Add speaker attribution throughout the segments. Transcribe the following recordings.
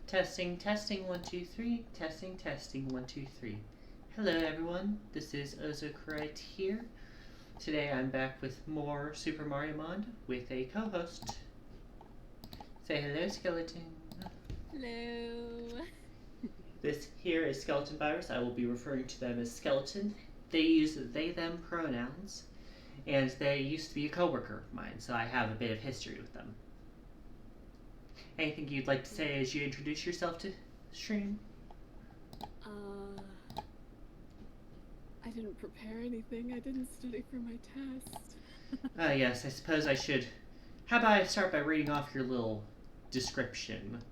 Speaker 1: Testing, testing, 1, 2, 3. Testing, testing, 1, 2, 3. Hello, everyone. This is Ozokurite here. Today I'm back with more Super Mariomon with a co-host. Say hello, Skeleton.
Speaker 2: Hello.
Speaker 1: This here is Skeleton Virus. I will be referring to them as Skeleton. They use they/them pronouns, and they used to be a coworker of mine, so I have a bit of history with them. Anything you'd like to say as you introduce yourself to stream?
Speaker 2: I didn't prepare anything. I didn't study for my test.
Speaker 1: Yes, I suppose I should. How about I start by reading off your little description?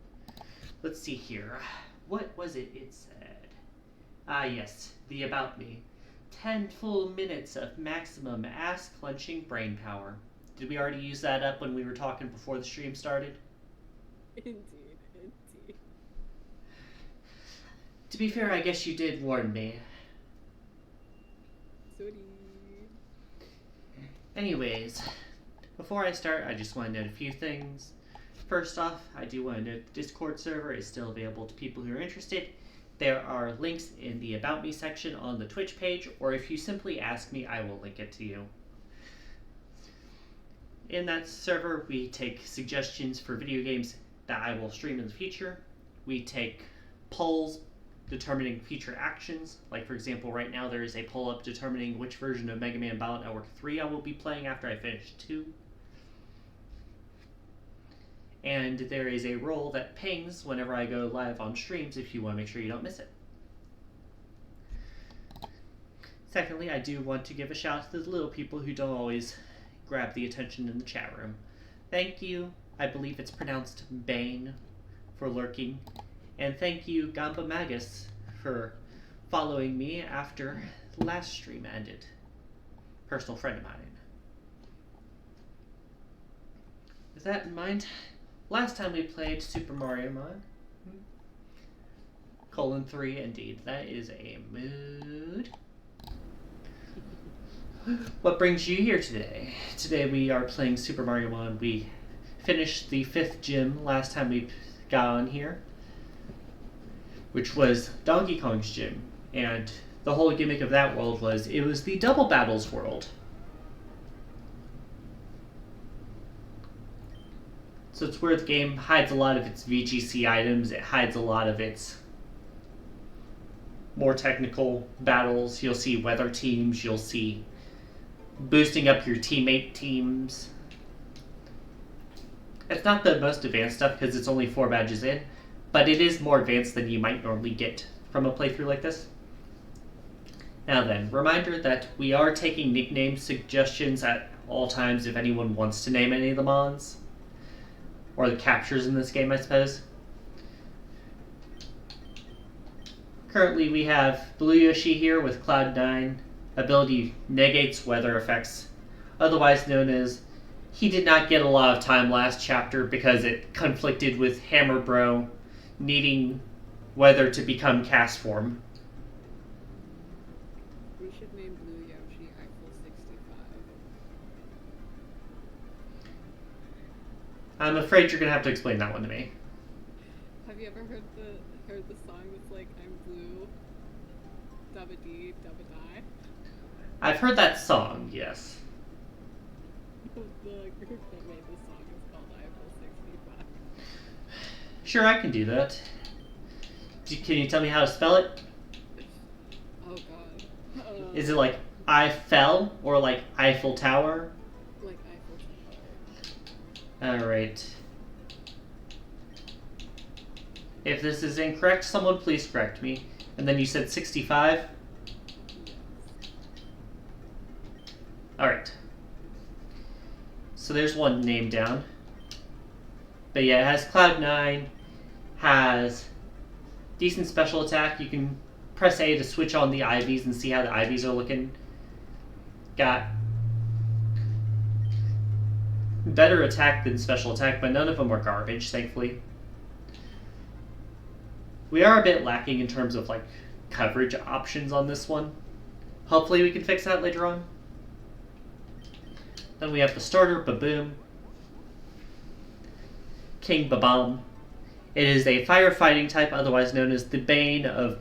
Speaker 1: Let's see here. What was it said? Yes, the about me. 10 full minutes of maximum ass-clenching brain power. Did we already use that up when we were talking before the stream started?
Speaker 2: Indeed.
Speaker 1: To be fair, I guess you did warn me.
Speaker 2: Sorry.
Speaker 1: Anyways, before I start, I just want to note a few things. First off, I do want to note the Discord server is still available to people who are interested. There are links in the About Me section on the Twitch page, or if you simply ask me, I will link it to you. In that server, we take suggestions for video games that I will stream in the future. We take polls determining future actions. Like, for example, right now there is a poll up determining which version of Mega Man Battle Network 3 I will be playing after I finish 2. And there is a roll that pings whenever I go live on streams if you want to make sure you don't miss it. Secondly, I do want to give a shout out to the little people who don't always grab the attention in the chat room. Thank you, I believe it's pronounced Bane, for lurking. And thank you, Gamba Magus, for following me after the last stream ended. Personal friend of mine. With that in mind, last time we played Super Mariomon, :3, indeed. That is a mood. What brings you here today? Today we are playing Super Mariomon. We finished the 5th gym last time we got on here, which was Donkey Kong's gym. And the whole gimmick of that world was it was the Double Battles world. So it's where the game hides a lot of its VGC items. It hides a lot of its more technical battles. You'll see weather teams. You'll see boosting up your teammate teams. It's not the most advanced stuff because it's only 4 badges in, but it is more advanced than you might normally get from a playthrough like this. Now then, reminder that we are taking nickname suggestions at all times if anyone wants to name any of the mons. Or the captures in this game, I suppose. Currently we have Blue Yoshi here with Cloud9. Ability negates weather effects. Otherwise known as he did not get a lot of time last chapter because it conflicted with Hammer Bro needing weather to become cast form.
Speaker 2: We should name Blue Yoshi Eiffel 65.
Speaker 1: I'm afraid you're going to have to explain that one to me.
Speaker 2: Have you ever heard the song that's like, I'm blue, dabba dee, dabba die?
Speaker 1: I've heard that song, yes.
Speaker 2: The group that made the song is called Eiffel 65.
Speaker 1: Sure, I can do that. Can you tell me how to spell it?
Speaker 2: Oh god.
Speaker 1: Is it like Eiffel or like Eiffel Tower?
Speaker 2: Like Eiffel Tower.
Speaker 1: Alright. If this is incorrect, someone please correct me. And then you said 65? Alright. So there's one name down. But yeah, it has Cloud9, has decent special attack. You can press A to switch on the IVs and see how the IVs are looking. Got better attack than special attack, but none of them are garbage, thankfully. We are a bit lacking in terms of like coverage options on this one. Hopefully we can fix that later on. Then we have the starter, Baboom. King Babam. It is a firefighting type, otherwise known as the bane of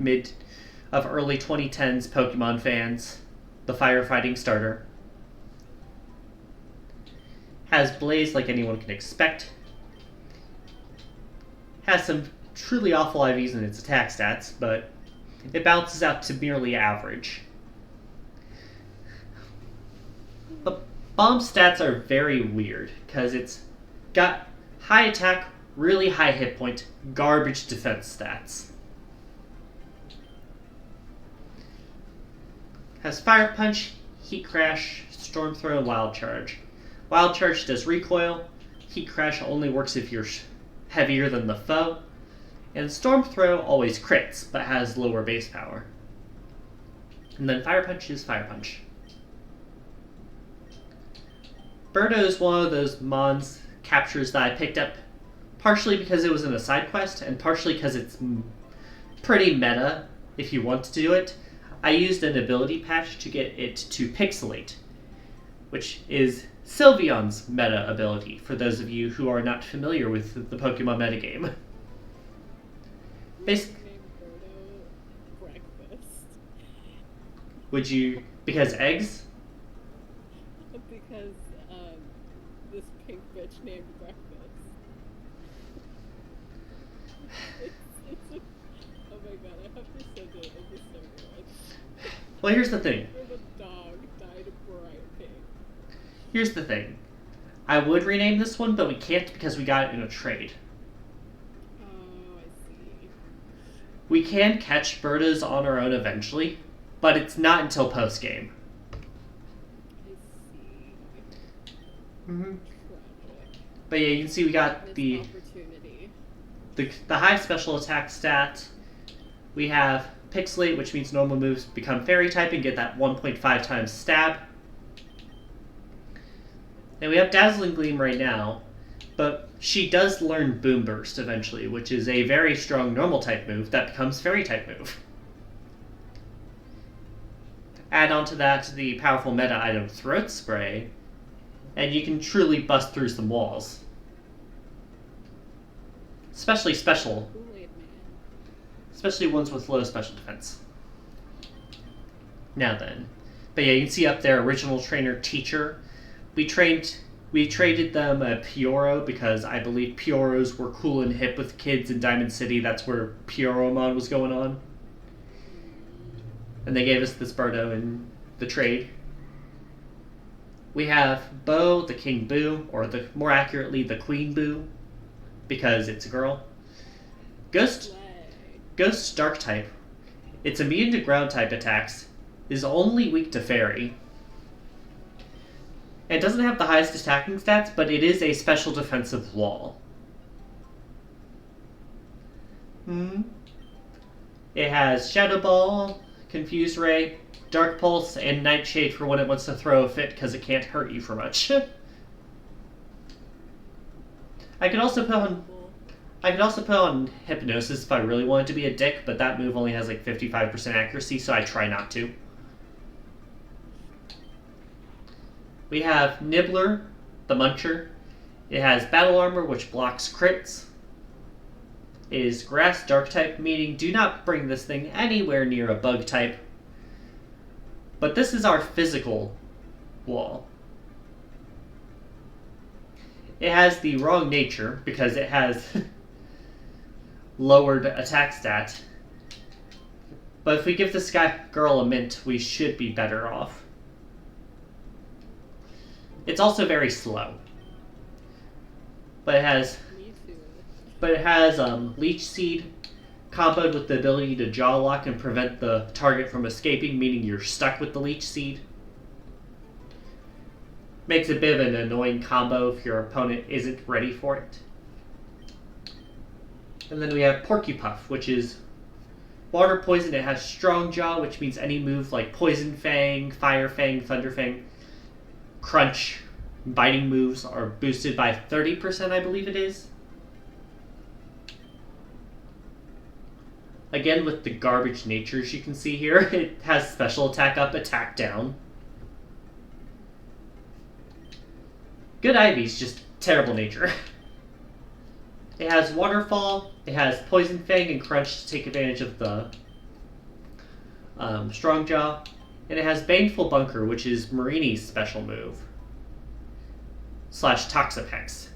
Speaker 1: early 2010s Pokemon fans. The firefighting starter. Has Blaze like anyone can expect. Has some truly awful IVs in its attack stats, but it balances out to merely average. The bomb stats are very weird, because it's got high attack, really high hit point, garbage defense stats. Has Fire Punch, Heat Crash, Storm Throw, and Wild Charge. Wild Charge does recoil, Heat Crash only works if you're heavier than the foe, and Storm Throw always crits, but has lower base power. And then Fire Punch is Fire Punch. Birdo is one of those Mons captures that I picked up partially because it was in a side quest, and partially because it's pretty meta if you want to do it. I used an ability patch to get it to pixelate, which is Sylveon's meta ability, for those of you who are not familiar with the Pokemon metagame. Would you... Because eggs?
Speaker 2: Because this pink bitch named Breakfast. Oh my god, I have to send it over so much.
Speaker 1: Well, here's the thing.
Speaker 2: Where the dog dyed bright pink.
Speaker 1: Here's the thing. I would rename this one, but we can't because we got it in a trade.
Speaker 2: Oh, I see.
Speaker 1: We can catch Bertas on our own eventually, but it's not until post-game.
Speaker 2: I see.
Speaker 1: Mm-hmm.
Speaker 2: Tragic.
Speaker 1: But yeah, you can see we got
Speaker 2: Missed
Speaker 1: the
Speaker 2: opportunity.
Speaker 1: high special attack stat. We have Pixelate, which means normal moves become fairy type and get that 1.5 times stab. And we have Dazzling Gleam right now, but she does learn Boom Burst eventually, which is a very strong normal type move that becomes fairy type move. Add on to that the powerful meta item Throat Spray, and you can truly bust through some walls. Especially special.
Speaker 2: Kool-Aid Man.
Speaker 1: Especially ones with low special defense. Now then. But yeah, you can see up there, original trainer teacher. We traded them a Pyoro because I believe Pyoros were cool and hip with kids in Diamond City. That's where Pyoromon was going on. And they gave us this Birdo in the trade. We have Bo, the King Boo, or more accurately, the Queen Boo, because it's a girl. Ghost Dark type. It's immune to ground type attacks. Is only weak to fairy. It doesn't have the highest attacking stats, but it is a special defensive wall. It has Shadow Ball, Confuse Ray, Dark Pulse, and Nightshade for when it wants to throw a fit because it can't hurt you for much. I could also put on Hypnosis if I really wanted to be a dick, but that move only has like 55% accuracy, so I try not to. We have Nibbler, the Muncher. It has Battle Armor, which blocks crits. It is Grass Dark type, meaning do not bring this thing anywhere near a bug type. But this is our physical wall. It has the wrong nature because it has lowered attack stat. But if we give this girl a mint, we should be better off. It's also very slow. But it has Leech Seed comboed with the ability to jaw lock and prevent the target from escaping, meaning you're stuck with the Leech Seed. Makes a bit of an annoying combo if your opponent isn't ready for it. And then we have Porcupuff, which is water poison. It has Strong Jaw, which means any move like Poison Fang, Fire Fang, Thunder Fang, Crunch, biting moves are boosted by 30%, I believe it is. Again, with the garbage natures you can see here, it has special attack up, attack down. Good Ivy's just terrible nature. It has Waterfall, it has Poison Fang and Crunch to take advantage of the Strong Jaw, and it has Baneful Bunker, which is Marini's special move. / Toxapex.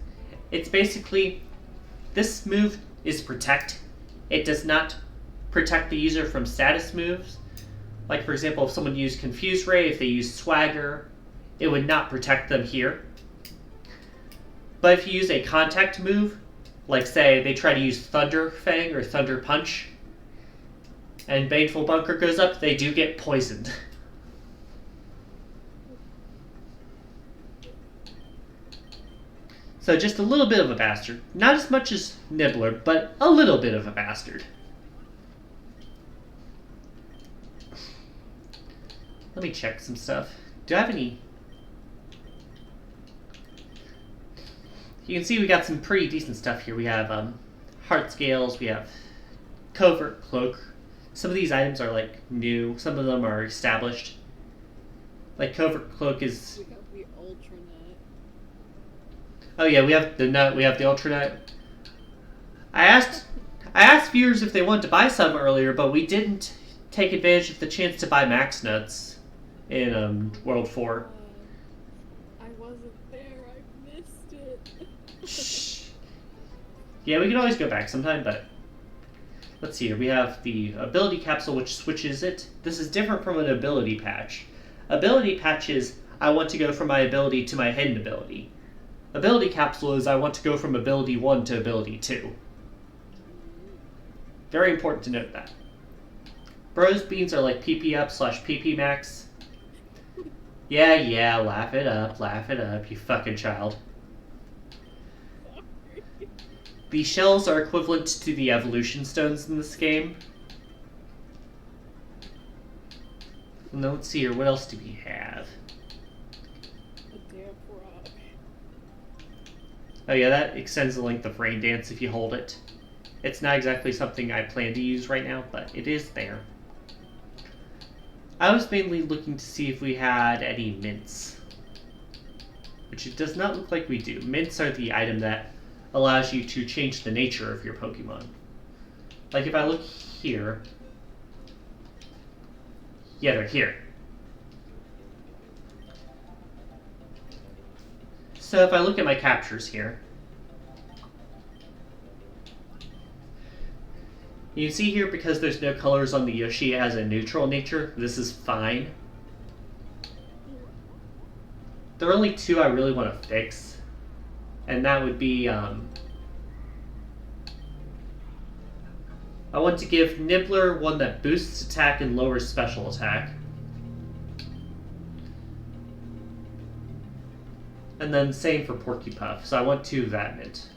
Speaker 1: It's basically, this move is Protect. It does not protect the user from status moves. Like for example, if someone used Confuse Ray, if they used Swagger, it would not protect them here. But if you use a contact move, like say they try to use Thunder Fang or Thunder Punch, and Baneful Bunker goes up, they do get poisoned. So just a little bit of a bastard. Not as much as Nibbler, but a little bit of a bastard. Let me check some stuff. Do I have any... You can see we got some pretty decent stuff here. We have Heart Scales, we have Covert Cloak. Some of these items are like new, some of them are established. Like Covert Cloak is...
Speaker 2: We got the Ultra Nut.
Speaker 1: Oh yeah, we have the nut, we have the Ultra Nut. I asked viewers if they wanted to buy some earlier, but we didn't take advantage of the chance to buy max nuts in World 4.
Speaker 2: I wasn't there. I missed it.
Speaker 1: Shh. Yeah, we can always go back sometime, but let's see here. We have the ability capsule, which switches it. This is different from an ability patch. Ability patch is I want to go from my ability to my hidden ability. Ability capsule is I want to go from ability 1 to ability 2. Very important to note that. Bros beans are like PP up / PP max. Yeah, laugh it up, you fucking child. The shells are equivalent to the evolution stones in this game. And then let's see here, what else do we have?
Speaker 2: A damp rock.
Speaker 1: Oh yeah, that extends the length of rain dance if you hold it. It's not exactly something I plan to use right now, but it is there. I was mainly looking to see if we had any mints. Which it does not look like we do. Mints are the item that allows you to change the nature of your Pokemon. Like if I look here... Yeah, they're here. So if I look at my captures here, you can see here because there's no colors on the Yoshi, it has a neutral nature. This is fine. There are only two I really want to fix, and that would be I want to give Nibbler one that boosts attack and lowers special attack. And then same for Porcupine. So I want two of that mint.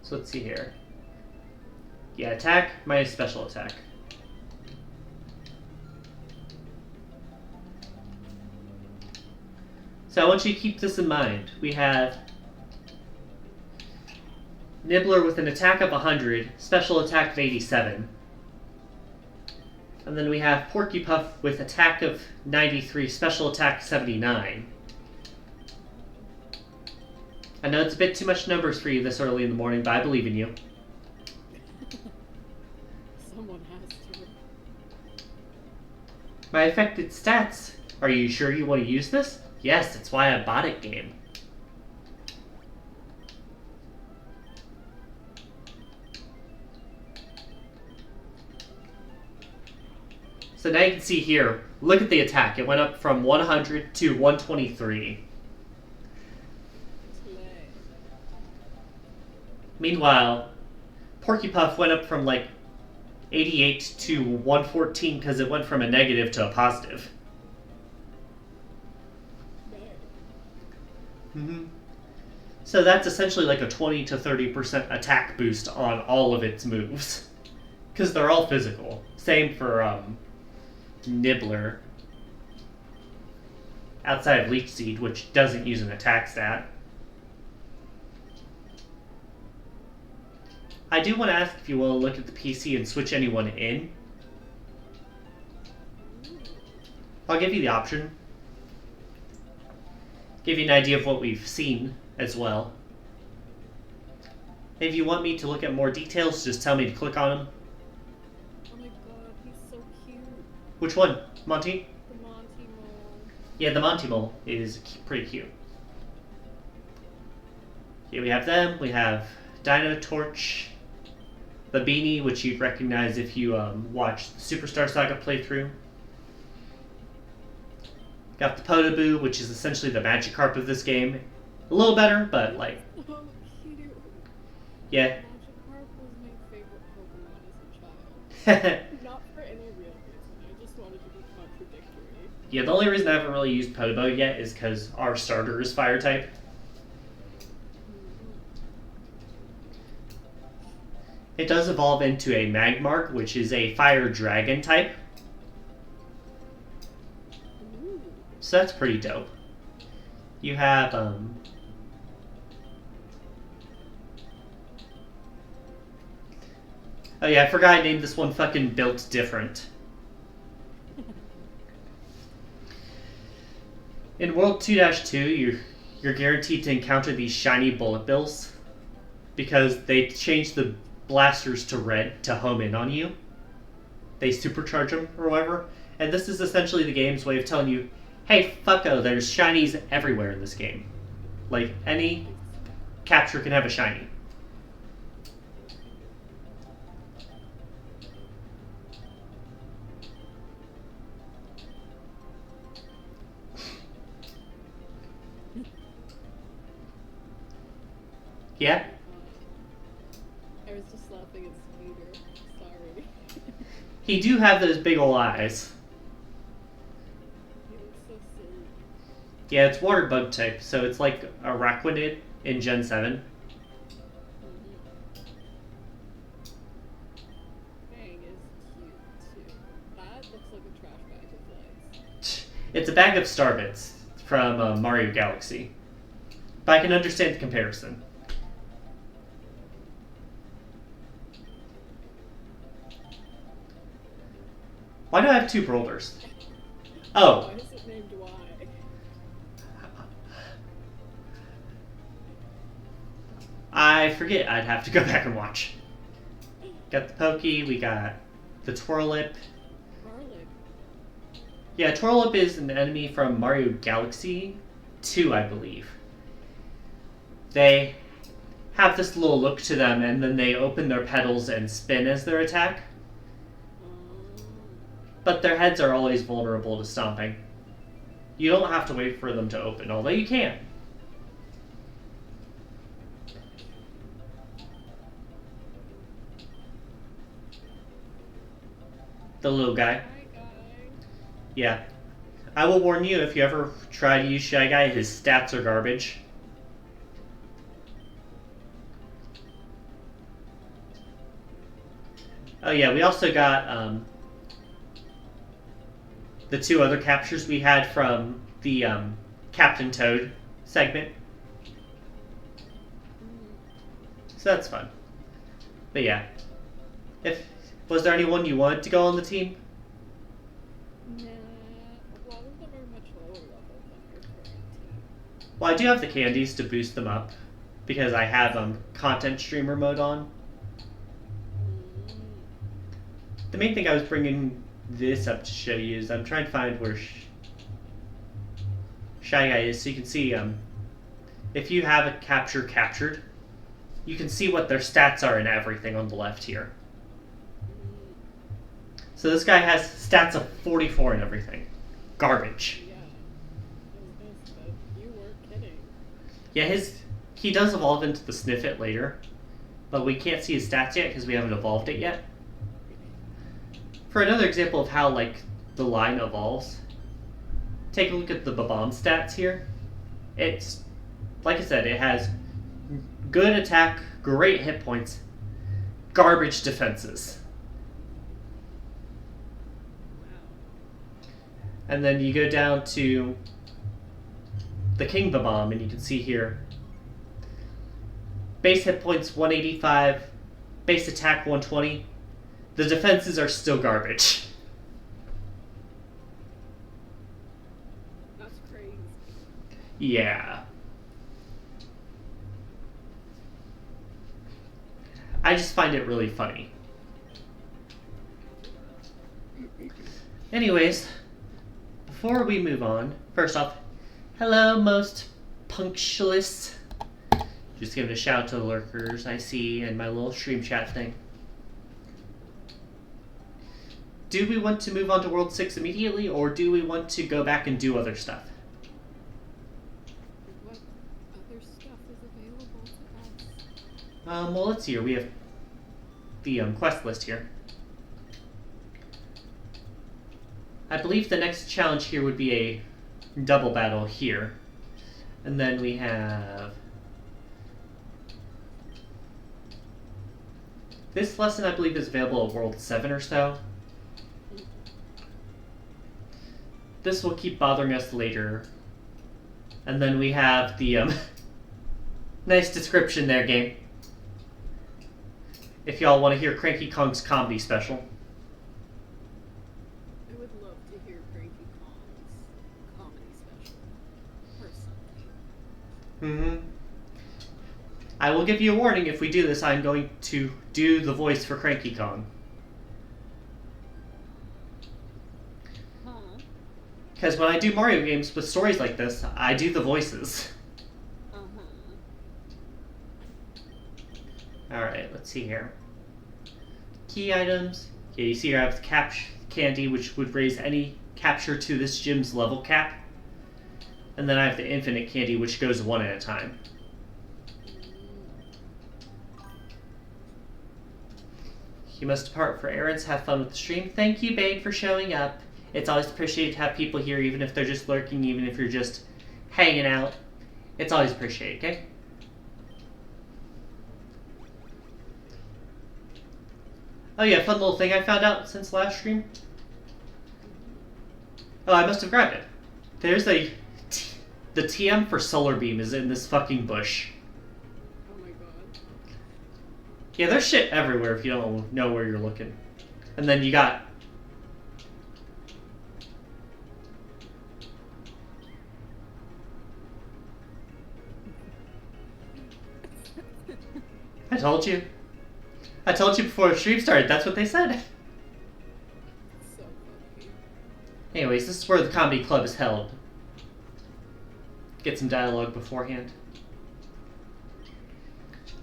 Speaker 1: So let's see here. Yeah, attack minus special attack. So I want you to keep this in mind. We have Nibbler with an attack of 100, special attack of 87. And then we have Porcupine with attack of 93, special attack 79. I know it's a bit too much numbers for you this early in the morning, but I believe in you.
Speaker 2: Someone has to.
Speaker 1: My affected stats. Are you sure you want to use this? Yes, that's why I bought it, game. So now you can see here, look at the attack. It went up from 100 to 123. Meanwhile, Porcupine went up from like 88 to 114 because it went from a negative to a positive. So that's essentially like a 20 to 30% attack boost on all of its moves. Because they're all physical. Same for Nibbler. Outside of Leech Seed, which doesn't use an attack stat. I do want to ask if you want to look at the PC and switch anyone in. I'll give you the option. Give you an idea of what we've seen as well. If you want me to look at more details, just tell me to click on them.
Speaker 2: Oh my god, he's so cute.
Speaker 1: Which one? Monty?
Speaker 2: The Monty Mole.
Speaker 1: Yeah, the Monty Mole is pretty cute. Here we have them. We have Dino Torch. The Beanie, which you'd recognize if you watched the Superstar Saga playthrough. Got the Podoboo, which is essentially the Magikarp of this game. A little better, but like...
Speaker 2: So cute.
Speaker 1: Yeah.
Speaker 2: Magikarp was my favorite Pokemon as a child. Not for any real reason, I just wanted to be contradictory.
Speaker 1: Yeah, the only reason I haven't really used Podoboo yet is because our starter is Fire type. It does evolve into a Magmark, which is a Fire Dragon type. So that's pretty dope. You have, oh yeah, I forgot I named this one fucking Built Different. In World 2-2, you're guaranteed to encounter these shiny bullet bills. Because they changed the blasters to red to home in on you. They supercharge them or whatever. And this is essentially the game's way of telling you, hey, fucko, there's shinies everywhere in this game. Like, any capture can have a shiny. Yeah?
Speaker 2: I was just laughing at Scooter. Sorry.
Speaker 1: He do have those big ol' eyes.
Speaker 2: He looks so silly.
Speaker 1: Yeah, it's water bug type, so it's like a Araquanid in Gen 7.
Speaker 2: Fang is cute too. That looks like a trash bag of legs.
Speaker 1: It's a bag of Starbits from Mario Galaxy. But I can understand the comparison. Why do I have 2 boulders? Oh.
Speaker 2: Why is it named Y?
Speaker 1: I forget. I'd have to go back and watch. Got the Pokey, we got the Twirlip.
Speaker 2: Garlic.
Speaker 1: Yeah, Twirlip is an enemy from Mario Galaxy 2, I believe. They have this little look to them, and then they open their petals and spin as their attack. But their heads are always vulnerable to stomping. You don't have to wait for them to open, although you can. The little guy.
Speaker 2: Hi, guy.
Speaker 1: Yeah. I will warn you, if you ever try to use Shy Guy, his stats are garbage. Oh yeah, we also got the 2 other captures we had from the Captain Toad segment. So that's fun. But yeah. Was there anyone you wanted to go on the team?
Speaker 2: Nah, a lot of them are much lower level than your current team.
Speaker 1: Well, I do have the candies to boost them up, because I have content streamer mode on. The main thing I was bringing this up to show you is I'm trying to find where Shy Guy is, so you can see if you have a capture captured, you can see what their stats are and everything on the left here. So this guy has stats of 44 and everything. Garbage.
Speaker 2: Yeah. I was gonna say, you weren't kidding.
Speaker 1: Yeah, he does evolve into the Sniffit later, but we can't see his stats yet because we haven't evolved it yet. For another example of how like the line evolves, take a look at the Babam stats here. It's, like I said, it has good attack, great hit points, garbage defenses. And then you go down to the King Babam, and you can see here, base hit points 185, base attack 120. The defenses are still garbage.
Speaker 2: That's crazy.
Speaker 1: Yeah. I just find it really funny. Anyways, before we move on, first off, hello, most punctualists. Just giving a shout out to the lurkers I see in my little stream chat thing. Do we want to move on to World 6 immediately, or do we want to go back and do other stuff?
Speaker 2: What other stuff is available to us?
Speaker 1: Well, let's see here. We have the quest list here. I believe the next challenge here would be a double battle here. And then we have... This lesson, I believe, is available at World 7 or so. This will keep bothering us later. And then we have the, nice description there, game. If y'all want to hear Cranky Kong's comedy special.
Speaker 2: I would love to hear Cranky Kong's comedy special, personally.
Speaker 1: I will give you a warning if we do this. I'm going to do the voice for Cranky Kong. Because when I do Mario games with stories like this, I do the voices. Alright, let's see here. Key items. Okay, you see here I have the candy, which would raise any capture to this gym's level cap. And then I have the infinite candy, which goes one at a time. You must depart for errands. Have fun with the stream. Thank you, Bade, for showing up. It's always appreciated to have people here, even if they're just lurking, even if you're just hanging out. It's always appreciated, okay? Oh yeah, fun little thing I found out since last stream. Oh, I must have grabbed it. There's the TM for Solar Beam is in this fucking bush.
Speaker 2: Oh my god.
Speaker 1: Yeah, there's shit everywhere if you don't know where you're looking. And then you got... I told you. I told you before the stream started, that's what they said.
Speaker 2: So funny.
Speaker 1: Anyways, this is where the comedy club is held. Get some dialogue beforehand.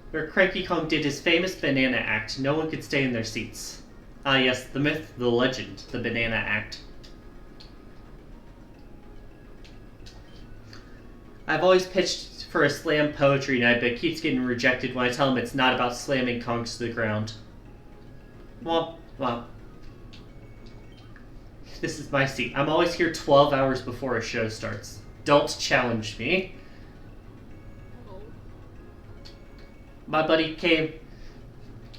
Speaker 1: Where Cranky Kong did his famous banana act, no one could stay in their seats. Ah yes, the myth, the legend, the banana act. I've always pitched for a slam poetry night, but it keeps getting rejected when I tell him it's not about slamming Kongs to the ground. Well, this is my seat. I'm always here 12 hours before a show starts. Don't challenge me.
Speaker 2: Oh.
Speaker 1: My buddy came...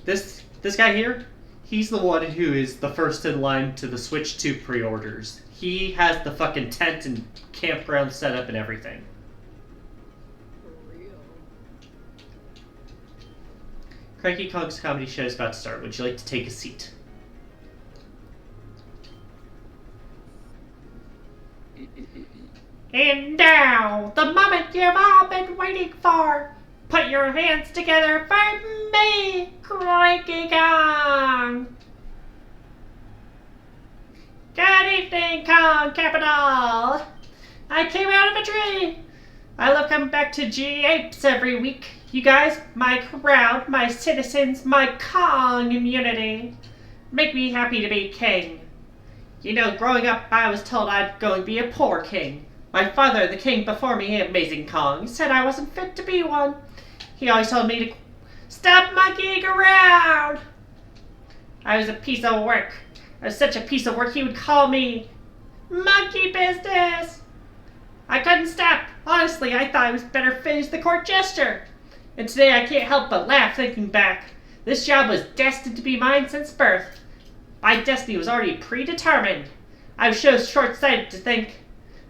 Speaker 1: This guy here, he's the one who is the first in line to the Switch 2 pre-orders. He has the fucking tent and campground set up and everything. Cranky Kong's comedy show is about to start. Would you like to take a seat? And now, the moment you've all been waiting for. Put your hands together for me, Cranky Kong! Good evening, Kong Capital! I came out of a tree! I love coming back to G-Apes every week. You guys, my crowd, my citizens, my Kong immunity, make me happy to be king. You know, growing up, I was told I'd go and be a poor king. My father, the king before me, Amazing Kong, said I wasn't fit to be one. He always told me to stop monkeying around. I was a piece of work. I was such a piece of work, he would call me monkey business. I couldn't stop. Honestly, I thought I was better fitted as the court jester. And today I can't help but laugh thinking back. This job was destined to be mine since birth. My destiny was already predetermined. I was so short-sighted to think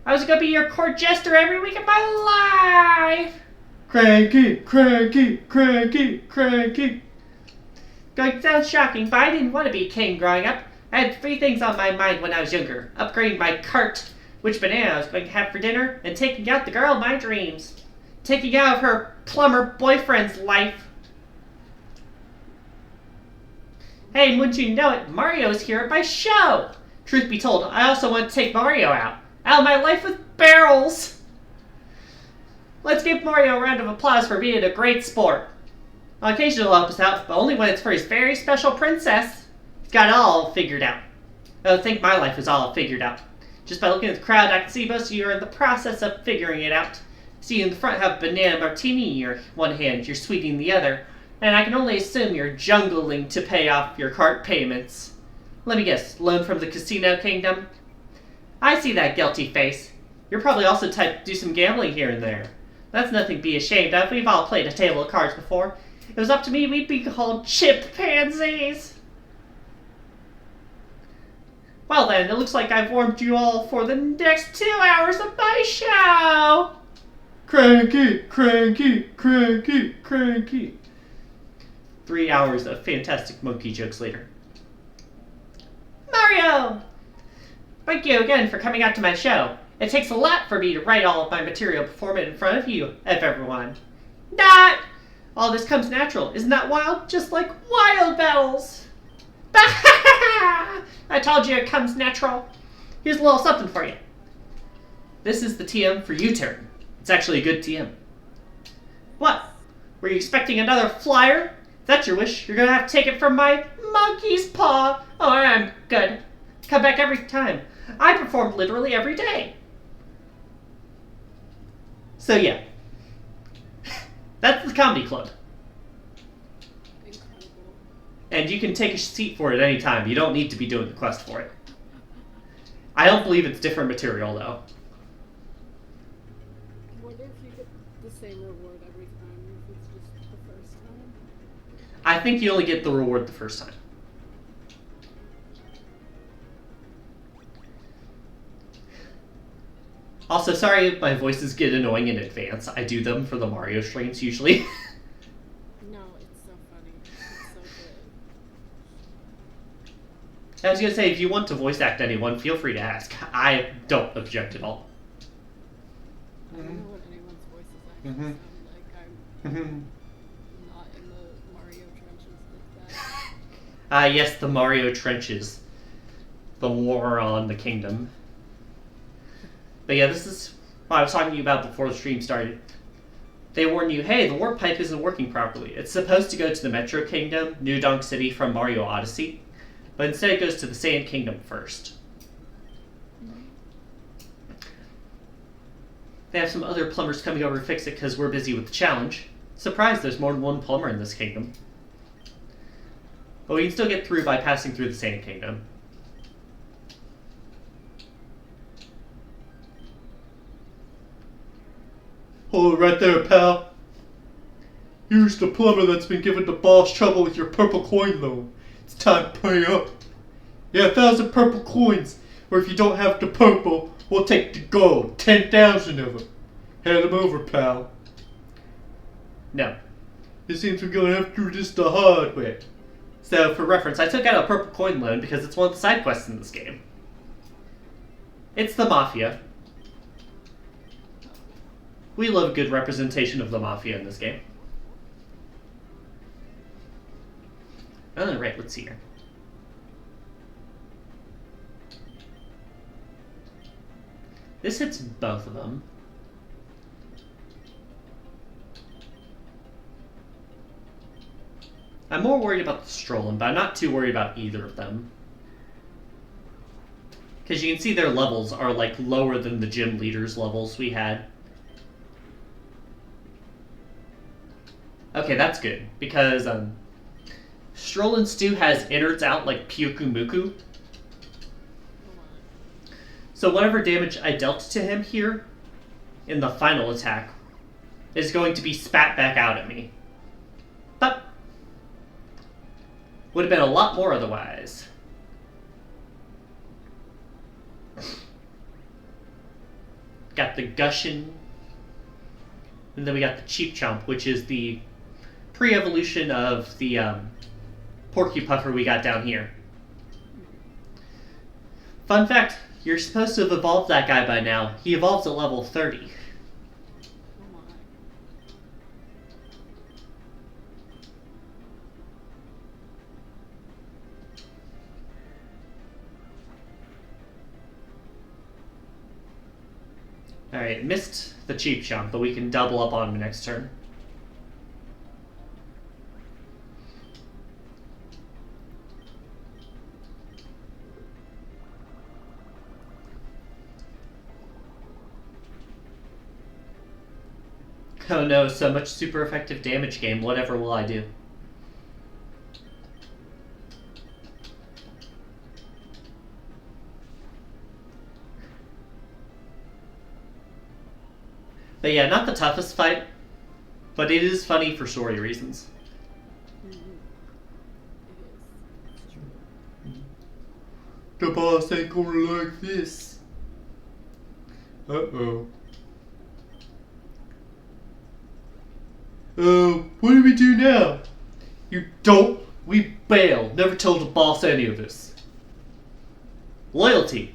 Speaker 1: I was going to be your court jester every week of my life. Cranky, cranky, cranky, cranky. Going to sound shocking, but I didn't want to be king growing up. I had 3 things on my mind when I was younger. Upgrading my cart, which banana I was going to have for dinner, and taking out the girl of my dreams. Taking out of her plumber boyfriend's life. Hey, and wouldn't you know it, Mario's here at my show! Truth be told, I also want to take Mario out of my life with barrels! Let's give Mario a round of applause for being a great sport. On occasion he'll help us out, but only when it's for his very special princess. He's got it all figured out. I don't think my life is all figured out. Just by looking at the crowd, I can see most of you are in the process of figuring it out. See, you in the front have banana martini in your one hand, your sweetie in the other, and I can only assume you're jungling to pay off your cart payments. Let me guess, loan from the casino kingdom? I see that guilty face. You're probably also type to do some gambling here and there. That's nothing to be ashamed of. We've all played a table of cards before. If it was up to me, we'd be called chimpanzees. Well then, it looks like I've warmed you all for the next 2 hours of my show. Cranky, cranky, cranky, cranky. 3 hours of fantastic monkey jokes later. Mario! Thank you again for coming out to my show. It takes a lot for me to write all of my material, perform it in front of you, of everyone. Not All this comes natural. Isn't that wild? Just like wild bells. I told you it comes natural. Here's a little something for you. This is the TM for U-turn. It's actually a good TM. What? Were you expecting another flyer? If that's your wish, you're gonna have to take it from my monkey's paw. Oh, I'm good. Come back every time. I perform literally every day. So yeah. That's the comedy club.
Speaker 2: Incredible.
Speaker 1: And you can take a seat for it at any time. You don't need to be doing the quest for it. I don't believe it's different material, though.
Speaker 2: I wonder if you get the same reward every time, if it's just the first time.
Speaker 1: I think you only get the reward the first time. Also, sorry if my voices get annoying in advance. I do them for the Mario streams, usually.
Speaker 2: No, it's so funny. It's so good.
Speaker 1: I was gonna say, if you want to voice act anyone, feel free to ask. I don't object at all.
Speaker 2: I don't know what anyone's voices actually sound like. I'm not in the Mario trenches like that.
Speaker 1: Yes, the Mario trenches. The war on the kingdom. But yeah, this is what I was talking to you about before the stream started. They warn you, hey, the warp pipe isn't working properly. It's supposed to go to the Metro Kingdom, New Donk City from Mario Odyssey, but instead it goes to the Sand Kingdom first. They have some other plumbers coming over to fix it because we're busy with the challenge. Surprise, there's more than one plumber in this kingdom. But we can still get through by passing through the Sand Kingdom. Hold it right there, pal. Here's the plumber that's been giving the boss trouble with your purple coin loan. It's time to pay up. Yeah, 1,000 purple coins. Or if you don't have the purple, we'll take the gold. 10,000 of them. Hand them over, pal. No. It seems we're gonna have to do this the hard way. So, for reference, I took out a purple coin loan because it's one of the side quests in this game. It's the Mafia. We love a good representation of the Mafia in this game. Oh, right, let's see here. This hits both of them. I'm more worried about the Strollen, but I'm not too worried about either of them. Because you can see their levels are like lower than the gym leaders' levels we had. Okay, that's good, because Strollen Stew has innards out like Pyukumuku. So whatever damage I dealt to him here in the final attack is going to be spat back out at me. But would have been a lot more otherwise. Got the Gushin, and then we got the Cheap Chomp, which is the pre-evolution of the Porcupuffer we got down here. Fun fact, you're supposed to have evolved that guy by now. He evolves at level 30. Alright, missed the Cheap Chomp, but we can double up on him next turn. Oh no, so much super effective damage game. Whatever will I do? But yeah, not the toughest fight, but it is funny for story reasons.
Speaker 2: It is. It's true.
Speaker 1: The boss ain't gonna like this. Uh-oh. What do we do now? You don't. We bail. Never told the boss any of this. Loyalty.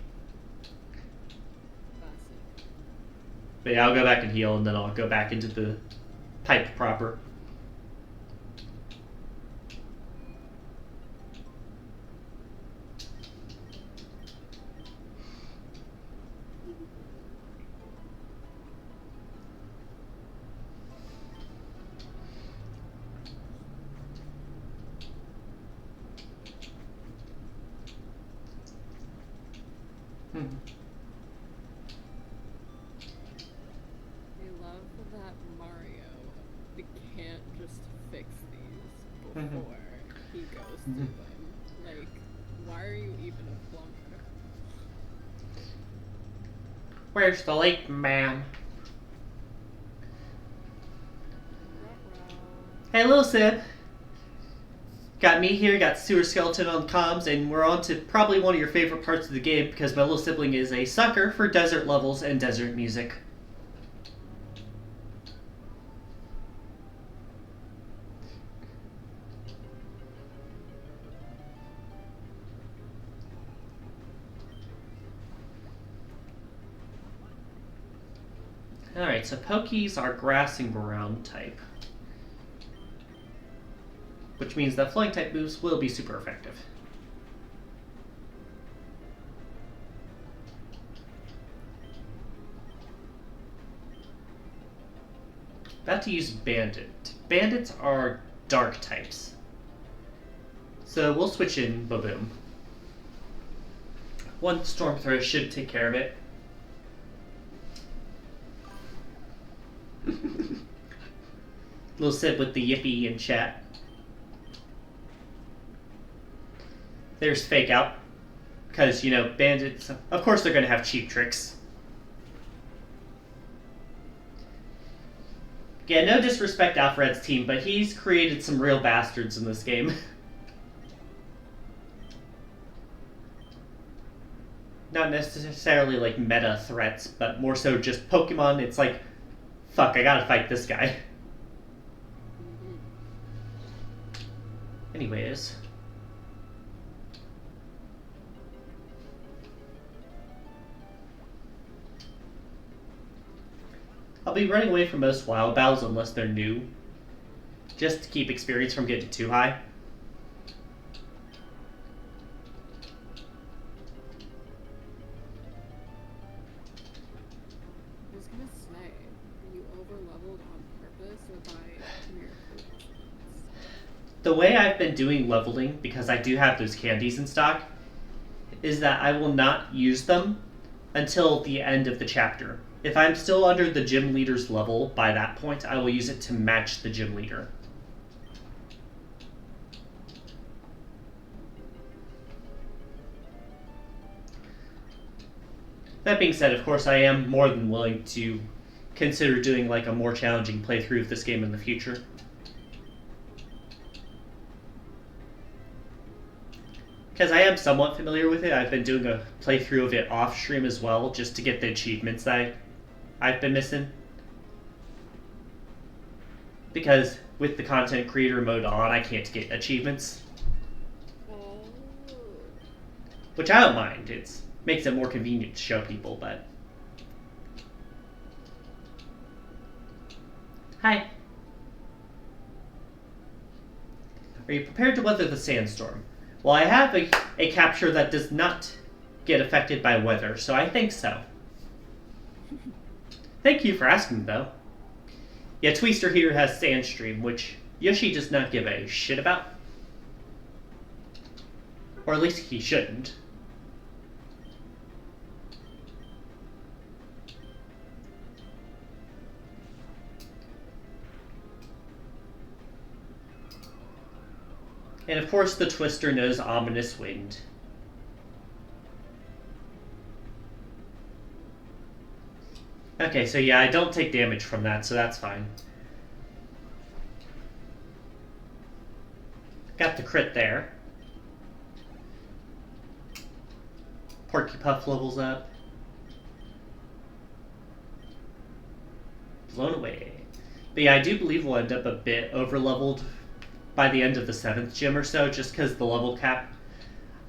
Speaker 1: But yeah, I'll go back and heal, and then I'll go back into the pipe proper.
Speaker 2: love that Mario can't just fix these before he goes through them. Like, why are you even a plumber?
Speaker 1: Where's the lake man? Hey, little Sib. Got me here, got Sewer Skeleton on comms, and we're on to probably one of your favorite parts of the game because my little sibling is a sucker for desert levels and desert music. Alright, so Pokies are grass and ground type. Which means that flying type moves will be super effective. About to use Bandit. Bandits are dark types. So we'll switch in Baboom. One Storm Throw should take care of it. Little Sib with the yippee in chat. There's Fake Out. Because, you know, bandits, of course they're going to have cheap tricks. Yeah, no disrespect Alfred's team, but he's created some real bastards in this game. Not necessarily like meta threats, but more so just Pokemon. It's like, fuck, I gotta fight this guy. Anyways. I'll be running away from most wild battles unless they're new, just to keep experience from getting too high.
Speaker 2: I was gonna say, are you over-leveled on purpose or by mere coincidence?
Speaker 1: The way I've been doing leveling, because I do have those candies in stock, is that I will not use them until the end of the chapter. If I'm still under the gym leader's level by that point, I will use it to match the gym leader. That being said, of course, I am more than willing to consider doing like a more challenging playthrough of this game in the future. Because I am somewhat familiar with it. I've been doing a playthrough of it off stream as well, just to get the achievements that I've been missing. Because with the content creator mode on, I can't get achievements.
Speaker 2: Oh.
Speaker 1: Which I don't mind. It makes it more convenient to show people, but... Hi. Are you prepared to weather the sandstorm? Well, I have a capture that does not get affected by weather, so I think so. Thank you for asking, though. Yeah, Tweester here has Sandstream, which Yoshi does not give a shit about. Or at least he shouldn't. And of course the Twister knows Ominous Wind. Okay, so yeah, I don't take damage from that, so that's fine. Got the crit there. Porcupine levels up. Blown away. But yeah, I do believe we'll end up a bit over-leveled by the end of the 7th gym or so, just because the level cap,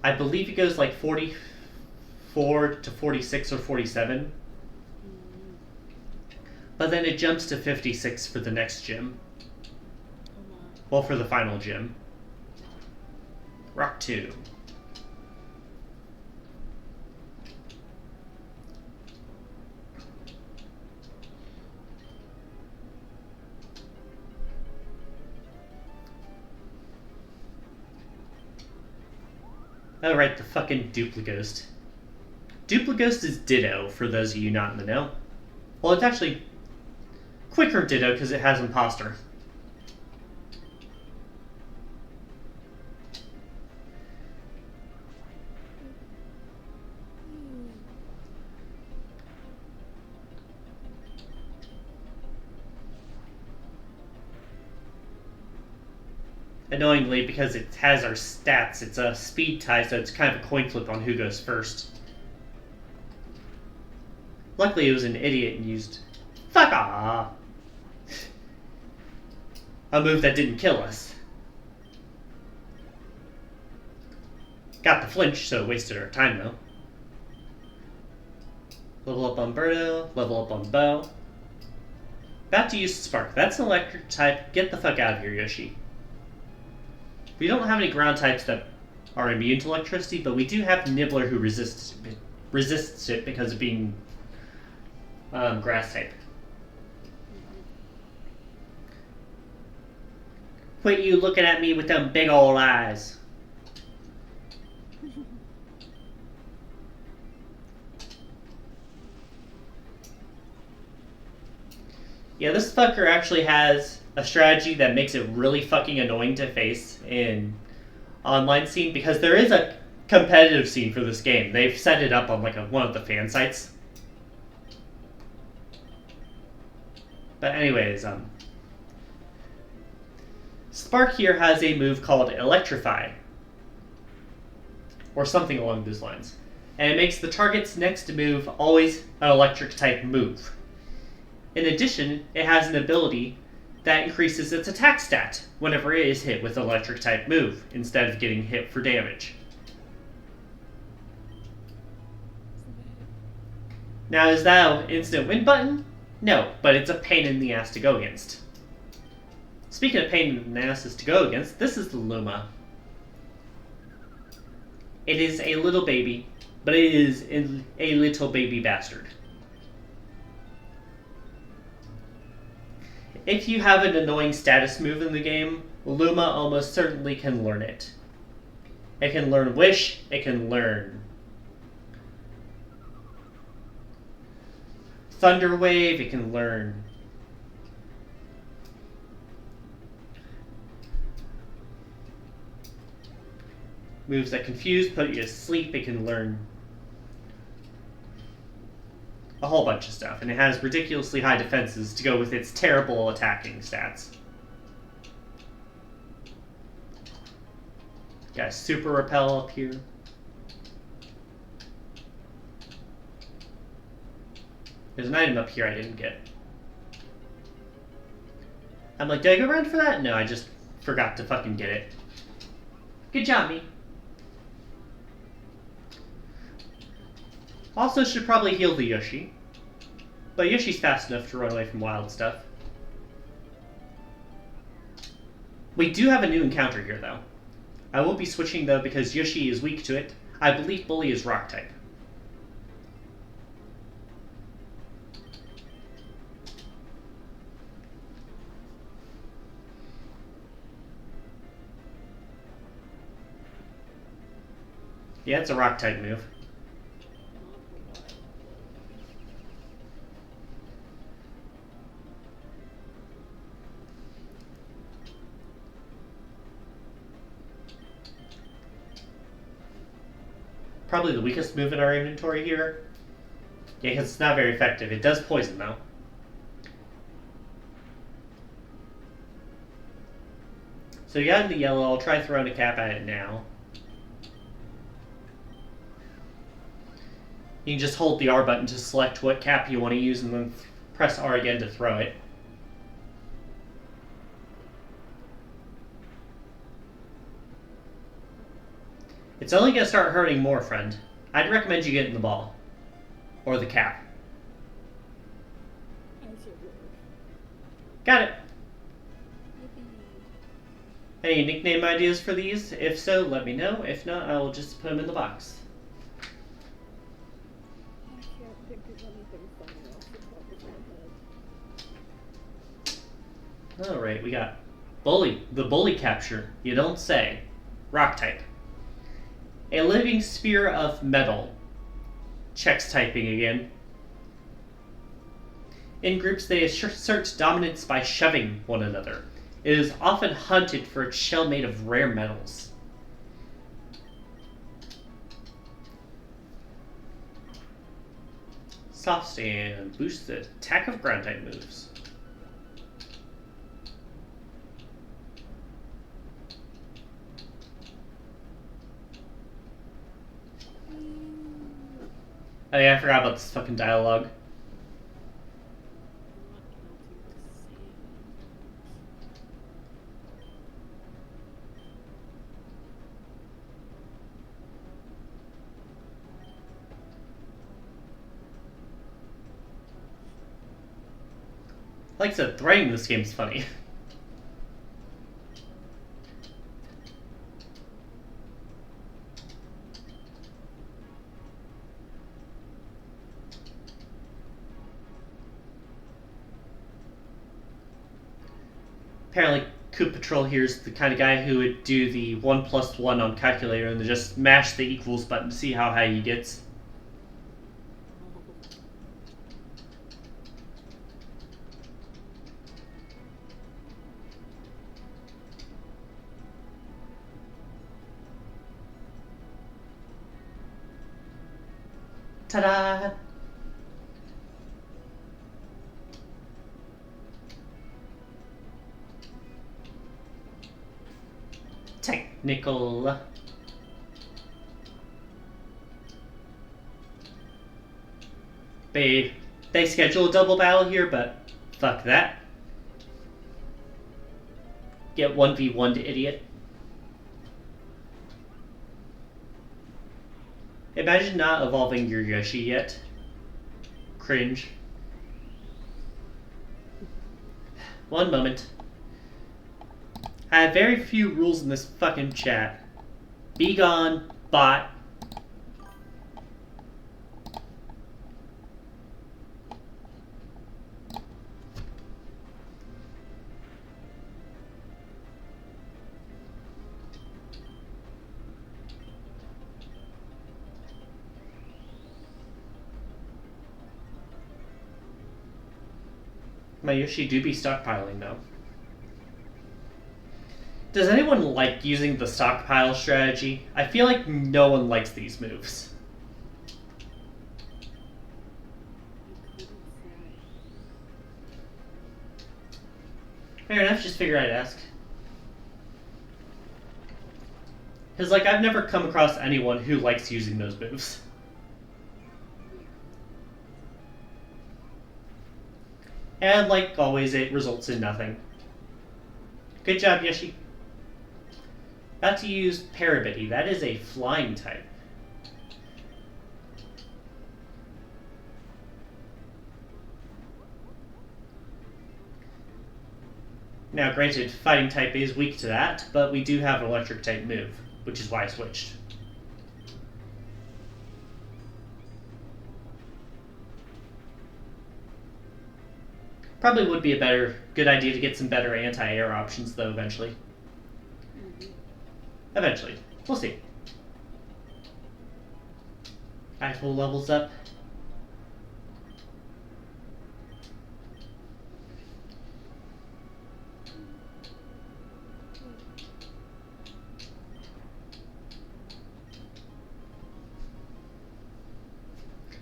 Speaker 1: I believe it goes like 44 to 46 or 47. But then it jumps to 56 for the next gym. Well, for the final gym. Rock 2. Oh right, the fucking Duplighost. Duplighost is Ditto, for those of you not in the know. Well, it's actually quicker Ditto because it has Imposter. Annoyingly, because it has our stats, it's a speed tie, so it's kind of a coin flip on who goes first. Luckily, it was an idiot and used fuck off, a move that didn't kill us. Got the flinch, so it wasted our time though. Level up on Birdo, level up on Bow. About to use Spark. That's an electric type. Get the fuck out of here, Yoshi. We don't have any ground types that are immune to electricity, but we do have Nibbler who resists it because of being grass type. Quit you looking at me with them big old eyes. Yeah, this fucker actually has a strategy that makes it really fucking annoying to face in online scene, because there is a competitive scene for this game. They've set it up on like one of the fan sites. But anyways, Spark here has a move called Electrify, or something along those lines, and it makes the target's next move always an electric type move. In addition, it has an ability that increases its attack stat whenever it is hit with an electric type move, instead of getting hit for damage. Now, is that an instant win button? No, but it's a pain in the ass to go against. Speaking of pain in the asses to go against, this is the Luma. It is a little baby, but it is a little baby bastard. If you have an annoying status move in the game, Luma almost certainly can learn it. It can learn Wish, it can learn Thunder Wave, it can learn moves that confuse, put you to sleep, it can learn a whole bunch of stuff, and it has ridiculously high defenses to go with its terrible attacking stats. Got Super Repel up here. There's an item up here I didn't get. I'm like, did I go around for that? No, I just forgot to fucking get it. Good job, me. Also should probably heal the Yoshi. But Yoshi's fast enough to run away from wild stuff. We do have a new encounter here, though. I will be switching, though, because Yoshi is weak to it. I believe Bully is rock type. Yeah, it's a rock type move. Probably the weakest move in our inventory here. Yeah, because it's not very effective. It does poison, though. So you got the yellow. I'll try throwing a cap at it now. You can just hold the R button to select what cap you want to use and then press R again to throw it. It's only going to start hurting more, friend. I'd recommend you getting the ball. Or the cap. Got it. Any nickname ideas for these? If so, let me know. If not, I will just put them in the box. Alright, we got Bully. The Bully capture. You don't say. Rock type. A living sphere of metal. checks typing again. In groups, they assert dominance by shoving one another. It is often hunted for its shell made of rare metals. Soft stand boosts the attack of ground type moves. Oh yeah, I forgot about this fucking dialogue. Like I said, threading this game's funny. Apparently, Coop Patrol here is the kind of guy who would do the 1+1 on calculator and just mash the equals button to see how high he gets. Ta-da! Technical. They schedule a double battle here, but fuck that. Get 1v1 to idiot. Imagine not evolving your Yoshi yet. Cringe. One moment. I have very few rules in this fucking chat. Be gone, bot. My Yoshi do be stockpiling though. Does anyone like using the stockpile strategy? I feel like no one likes these moves. Fair enough, just figured I'd ask. Because, like, I've never come across anyone who likes using those moves. And, like always, it results in nothing. Good job, Yoshi. About to use Parabity. That is a flying type. Now, granted, fighting type is weak to that, but we do have an electric type move, which is why I switched. Probably would be a good idea to get some better anti-air options, though, eventually. Eventually. We'll see. Actual levels up.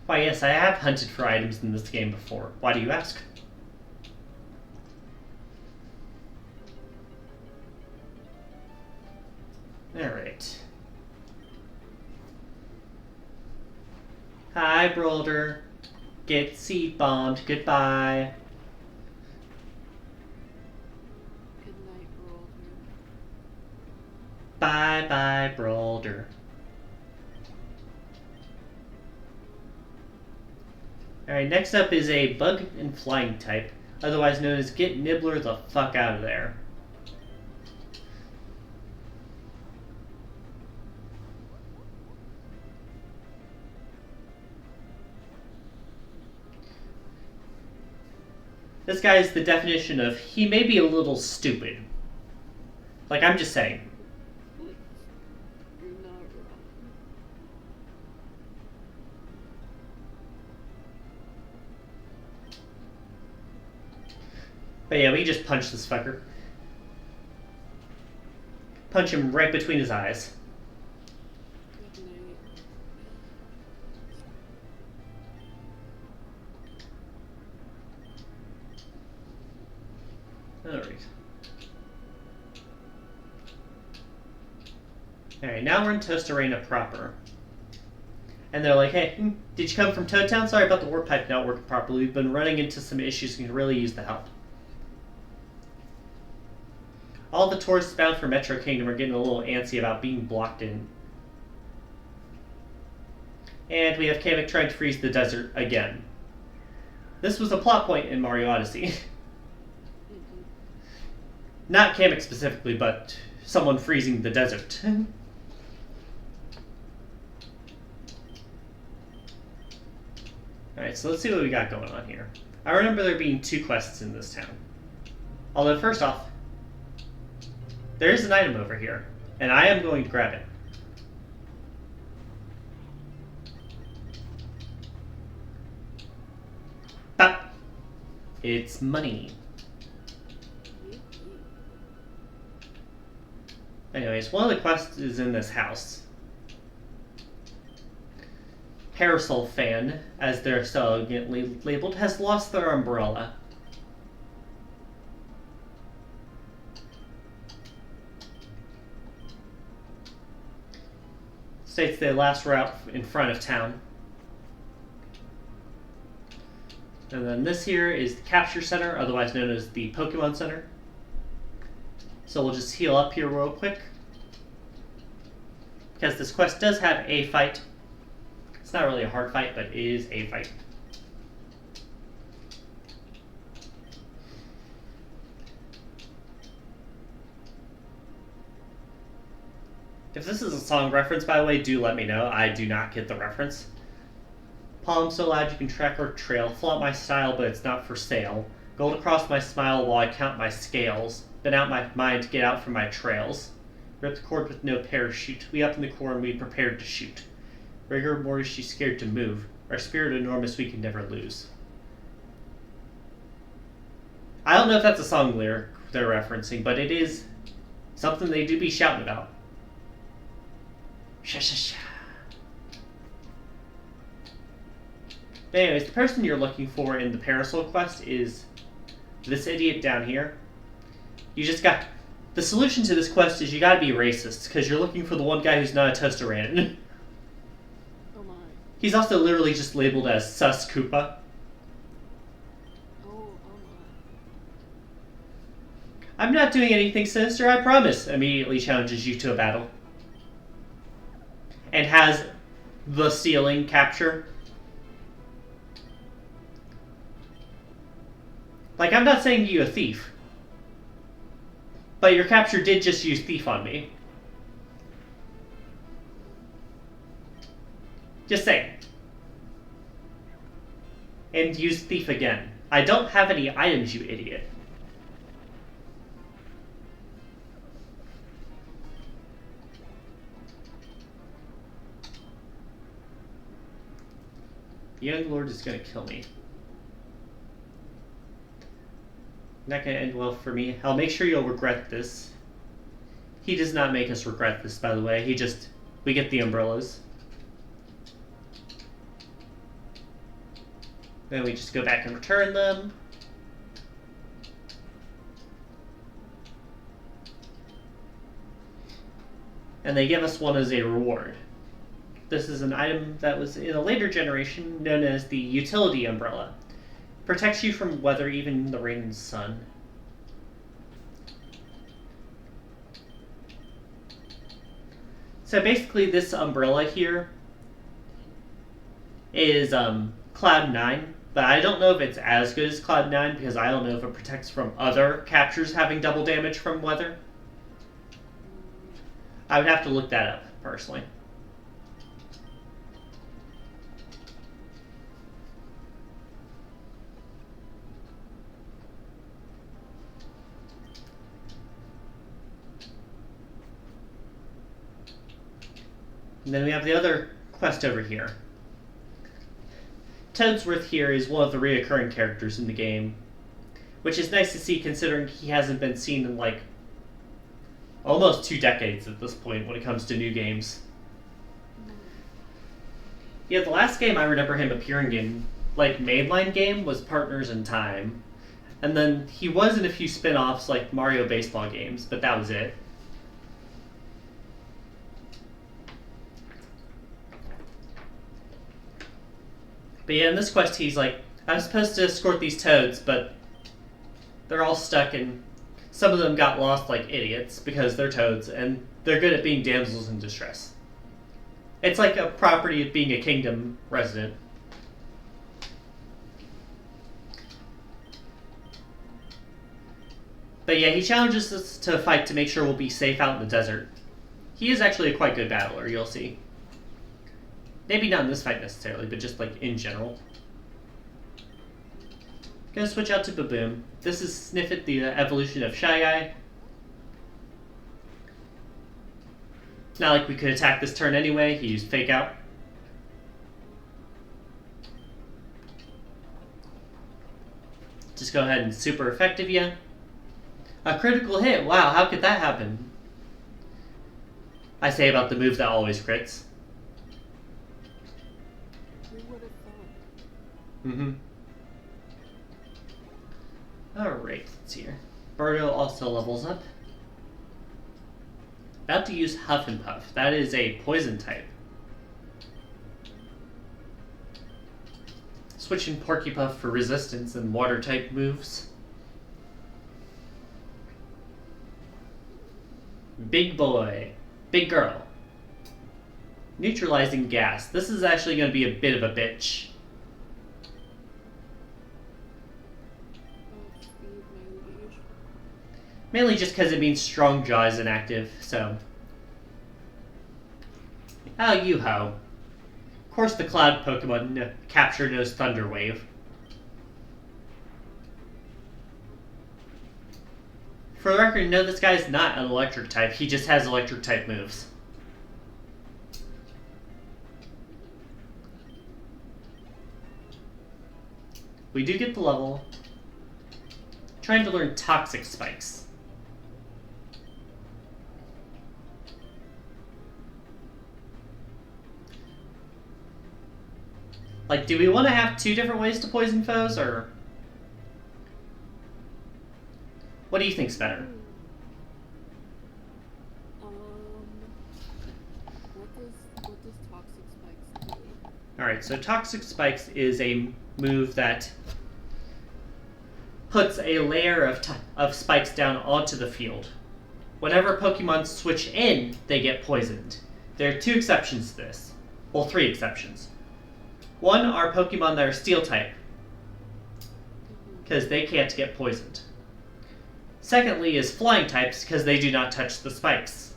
Speaker 1: Why, yes, I have hunted for items in this game before. Why do you ask? Alright. Hi, Brolder. Get seed bombed. Goodbye.
Speaker 2: Good night, Roller.
Speaker 1: Bye-bye, Brolder. Alright, next up is a bug and flying type, otherwise known as Get Nibbler the fuck out of there. This guy is the definition of, he may be a little stupid. Like, I'm just saying.
Speaker 2: You're not wrong.
Speaker 1: But yeah, we just punch this fucker. Punch him right between his eyes. Alright. Alright, now we're in Toast Arena proper. And they're like, hey, did you come from Toad Town? Sorry about the warp pipe not working properly. We've been running into some issues and can really use the help. All the tourists bound for Metro Kingdom are getting a little antsy about being blocked in. And we have Kamek trying to freeze the desert again. This was a plot point in Mario Odyssey. Not Kamek specifically, but someone freezing the desert. Alright, so let's see what we got going on here. I remember there being 2 quests in this town. Although, first off, there is an item over here, and I am going to grab it. Bop! It's money. Anyways, one of the quests is in this house. Parasol fan, as they're so elegantly labeled, has lost their umbrella. States they last were out in front of town. And then this here is the Capture Center, otherwise known as the Pokemon Center. So we'll just heal up here real quick. Because this quest does have a fight. It's not really a hard fight, but it is a fight. If this is a song reference, by the way, do let me know. I do not get the reference. Palm so loud you can track or trail. Flaunt my style, but it's not for sale. Gold across my smile while I count my scales. Been out my mind to get out from my trails. Rip the cord with no parachute. We up in the core and we prepared to shoot. Rigor mortis, she's scared to move. Our spirit enormous, we can never lose. I don't know if that's a song lyric they're referencing, but it is something they do be shouting about. Sha sha sha. Anyways, the person you're looking for in the Parasol quest is this idiot down here. You just got... The solution to this quest is you gotta be racist, because you're looking for the one guy who's not a Toasteran.
Speaker 2: Oh my.
Speaker 1: He's also literally just labeled as Sus Koopa.
Speaker 2: Oh my.
Speaker 1: I'm not doing anything sinister, I promise. Immediately challenges you to a battle. And has the ceiling capture. Like, I'm not saying you a thief. But your capture did just use thief on me. Just saying. And use thief again. I don't have any items, you idiot. The young lord is gonna kill me. Not gonna end well for me. I'll make sure you'll regret this. He does not make us regret this, by the way. We get the umbrellas. Then we just go back and return them. And they give us one as a reward. This is an item that was in a later generation known as the utility umbrella. Protects you from weather, even the rain and sun. So basically this umbrella here is Cloud 9, but I don't know if it's as good as Cloud 9 because I don't know if it protects from other captures having double damage from weather. I would have to look that up, personally. And then we have the other quest over here. Toadsworth here is one of the reoccurring characters in the game. which is nice to see considering he hasn't been seen in like almost 2 decades at this point when it comes to new games. Yeah, the last game I remember him appearing in, like, mainline game was Partners in Time. And then he was in a few spin-offs like Mario baseball games, but that was it. But yeah, in this quest he's like, I'm supposed to escort these toads, but they're all stuck and some of them got lost like idiots because they're toads and they're good at being damsels in distress. It's like a property of being a kingdom resident. But yeah, he challenges us to fight to make sure we'll be safe out in the desert. He is actually a quite good battler, you'll see. Maybe not in this fight necessarily, but just like in general. Gonna switch out to Baboom. This is Sniffit, the evolution of Shy Guy. Not like we could attack this turn anyway, he used Fake Out. Just go ahead and super effective ya. A critical hit, wow, how could that happen? I say about the move that always crits.
Speaker 2: Who would have thought?
Speaker 1: Mm-hmm. Alright, let's see here. Birdo also levels up. About to use Huff and Puff. That is a poison type. Switching Porcupine for resistance and water type moves. Big boy. Big girl. Neutralizing gas. This is actually going to be a bit of a bitch. Mainly just because it means Strong Jaw is inactive, so. Oh, you ho. Of course the Cloud Pokemon capture knows Thunder Wave. For the record, no, this guy's not an electric type, he just has electric type moves. We do get the level. Trying to learn Toxic Spikes. Like, do we want to have 2 different ways to poison foes, or what do you think's better?
Speaker 2: What does Toxic Spikes do?
Speaker 1: Alright, so Toxic Spikes is a move that puts a layer of spikes down onto the field. Whenever Pokemon switch in, they get poisoned. There are 2 exceptions to this. Well, 3 exceptions. One are Pokemon that are Steel type, because they can't get poisoned. Secondly is Flying types, because they do not touch the spikes.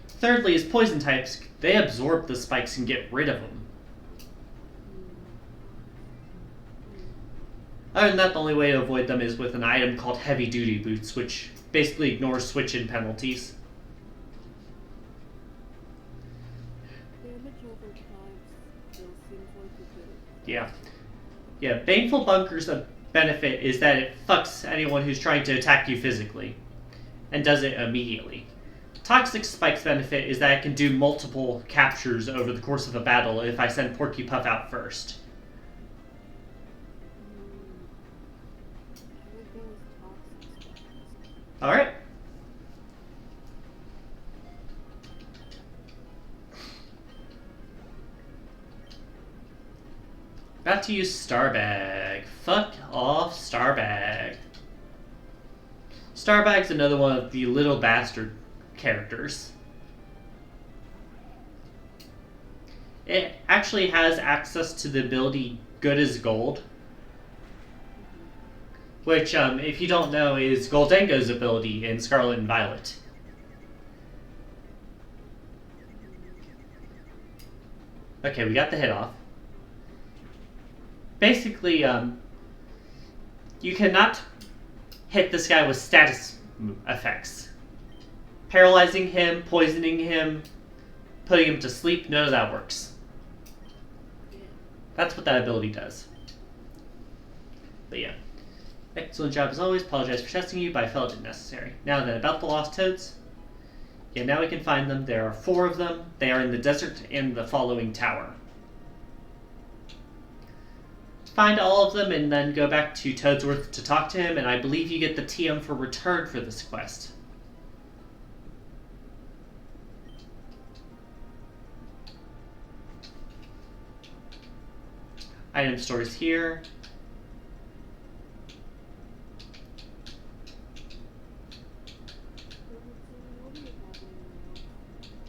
Speaker 1: Thirdly is Poison types. They absorb the spikes and get rid of them. Other than that, the only way to avoid them is with an item called Heavy Duty Boots, which basically ignores switch-in penalties.
Speaker 2: Damage over time still seems like a bit.
Speaker 1: Yeah. Yeah, Baneful Bunker's benefit is that it fucks anyone who's trying to attack you physically, and does it immediately. Toxic Spike's benefit is that it can do multiple captures over the course of a battle if I send Porcupine out first.
Speaker 2: I would go with Toxic Spikes.
Speaker 1: Alright. About to use Starbag. Fuck off, Starbag. Starbag's another one of the little bastard characters. It actually has access to the ability Good as Gold, which, if you don't know, is Goldengo's ability in Scarlet and Violet. Okay, we got the hit off. Basically, you cannot hit this guy with status effects. Paralyzing him, poisoning him, putting him to sleep, none of that works. That's what that ability does. But yeah. Excellent job as always. Apologize for testing you, but I felt it necessary. Now then, about the lost toads. Yeah, now we can find them. There are 4 of them. They are in the desert in the following tower. Find all of them and then go back to Toadsworth to talk to him, and I believe you get the TM for return for this quest. Item stores here.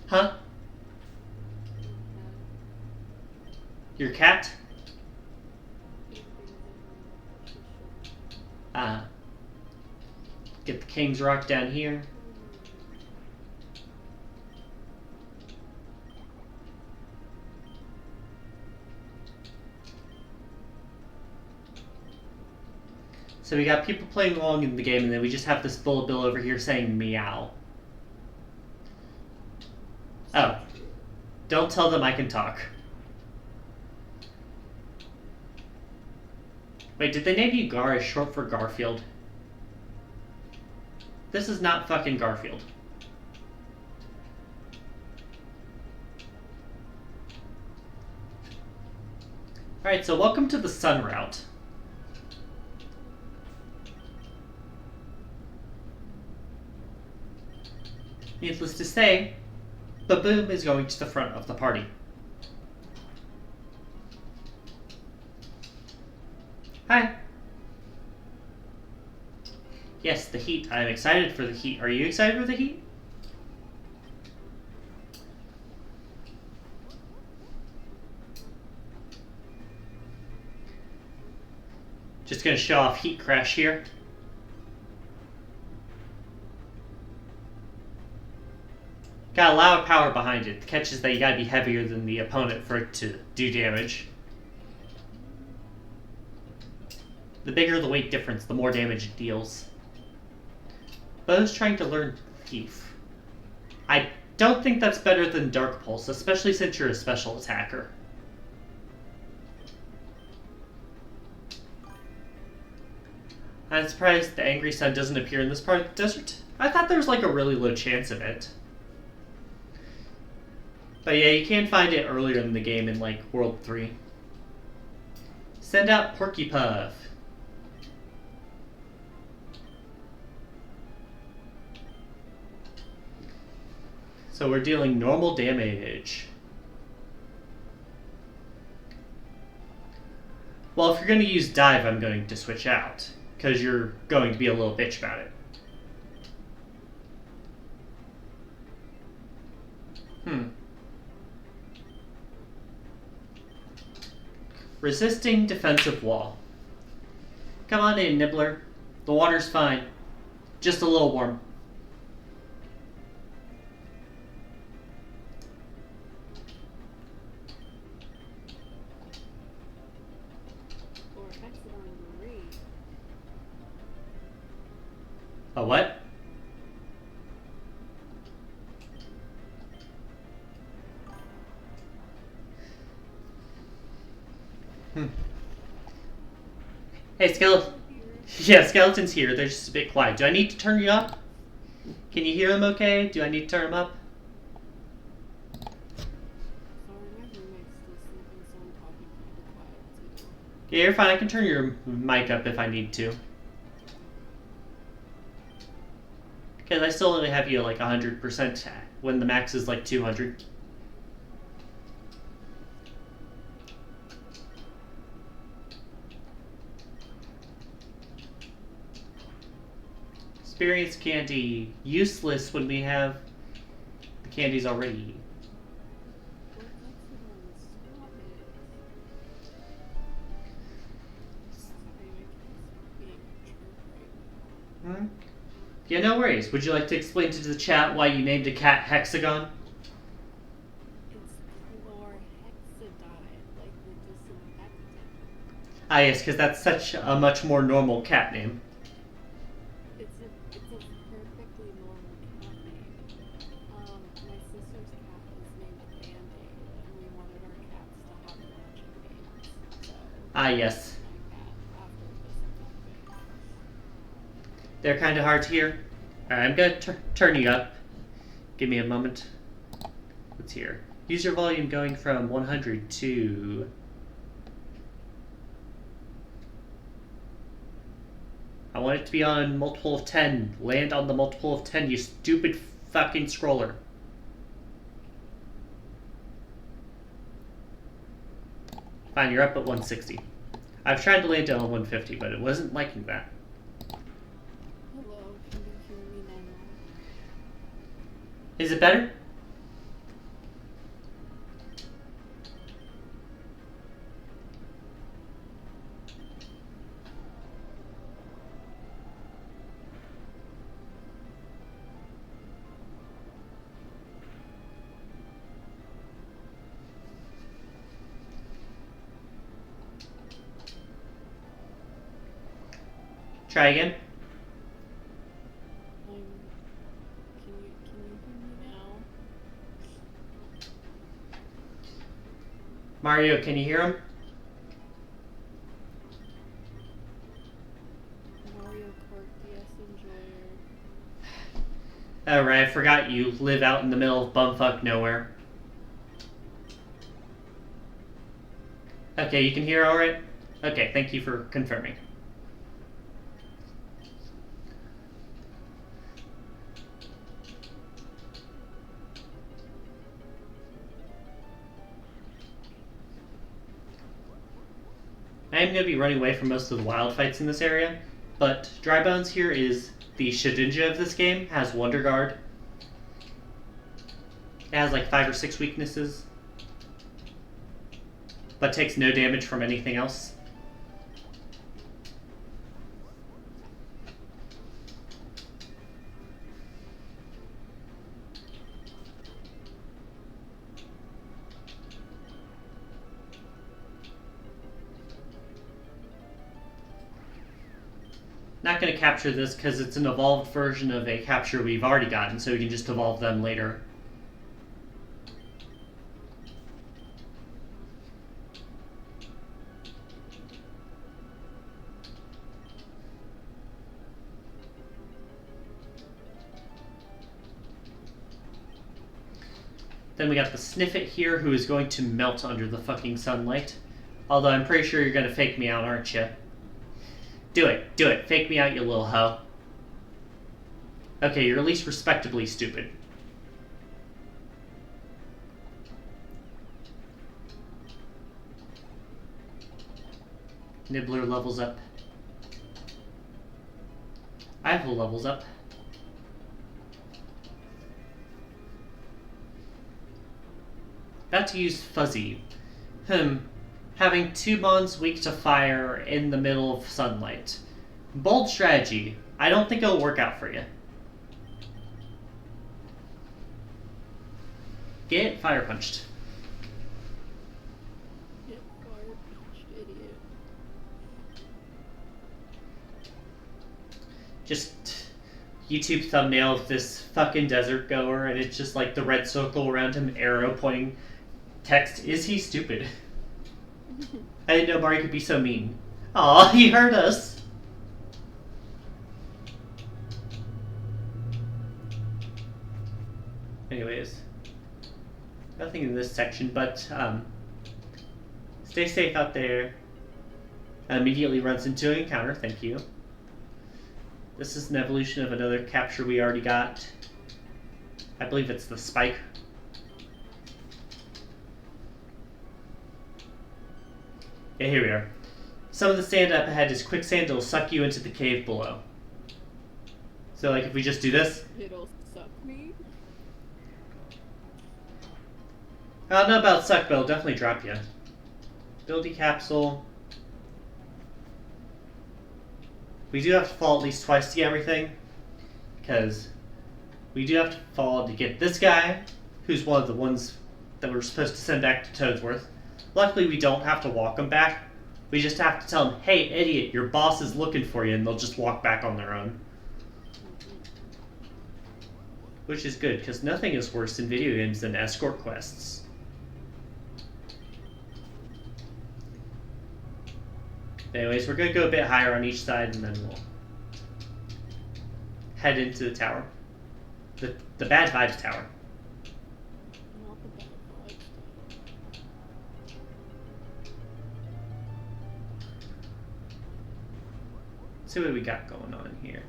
Speaker 1: Huh? Your cat? Get the King's Rock down here. So we got people playing along in the game, and then we just have this bullet bill over here saying meow. Oh. Don't tell them I can talk. Wait, did they name you Gar as short for Garfield? This is not fucking Garfield. Alright, so welcome to the Sun Route. Needless to say, Baboom is going to the front of the party. Hi. Yes, the heat. I'm excited for the heat. Are you excited for the heat? Just gonna show off Heat Crash here. Got a lot of power behind it. The catch is that you gotta be heavier than the opponent for it to do damage. The bigger the weight difference, the more damage it deals. Bo's trying to learn Thief. I don't think that's better than Dark Pulse, especially since you're a special attacker. I'm surprised the Angry Sun doesn't appear in this part of the desert. I thought there was like a really low chance of it. But yeah, you can find it earlier in the game in like World 3. Send out Porky Puff. So we're dealing normal damage. Well, if you're going to use dive, I'm going to switch out, because you're going to be a little bitch about it. Resisting defensive wall. Come on in, Nibbler. The water's fine. Just a little warm. A what? Hey, Skeleton. Yeah, Skeleton's here. They're just a bit quiet. Do I need to turn you up? Can you hear them okay? Do I need to turn them up? Yeah, you're fine. I can turn your mic up if I need to. Because I still only have you at like 100% when the max is like 200. Experience candy. Useless when we have the candies already. Yeah, no worries. Would you like to explain to the chat why you named a cat Hexagon? Ah, yes, because that's such a much more normal cat name.
Speaker 2: It's a perfectly normal cat name. My sister's cat is named Band-Aid, and we wanted our cats to have matching names.
Speaker 1: Ah, yes.
Speaker 2: after this topic.
Speaker 1: They're kind of hard to hear. Alright, I'm gonna turn you up. Give me a moment. Let's hear. Use your volume going from 100 to... I want it to be on multiple of 10. Land on the multiple of 10, you stupid fucking scroller. Fine, you're up at 160. I've tried to land it on 150, but it wasn't liking that.
Speaker 2: Hello, can you hear me now?
Speaker 1: Is it better? Try again.
Speaker 2: Can you hear me now?
Speaker 1: Mario, can you hear him?
Speaker 2: Mario Kart DS Enjoyer.
Speaker 1: Alright, I forgot you live out in the middle of bumfuck nowhere. Okay, you can hear alright? Okay, thank you for confirming. I am going to be running away from most of the wild fights in this area, but Dry Bones here is the Shedinja of this game, has Wonder Guard. It has like 5 or 6 weaknesses, but takes no damage from anything else. Not going to capture this because it's an evolved version of a capture we've already gotten, so we can just evolve them later. Then we got the Sniffet here, who is going to melt under the fucking sunlight. Although I'm pretty sure you're going to fake me out, aren't you? Do it. Do it. Fake me out, you little hoe. Okay, you're at least respectably stupid. Nibbler levels up. Eiffel levels up. About to use Fuzzy. Having 2 Mons weak to fire in the middle of sunlight. Bold strategy. I don't think it'll work out for you. Get fire punched.
Speaker 2: Get fire punched, idiot.
Speaker 1: Just YouTube thumbnail of this fucking desert goer, and it's just like the red circle around him, arrow pointing. Text, is he stupid? I didn't know Mario could be so mean. Aw, he hurt us. Anyways, nothing in this section, but stay safe out there. Immediately runs into an encounter, thank you. This is an evolution of another capture we already got. I believe it's the spike. Yeah, here we are. Some of the sand up ahead is quicksand. It'll suck you into the cave below. So, like, if we just do this.
Speaker 2: It'll suck me?
Speaker 1: I don't know about suck, but it'll definitely drop you. Ability capsule. We do have to fall at least twice to get everything. Because we do have to fall to get this guy, who's one of the ones that we're supposed to send back to Toadsworth. Luckily, we don't have to walk them back. We just have to tell them, hey, idiot, your boss is looking for you, and they'll just walk back on their own. Which is good, because nothing is worse in video games than escort quests. Anyways, we're gonna go a bit higher on each side, and then we'll head into the tower. The Bad Vibes Tower.
Speaker 2: Not the bad vibes.
Speaker 1: See what we got going on here.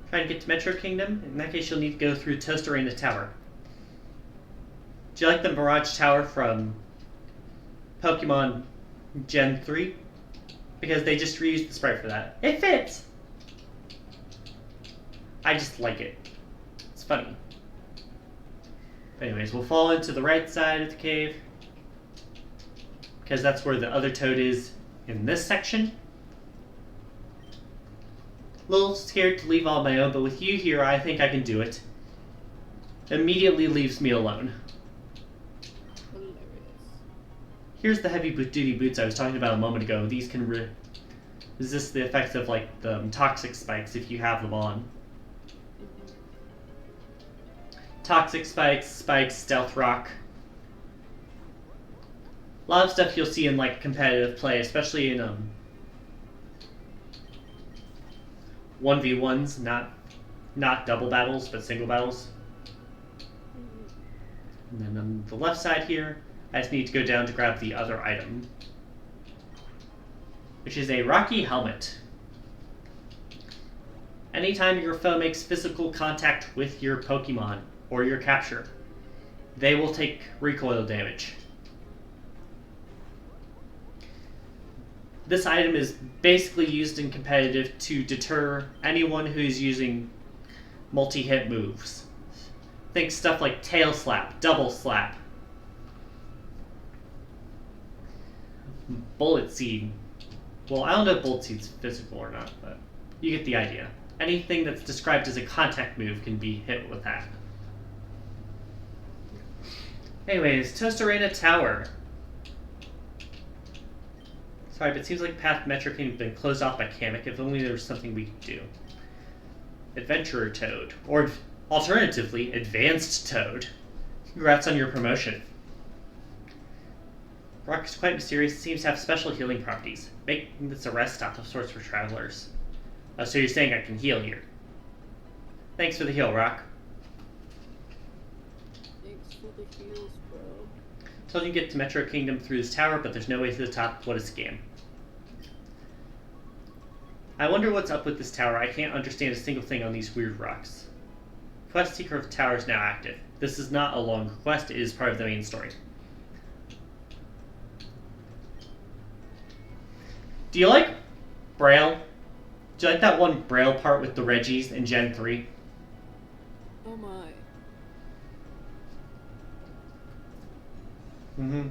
Speaker 1: Trying to get to Metro Kingdom? In that case, you'll need to go through Toaster Arena Tower. Do you like the Mirage Tower from Pokemon Gen 3? Because they just reused the sprite for that. It fits! I just like it. It's funny. But anyways, we'll fall into the right side of the cave. Because that's where the other toad is in this section. A little scared to leave on my own, but with you here, I think I can do it. Immediately leaves me alone.
Speaker 2: Hilarious.
Speaker 1: Here's the heavy duty boots I was talking about a moment ago. These can resist the effects of like the toxic spikes if you have them on. Toxic spikes, stealth rock. A lot of stuff you'll see in like competitive play, especially in 1v1s, not double battles, but single battles. And then on the left side here, I just need to go down to grab the other item, which is a Rocky Helmet. Anytime your foe makes physical contact with your Pokemon or your capture, they will take recoil damage. This item is basically used in competitive to deter anyone who's using multi-hit moves. Think stuff like Tail Slap, Double Slap, Bullet Seed. Well, I don't know if Bullet Seed's physical or not, but you get the idea. Anything that's described as a contact move can be hit with that. Anyways, Toast Arena Tower. Sorry, but it seems like Path Metro Kingdom has been closed off by Kamek. If only there was something we could do. Adventurer Toad. Or, alternatively, Advanced Toad. Congrats on your promotion. Rock is quite mysterious. It seems to have special healing properties, making this a rest stop of sorts for travelers. Oh, so you're saying I can heal here. Thanks for the heal, Rock.
Speaker 2: Thanks for the heals, bro.
Speaker 1: Told you to get to Metro Kingdom through this tower, but there's no way to the top. What a scam. I wonder what's up with this tower. I can't understand a single thing on these weird rocks. Quest Seeker of the Tower is now active. This is not a long quest, it is part of the main story. Do you like Braille? Do you like that one Braille part with the Reggies in Gen 3?
Speaker 2: Oh my.
Speaker 1: Mm-hmm.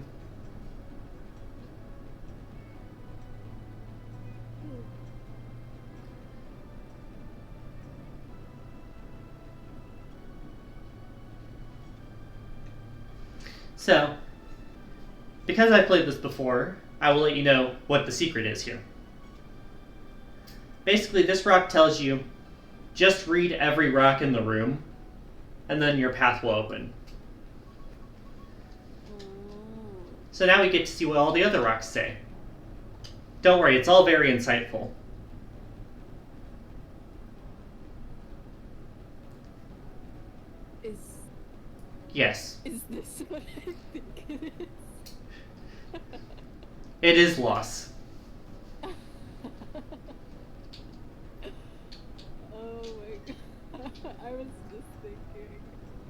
Speaker 1: So, because I've played this before, I will let you know what the secret is here. Basically, this rock tells you, just read every rock in the room, and then your path will open. So now we get to see what all the other rocks say. Don't worry, it's all very insightful. Yes.
Speaker 2: Is this what I think it is?
Speaker 1: It is loss.
Speaker 2: Oh my god. I was just thinking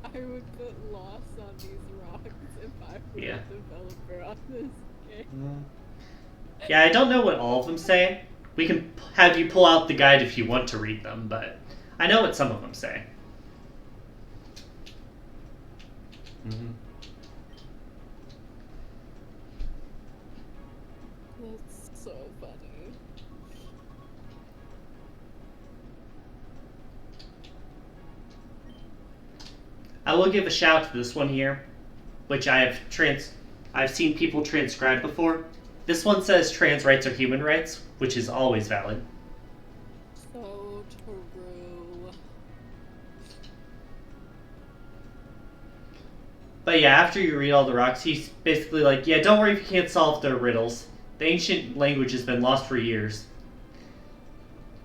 Speaker 2: I would put loss on these rocks if I were a developer on this game.
Speaker 1: Yeah, I don't know what all of them say. We can have you pull out the guide if you want to read them, but I know what some of them say.
Speaker 2: That's so funny.
Speaker 1: I will give a shout out to this one here, which I've seen people transcribe before. This one says trans rights are human rights, which is always valid.
Speaker 2: So true.
Speaker 1: But yeah, after you read all the rocks, he's basically like, yeah, don't worry if you can't solve their riddles. The ancient language has been lost for years.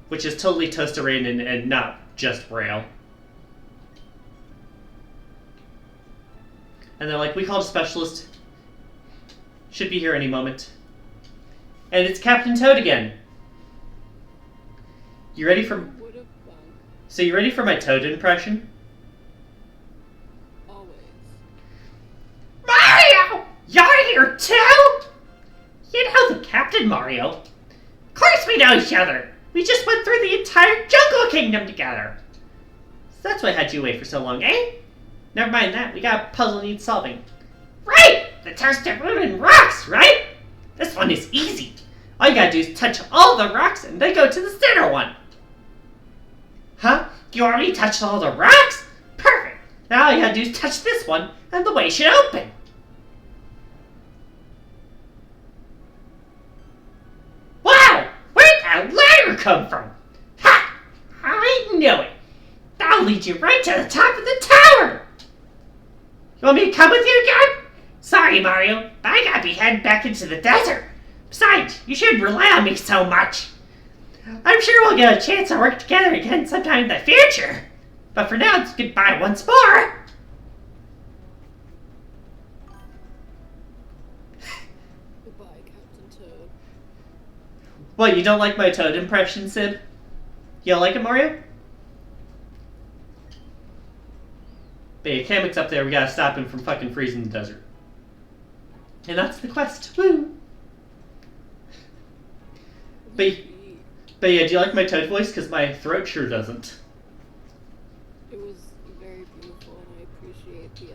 Speaker 1: Which is totally Toasterain and not just Braille. And they're like, we called a specialist. Should be here any moment. And it's Captain Toad again. You ready for... So you ready for my Toad impression?
Speaker 2: Always.
Speaker 1: Mario! You're here too? You know the Captain, Mario. Of course we know each other. We just went through the entire Jungle Kingdom together. So that's what had you away for so long, eh? Never mind that, we got a puzzle needs solving. Right! The Toaster Moon and rocks, right? This one is easy. All you gotta do is touch all the rocks and then go to the center one. Huh? You already touched all the rocks? Perfect! Now all you gotta do is touch this one and the way should open. Wow! Where'd that ladder come from? Ha! I knew it! That'll lead you right to the top of the tower! You want me to come with you again? Sorry, Mario, but I gotta be heading back into the desert. Besides, you shouldn't rely on me so much. I'm sure we'll get a chance to work together again sometime in the future. But for now, it's goodbye once more.
Speaker 2: Goodbye, Captain Toad.
Speaker 1: What, you don't like my Toad impression, Sib? You don't like it, Mario? But yeah, Kamek's up there, we gotta stop him from fucking freezing the desert. And that's the quest. Woo! But yeah, do you like my Toad voice? Because my throat sure doesn't.
Speaker 2: It was very beautiful and I appreciate the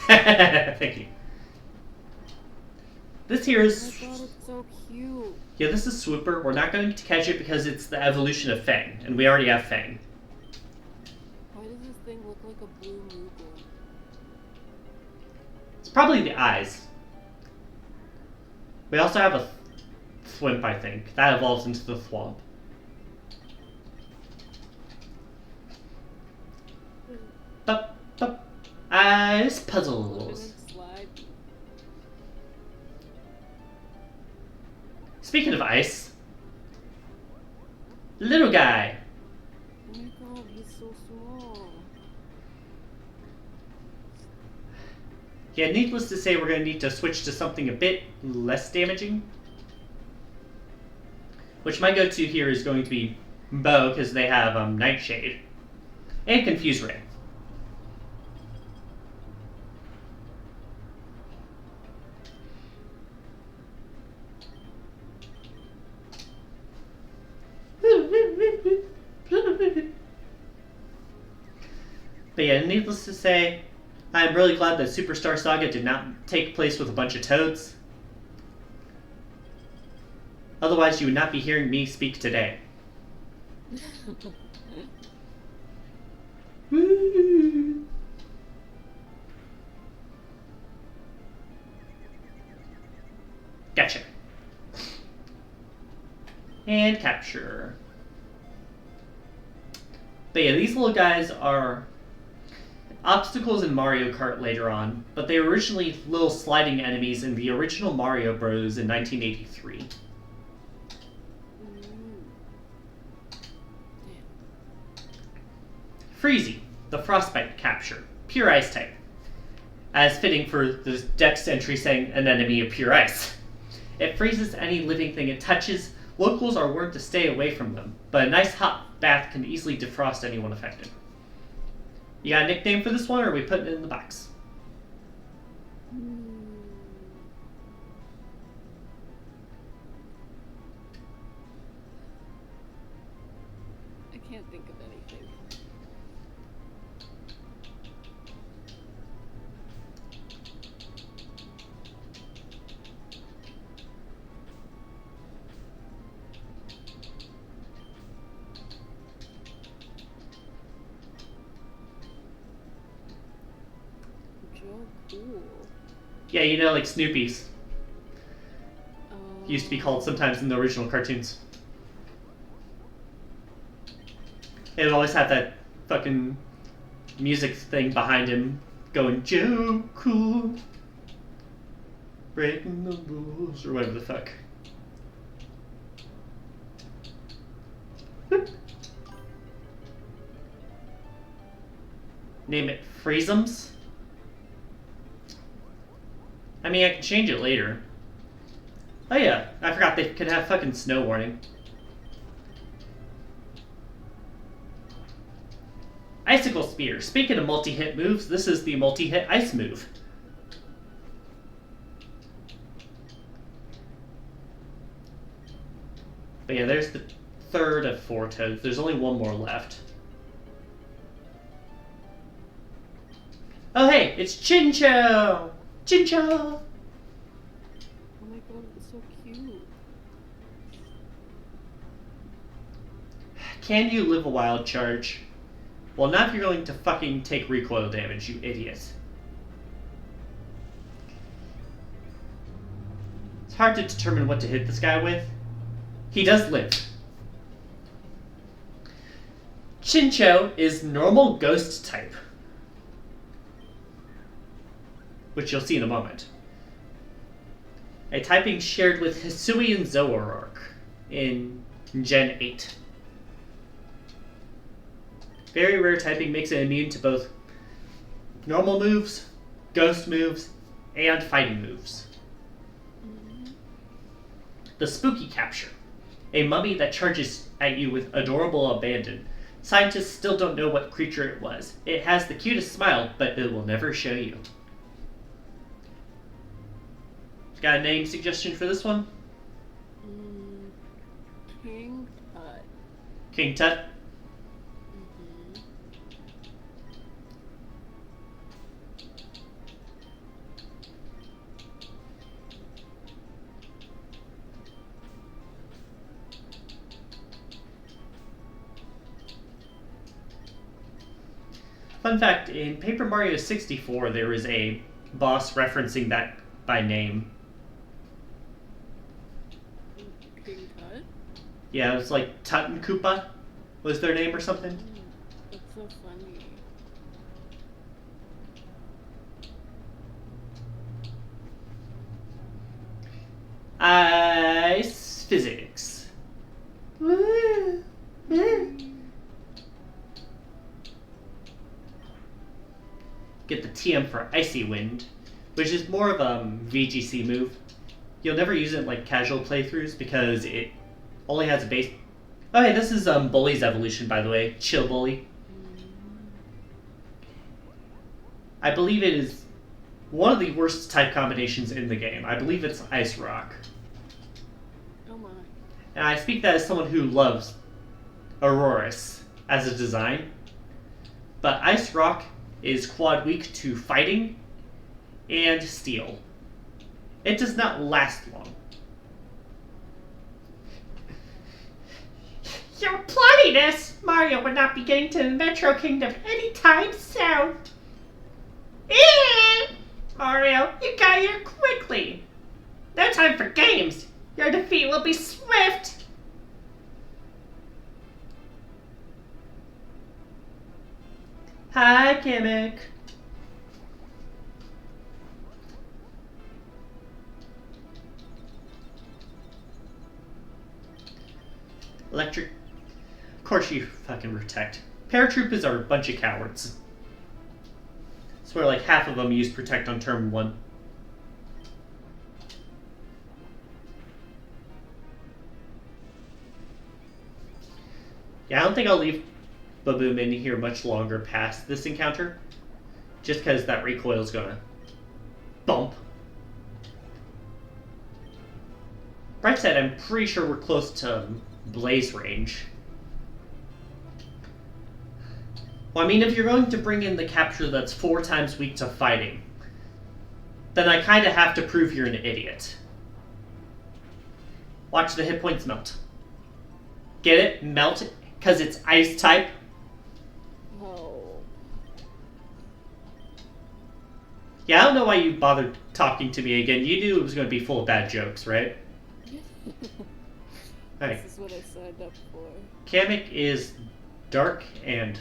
Speaker 2: effort.
Speaker 1: Thank you. This here is...
Speaker 2: I thought it's so cute.
Speaker 1: Yeah, this is Swooper. We're not going to catch it because it's the evolution of Fang. And we already have Fang.
Speaker 2: Why does this thing look like a blue Moogle?
Speaker 1: It's probably the eyes. We also have a Thwimp, I think. That evolves into the Thwomp. Eyes puzzles. Speaking of ice, little guy.
Speaker 2: Oh my god, he's so small.
Speaker 1: Yeah, needless to say, we're going to need to switch to something a bit less damaging. Which my go-to here is going to be Bow, because they have Nightshade. And Confuse Ray. But yeah, needless to say, I'm really glad that Superstar Saga did not take place with a bunch of Toads. Otherwise, you would not be hearing me speak today. Gotcha. And capture. But yeah, these little guys are obstacles in Mario Kart later on, but they were originally little sliding enemies in the original Mario Bros. In 1983. Freezy, the Frostbite capture, pure ice type. As fitting for the Dex entry saying an enemy of pure ice. It freezes any living thing it touches. Locals are warned to stay away from them, but a nice hot bath can easily defrost anyone affected. You got a nickname for this one, or are we putting it in the box?
Speaker 2: I can't think of anything. Cool.
Speaker 1: Yeah, you know, like Snoopy's. Used to be called sometimes in the original cartoons. It would always have that fucking music thing behind him, going Joe Cool. Breaking the rules, or whatever the fuck. Whoop. Name it Freezums. I mean, I can change it later. Oh yeah, I forgot they could have fucking snow warning. Icicle Spear. Speaking of multi-hit moves, this is the multi-hit ice move. But yeah, there's the third of 4 toads. There's only one more left. Oh hey, it's Chincho! Chincho!
Speaker 2: Oh my god, it's so cute.
Speaker 1: Can you live a wild charge? Well, not if you're going to fucking take recoil damage, you idiot. It's hard to determine what to hit this guy with. He does live. Chincho is normal ghost type, which you'll see in a moment. A typing shared with Hisui and Zoroark in Gen 8. Very rare typing makes it immune to both normal moves, ghost moves, and fighting moves. The Spooky Capture. A mummy that charges at you with adorable abandon. Scientists still don't know what creature it was. It has the cutest smile, but it will never show you. Got a name suggestion for this one?
Speaker 2: King Tut.
Speaker 1: King Tut? Fun fact, in Paper Mario 64, there was a boss referencing that by name.
Speaker 2: King Tut?
Speaker 1: Yeah, it was like Tut and Koopa was their name or something.
Speaker 2: That's so funny.
Speaker 1: Ice Physics. Get the TM for Icy Wind, which is more of a VGC move. You'll never use it in like casual playthroughs because it only has a base. Oh hey, this is Bully's evolution, by the way. Chill Bully. I believe it is one of the worst type combinations in the game. I believe it's Ice Rock.
Speaker 2: Oh my.
Speaker 1: And I speak that as someone who loves Auroras as a design. But Ice Rock is quad weak to fighting and steel. It does not last long. Your plottiness! Mario would not be getting to the Metro Kingdom anytime soon. Mario, you got here quickly. No time for games. Your defeat will be swift. Hi, Gimmick. Electric. Of course you fucking protect. Paratroopers are a bunch of cowards. I swear like half of them use protect on turn 1. Yeah, I don't think I'll leave Baboom in here much longer past this encounter. Just because that recoil is gonna bump. Bright side, I'm pretty sure we're close to Blaze range. Well, I mean, if you're going to bring in the capture that's 4 times weak to fighting, then I kind of have to prove you're an idiot. Watch the hit points melt. Get it? Melt because it's ice type.
Speaker 2: Oh.
Speaker 1: Yeah, I don't know why you bothered talking to me again. You knew it was going to be full of bad jokes, right? Hey.
Speaker 2: This is what I signed up for.
Speaker 1: Kamek is dark and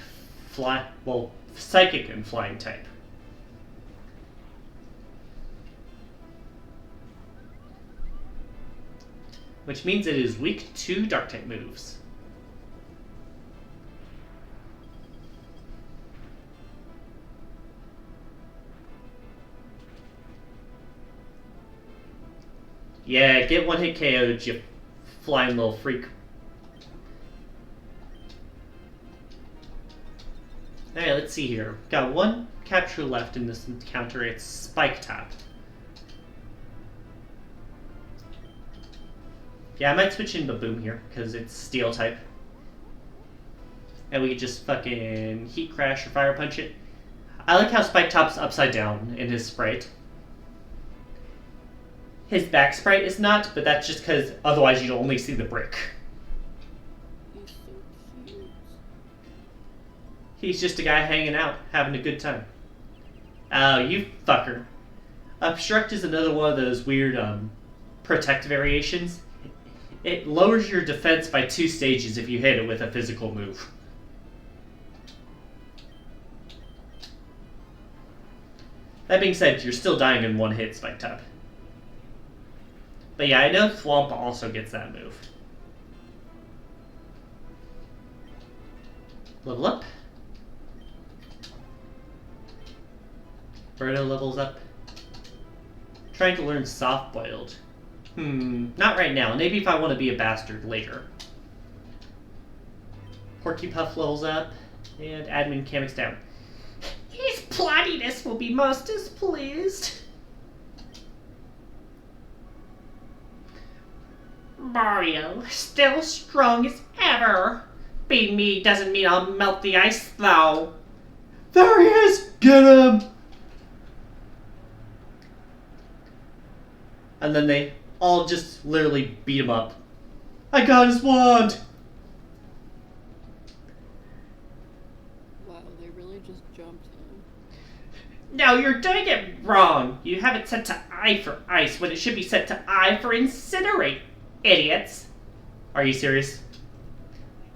Speaker 1: psychic and flying type. which means it is weak to dark type moves. Yeah, get one hit KO'd, you flying little freak. Alright, let's see here. Got one capture left in this encounter. It's Spike Top. Yeah, I might switch into Boom here, because it's Steel type. And we could just fucking Heat Crash or Fire Punch it. I like how Spike Top's upside down in his sprite. His back sprite is not, but that's just because otherwise you'd only see the brick.
Speaker 2: He's so cute.
Speaker 1: He's just a guy hanging out, having a good time. Oh, you fucker. Obstruct is another one of those weird, protect variations. It lowers your defense by 2 stages if you hit it with a physical move. That being said, you're still dying in one hit, Spike Top. But yeah, I know Thwomp also gets that move. Level up. Birdo levels up. Trying to learn Soft Boiled. Not right now. Maybe if I want to be a bastard later. Porky Puff levels up. And Admin Kamek's down. His plottiness will be most displeased. Mario, still strong as ever. Beating me doesn't mean I'll melt the ice, though. There he is! Get him! And then they all just literally beat him up. I got his wand!
Speaker 2: Wow, they really just jumped him.
Speaker 1: No, you're doing it wrong. You have it set to I for ice when it should be set to I for incinerate. Idiots. Are you serious?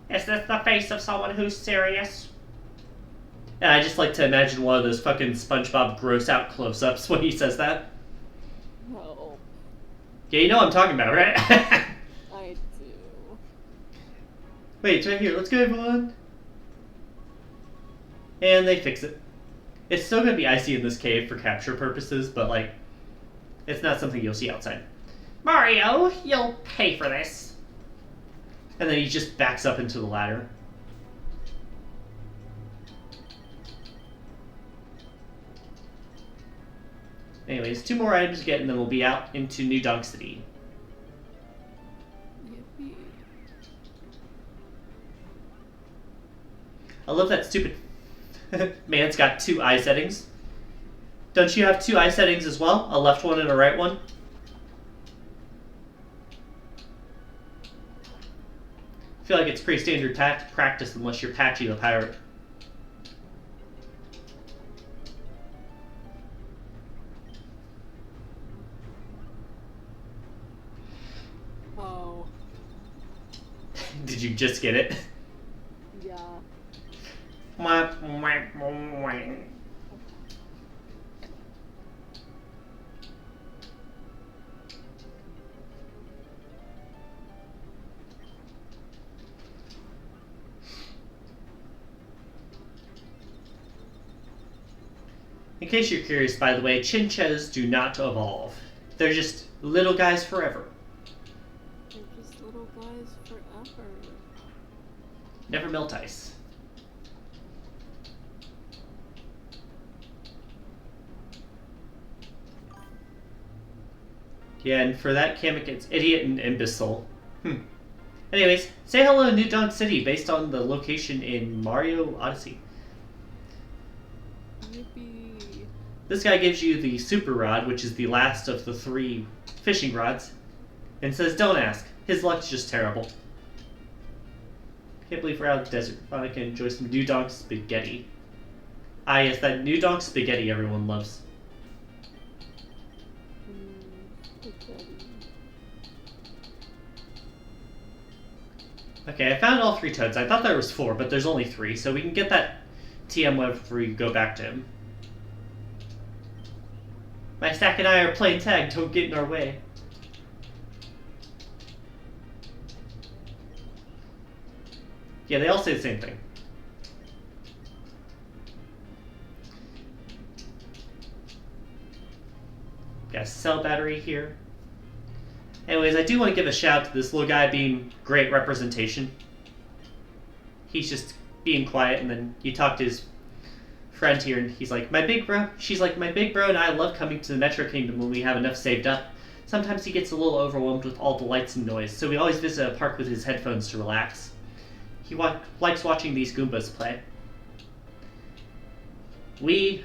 Speaker 1: Is this the face of someone who's serious? And I just like to imagine one of those fucking SpongeBob gross out close-ups when he says that.
Speaker 2: No.
Speaker 1: Yeah, you know what I'm talking about, right?
Speaker 2: I do.
Speaker 1: Wait, it's right here. Let's go, everyone. And they fix it. It's still going to be icy in this cave for capture purposes, but, like, it's not something you'll see outside. Mario, you'll pay for this. And then he just backs up into the ladder. Anyways, 2 more items to get, and then we'll be out into New Donk City.
Speaker 2: Yippee.
Speaker 1: I love that stupid man's got 2 eye settings. Don't you have 2 eye settings as well? A left one and a right one? I feel like it's pretty standard practice unless you're Patchy the Pirate.
Speaker 2: Oh.
Speaker 1: Did you just get it?
Speaker 2: Yeah.
Speaker 1: In case you're curious, by the way, Chinchas do not evolve. They're just little guys forever.
Speaker 2: They're just little guys forever.
Speaker 1: Never melt ice. Yeah, and for that, Kamek gets Idiot and Imbecile. Anyways, say hello to New Donk City based on the location in Mario Odyssey.
Speaker 2: Yippee.
Speaker 1: This guy gives you the Super Rod, which is the last of the 3 fishing rods, and says, don't ask. His luck's just terrible. Can't believe we're out of the desert. Thought I can enjoy some New Donk spaghetti. Ah, yes, that New Donk spaghetti everyone loves.
Speaker 2: Spaghetti.
Speaker 1: Okay, I found all 3 toads. I thought there was 4, but there's only 3, so we can get that TM whenever we go back to him. My stack and I are playing tag. Don't get in our way. Yeah, they all say the same thing. Got a cell battery here. Anyways, I do want to give a shout out to this little guy being great representation. He's just being quiet, and then you talk to his friend here, and he's like, my big bro. She's like, my big bro and I love coming to the Metro Kingdom when we have enough saved up. Sometimes he gets a little overwhelmed with all the lights and noise, so we always visit a park with his headphones to relax. He likes watching these Goombas play. We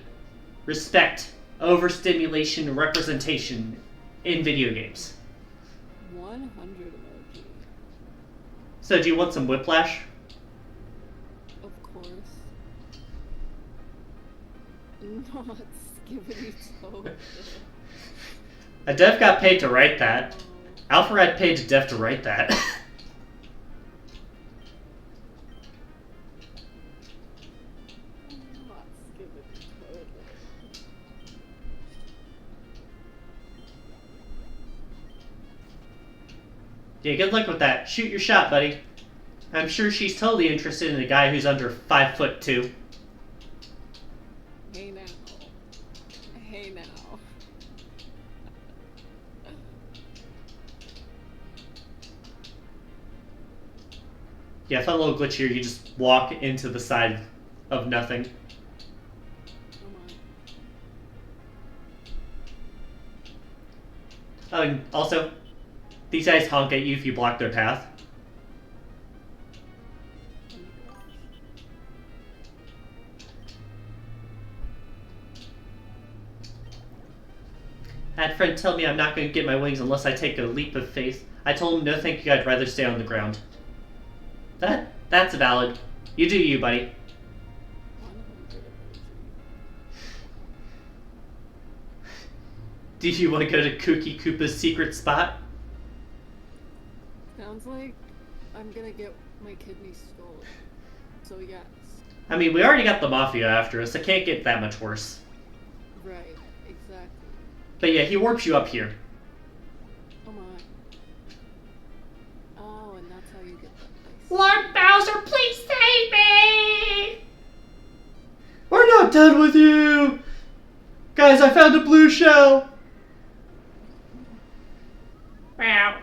Speaker 1: respect overstimulation and representation in video games.
Speaker 2: 100 emoji.
Speaker 1: So do you want some whiplash?
Speaker 2: Of course. Not skibbity toad.
Speaker 1: A dev got paid to write that. Alpharad paid a dev to write that.
Speaker 2: Not skibbity toad.
Speaker 1: Yeah, good luck with that. Shoot your shot, buddy. I'm sure she's totally interested in a guy who's under 5'2".
Speaker 2: Hey now. Hey now.
Speaker 1: Yeah, fun little glitch here. You just walk into the side of nothing.
Speaker 2: Come on.
Speaker 1: Oh, and also, these guys honk at you if you block their path.
Speaker 2: Oh my gosh.
Speaker 1: I had a friend tell me I'm not going to get my wings unless I take a leap of faith. I told him no thank you, I'd rather stay on the ground. That's valid. You do you, buddy.
Speaker 2: 100 emoji.
Speaker 1: Do you want to go to Kooky Koopa's secret spot?
Speaker 2: Sounds like I'm gonna get my kidney stolen. So yes.
Speaker 1: I mean, we already got the Mafia after us. It can't get that much worse.
Speaker 2: Right, exactly.
Speaker 1: But yeah, he warps you up here.
Speaker 2: Oh my. Oh, and that's how you get that ice.
Speaker 1: Lord Bowser, please save me! We're not done with you! Guys, I found a blue shell! Meow.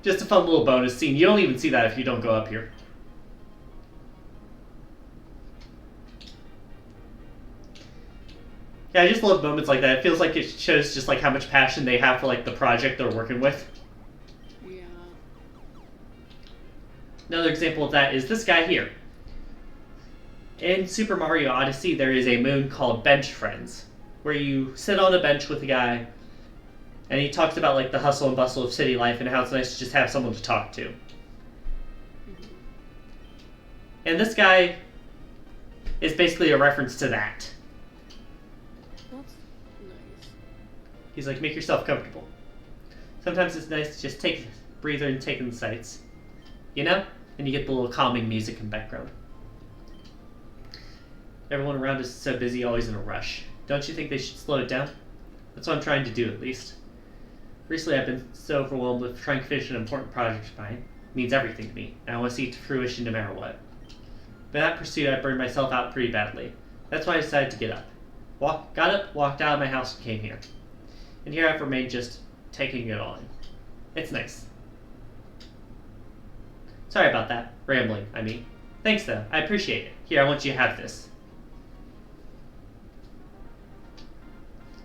Speaker 1: Just a fun little bonus scene. You don't even see that if you don't go up here. Yeah, I just love moments like that. It feels like it shows just like how much passion they have for like the project they're working with.
Speaker 2: Yeah.
Speaker 1: Another example of that is this guy here. In Super Mario Odyssey, there is a moon called Bench Friends, where you sit on a bench with a guy, and he talks about like the hustle and bustle of city life and how it's nice to just have someone to talk to.
Speaker 2: Mm-hmm.
Speaker 1: And this guy is basically a reference to that.
Speaker 2: That's nice.
Speaker 1: He's like, make yourself comfortable. Sometimes it's nice to just take a breather and take in the sights. You know? And you get the little calming music in the background. Everyone around is so busy, always in a rush. Don't you think they should slow it down? That's what I'm trying to do, at least. Recently, I've been so overwhelmed with trying to finish an important project of mine. It means everything to me, and I want to see it to fruition no matter what. But in that pursuit, I burned myself out pretty badly. That's why I decided to get up. Got up, walked out of my house, and came here. And here I've remained just taking it all in. It's nice. Sorry about that. Rambling, I mean. Thanks, though. I appreciate it. Here, I want you to have this.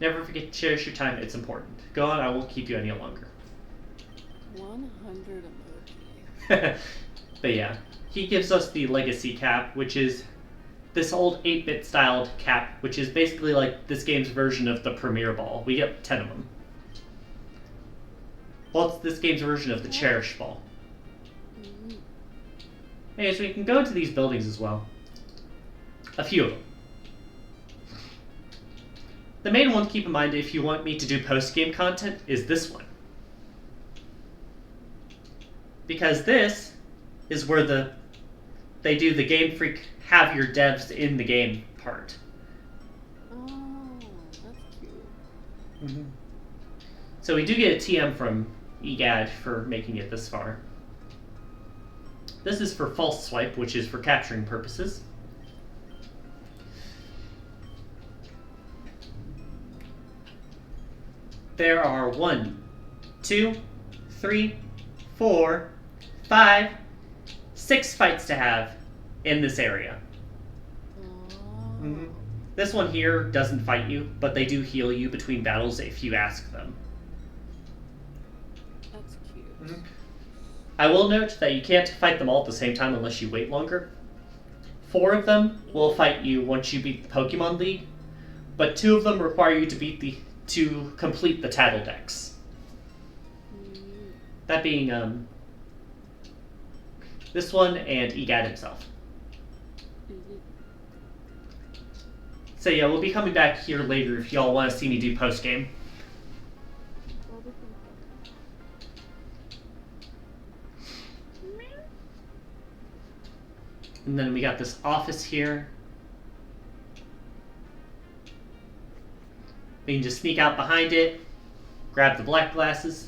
Speaker 1: Never forget to cherish your time. It's important. Go on, I won't keep you any longer.
Speaker 2: 100 emoji.
Speaker 1: But yeah, he gives us the Legacy cap, which is this old 8-bit styled cap, which is basically like this game's version of the Premier Ball. We get 10 of them. Well, it's this game's version of the Cherish Ball.
Speaker 2: Mm-hmm.
Speaker 1: Hey, so we can go into these buildings as well. A few of them. The main one to keep in mind if you want me to do post-game content is this one. Because this is where they do the Game Freak have your devs in the game part.
Speaker 2: Oh, that's cute.
Speaker 1: Mm-hmm. So we do get a TM from EGAD for making it this far. This is for false swipe, which is for capturing purposes. There are 1, 2, 3, 4, 5, 6 fights to have in this area.
Speaker 2: Oh.
Speaker 1: Mm-hmm. This one here doesn't fight you, but they do heal you between battles if you ask them.
Speaker 2: That's cute.
Speaker 1: Mm-hmm. I will note that you can't fight them all at the same time unless you wait longer. 4 of them will fight you once you beat the Pokemon League, but 2 of them require you to complete the Tattle Dex. That being this one and Egad himself. So yeah, we'll be coming back here later if y'all want to see me do post game. And then we got this office here. We can just sneak out behind it, grab the black glasses.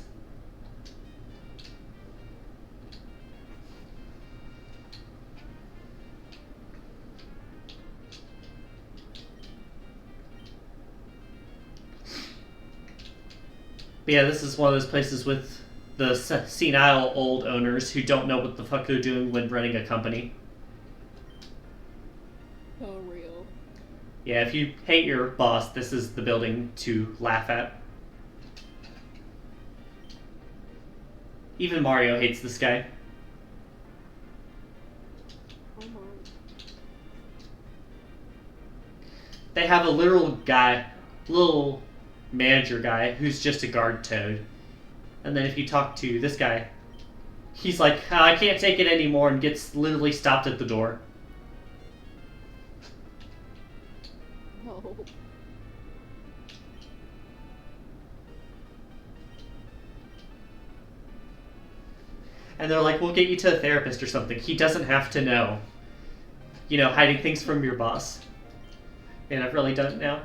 Speaker 1: But yeah, this is one of those places with the senile old owners who don't know what the fuck they're doing when running a company.
Speaker 2: Oh, real.
Speaker 1: Yeah, if you hate your boss, this is the building to laugh at. Even Mario hates this guy.
Speaker 2: Oh my.
Speaker 1: They have a little manager guy who's just a guard toad. And then if you talk to this guy, he's like, I can't take it anymore, and gets literally stopped at the door.
Speaker 2: Oh.
Speaker 1: And they're like, we'll get you to a therapist or something. He doesn't have to know. You know, hiding things from your boss. And I've really done it now.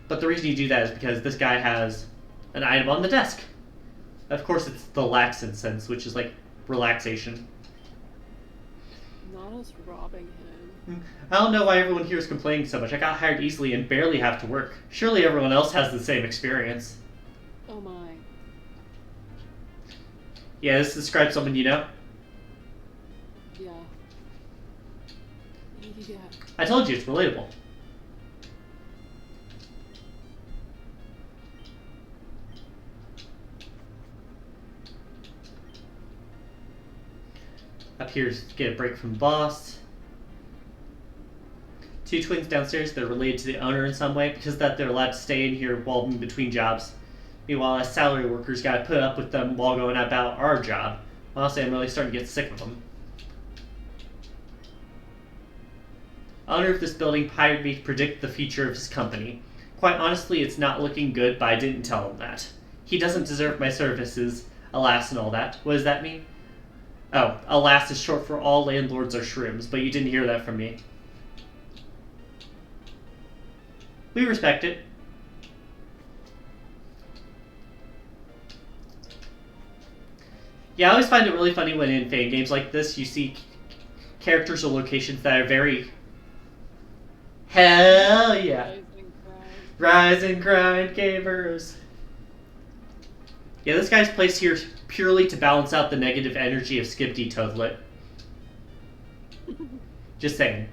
Speaker 1: But the reason you do that is because this guy has an item on the desk. Of course, it's the lax incense, which is like relaxation.
Speaker 2: Not us robbing him.
Speaker 1: I don't know why everyone here is complaining so much. I got hired easily and barely have to work. Surely everyone else has the same experience.
Speaker 2: Oh my.
Speaker 1: Yeah, this describes someone you know.
Speaker 2: Yeah. Yeah.
Speaker 1: I told you, it's relatable. Up here to get a break from the boss. 2 twins downstairs, they're related to the owner in some way because that they're allowed to stay in here while in between jobs. Meanwhile, as salary workers, gotta put up with them while going about our job. Honestly, I'm really starting to get sick of them. Owner of this building hired me to predict the future of his company. Quite honestly, it's not looking good, but I didn't tell him that. He doesn't deserve my services, alas and all that. What does that mean? Oh, alas is short for all landlords are shrooms, but you didn't hear that from me. We respect it. Yeah, I always find it really funny when in fan games like this, you see characters or locations that are very... Hell yeah! Rise and grind gamers! Yeah, this guy's placed here purely to balance out the negative energy of Skipty Toadlet. Just saying.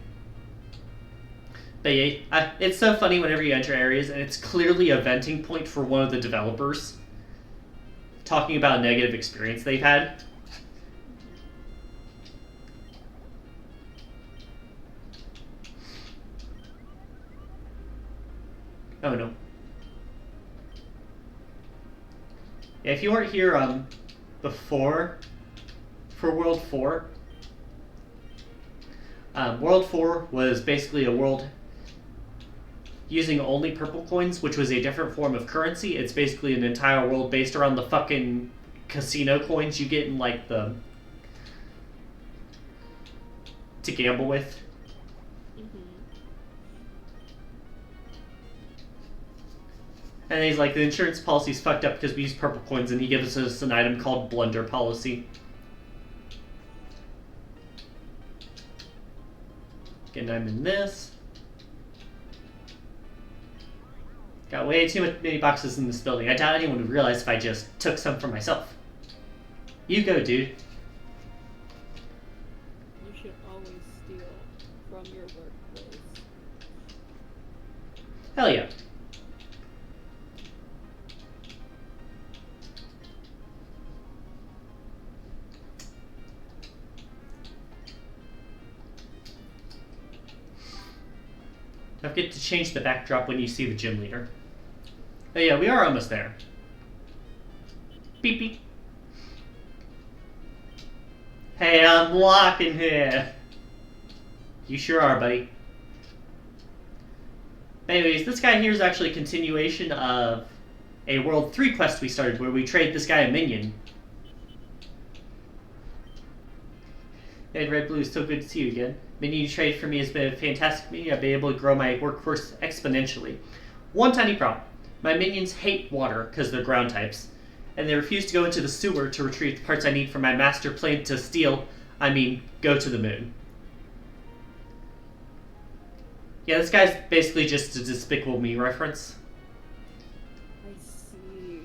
Speaker 1: But yeah, it's so funny whenever you enter areas and it's clearly a venting point for one of the developers. Talking about a negative experience they've had. Oh no. Yeah, if you weren't here before, for World 4, World 4 was basically a world using only purple coins, which was a different form of currency. It's basically an entire world based around the fucking casino coins you get in, like, to gamble with. And he's like, the insurance policy's fucked up because we use purple coins, and he gives us an item called Blunder Policy. Again, I'm in this. Got way too many boxes in this building. I doubt anyone would realize if I just took some for myself. You go, dude.
Speaker 2: You should always steal from your workplace.
Speaker 1: Hell yeah. Don't forget to change the backdrop when you see the gym leader. Oh yeah, we are almost there. Beep beep. Hey, I'm locking here. You sure are, buddy. Anyways, this guy here is actually a continuation of a World 3 quest we started where we trade this guy a minion. And Red Blue, so good to see you again. Minion you trade for me has been a fantastic minion. I've been able to grow my workforce exponentially. One tiny problem. My minions hate water because they're ground types. And they refuse to go into the sewer to retrieve the parts I need for my master plan to go to the moon. Yeah, this guy's basically just a Despicable Me reference.
Speaker 2: I see.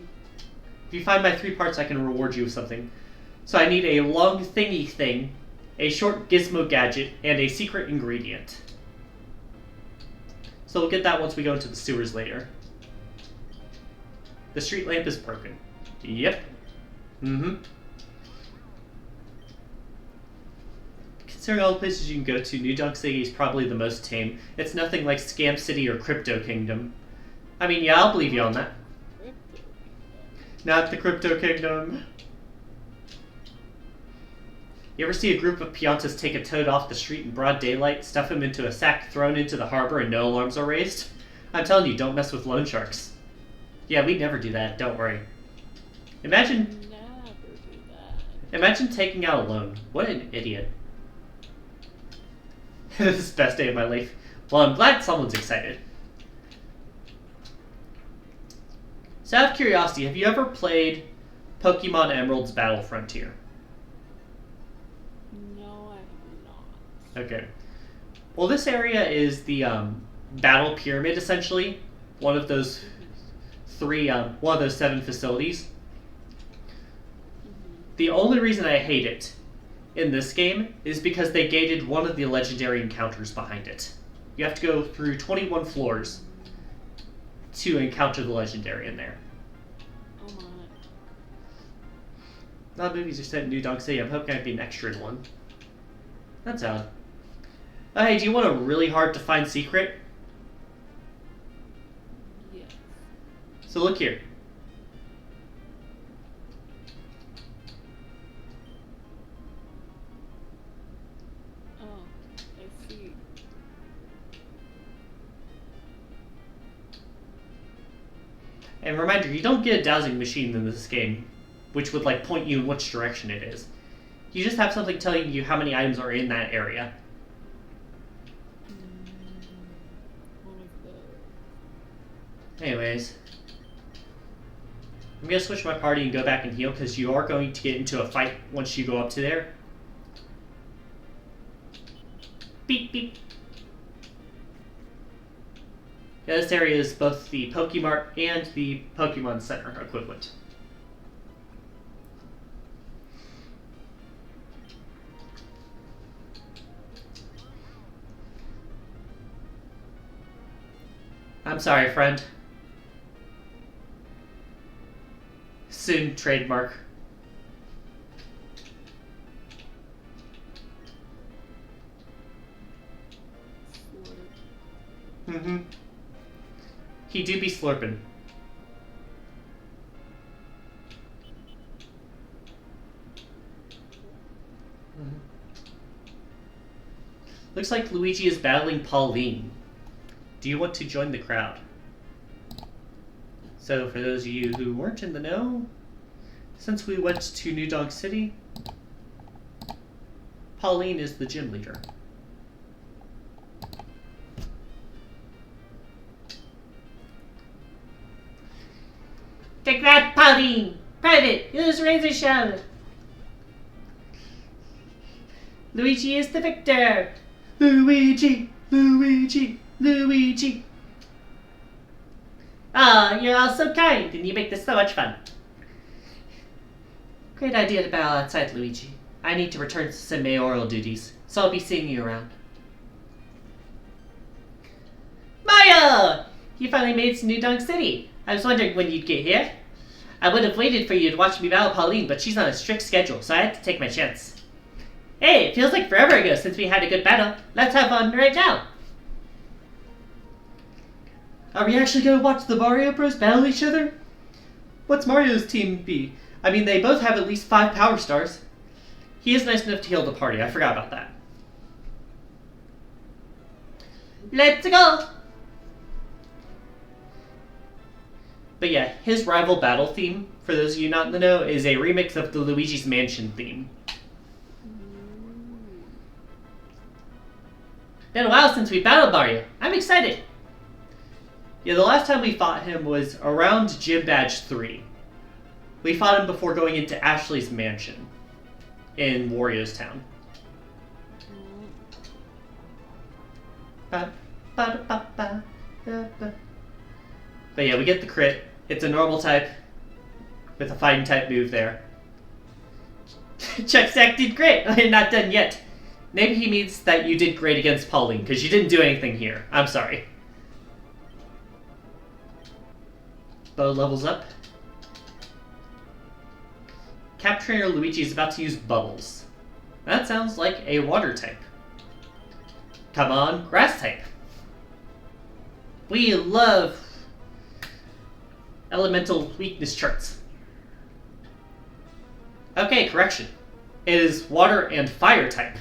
Speaker 1: If you find my 3 parts, I can reward you with something. So I need a long thingy thing, a short gizmo gadget, and a secret ingredient. So we'll get that once we go into the sewers later. The street lamp is broken. Yep. Considering all the places you can go to, New Donk City is probably the most tame. It's nothing like Scam City or Crypto Kingdom. I mean, yeah, I'll believe you on that. Not the Crypto Kingdom. You ever see a group of Piantas take a toad off the street in broad daylight, stuff him into a sack, thrown into the harbor, and no alarms are raised? I'm telling you, don't mess with loan sharks. Yeah, we'd never do that, don't worry. Imagine taking out a loan. What an idiot. This is the best day of my life. Well, I'm glad someone's excited. So out of curiosity, have you ever played Pokemon Emerald's Battle Frontier?
Speaker 2: No, I have not.
Speaker 1: Okay. Well, this area is the Battle Pyramid, essentially. One of those one of those 7 facilities. The only reason I hate it in this game is because they gated one of the legendary encounters behind it. You have to go through 21 floors to encounter the legendary in there.
Speaker 2: Oh my.
Speaker 1: A lot of movies are set in New Donk City. I'm hoping I'd be an extra in one. That's odd. Oh, hey, do you want a really hard to find secret?
Speaker 2: Yes.
Speaker 1: So look here. And reminder, you don't get a dowsing machine in this game, which would point you in which direction it is. You just have something telling you how many items are in that area. Anyways, I'm gonna switch my party and go back and heal because you are going to get into a fight once you go up to there. Beep beep. Yeah, this area is both the Pokemart and the Pokemon Center equivalent. I'm sorry, friend. Soon, trademark. He do be slurping. Looks like Luigi is battling Pauline. Do you want to join the crowd? So, for those of you who weren't in the know, since we went to New Donk City, Pauline is the gym leader. Take that, Pauline! Private, use Razor Shell! Luigi is the victor! Luigi, Luigi, Luigi. Ah, you're all so kind, and you make this so much fun. Great idea to battle outside, Luigi. I need to return to some mayoral duties, so I'll be seeing you around. Mario! You finally made it to New Donk City. I was wondering when you'd get here. I would have waited for you to watch me battle Pauline, but she's on a strict schedule, so I had to take my chance. Hey, it feels like forever ago since we had a good battle. Let's have fun right now. Are we actually going to watch the Mario Bros battle each other? What's Mario's team be? I mean, they both have at least 5 power stars. He is nice enough to heal the party. I forgot about that. Let's go! But yeah, his rival battle theme, for those of you not in the know, is a remix of the Luigi's Mansion theme. Been a while since we battled Mario. I'm excited! Yeah, the last time we fought him was around Gym Badge 3. We fought him before going into Ashley's mansion in Wario's Town. But yeah, we get the crit. It's a normal type with a fighting type move there. Chuck Sack did great. I'm not done yet. Maybe he means that you did great against Pauline, because you didn't do anything here. I'm sorry. Bo levels up. Cap Trainer Luigi is about to use Bubbles. That sounds like a water type. Come on, grass type. We love elemental weakness charts. Okay, correction. It is water and fire type.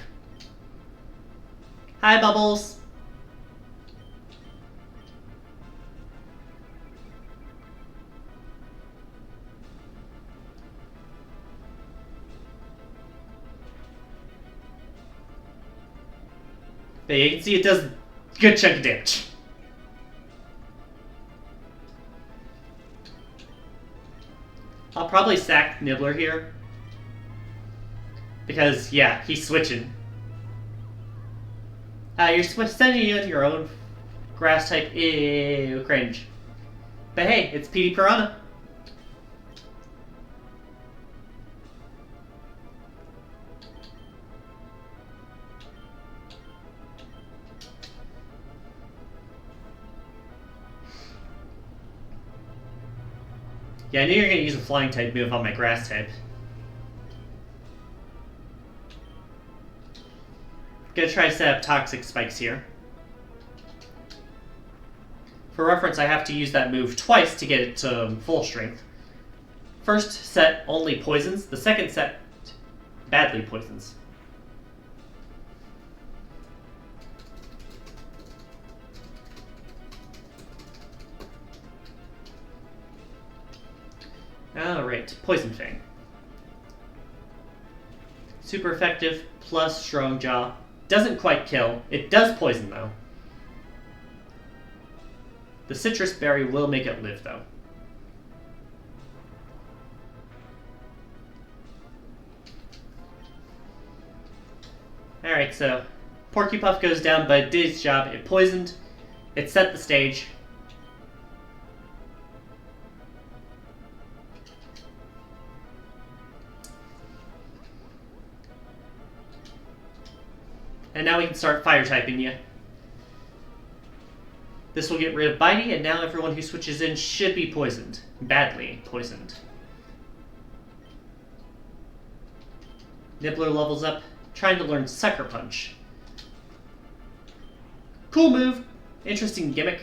Speaker 1: Hi, Bubbles. But you can see it does a good chunk of damage. I'll probably sack Nibbler here. Because, yeah, he's switching. You're sending you into your own grass type. Ew, cringe. But hey, it's PD Piranha. Yeah, I knew you were going to use a flying type move on my grass type. Gonna try to set up toxic spikes here. For reference, I have to use that move twice to get it to full strength. First set only poisons, the second set badly poisons. Alright, Poison Fang. Super effective, plus Strong Jaw. Doesn't quite kill. It does poison, though. The Citrus Berry will make it live, though. Alright, so Porcupine goes down, but it did its job. It poisoned. It set the stage. And now we can start fire typing you. This will get rid of Bitey, and now everyone who switches in should be poisoned. Badly poisoned. Nibbler levels up, trying to learn Sucker Punch. Cool move. Interesting gimmick.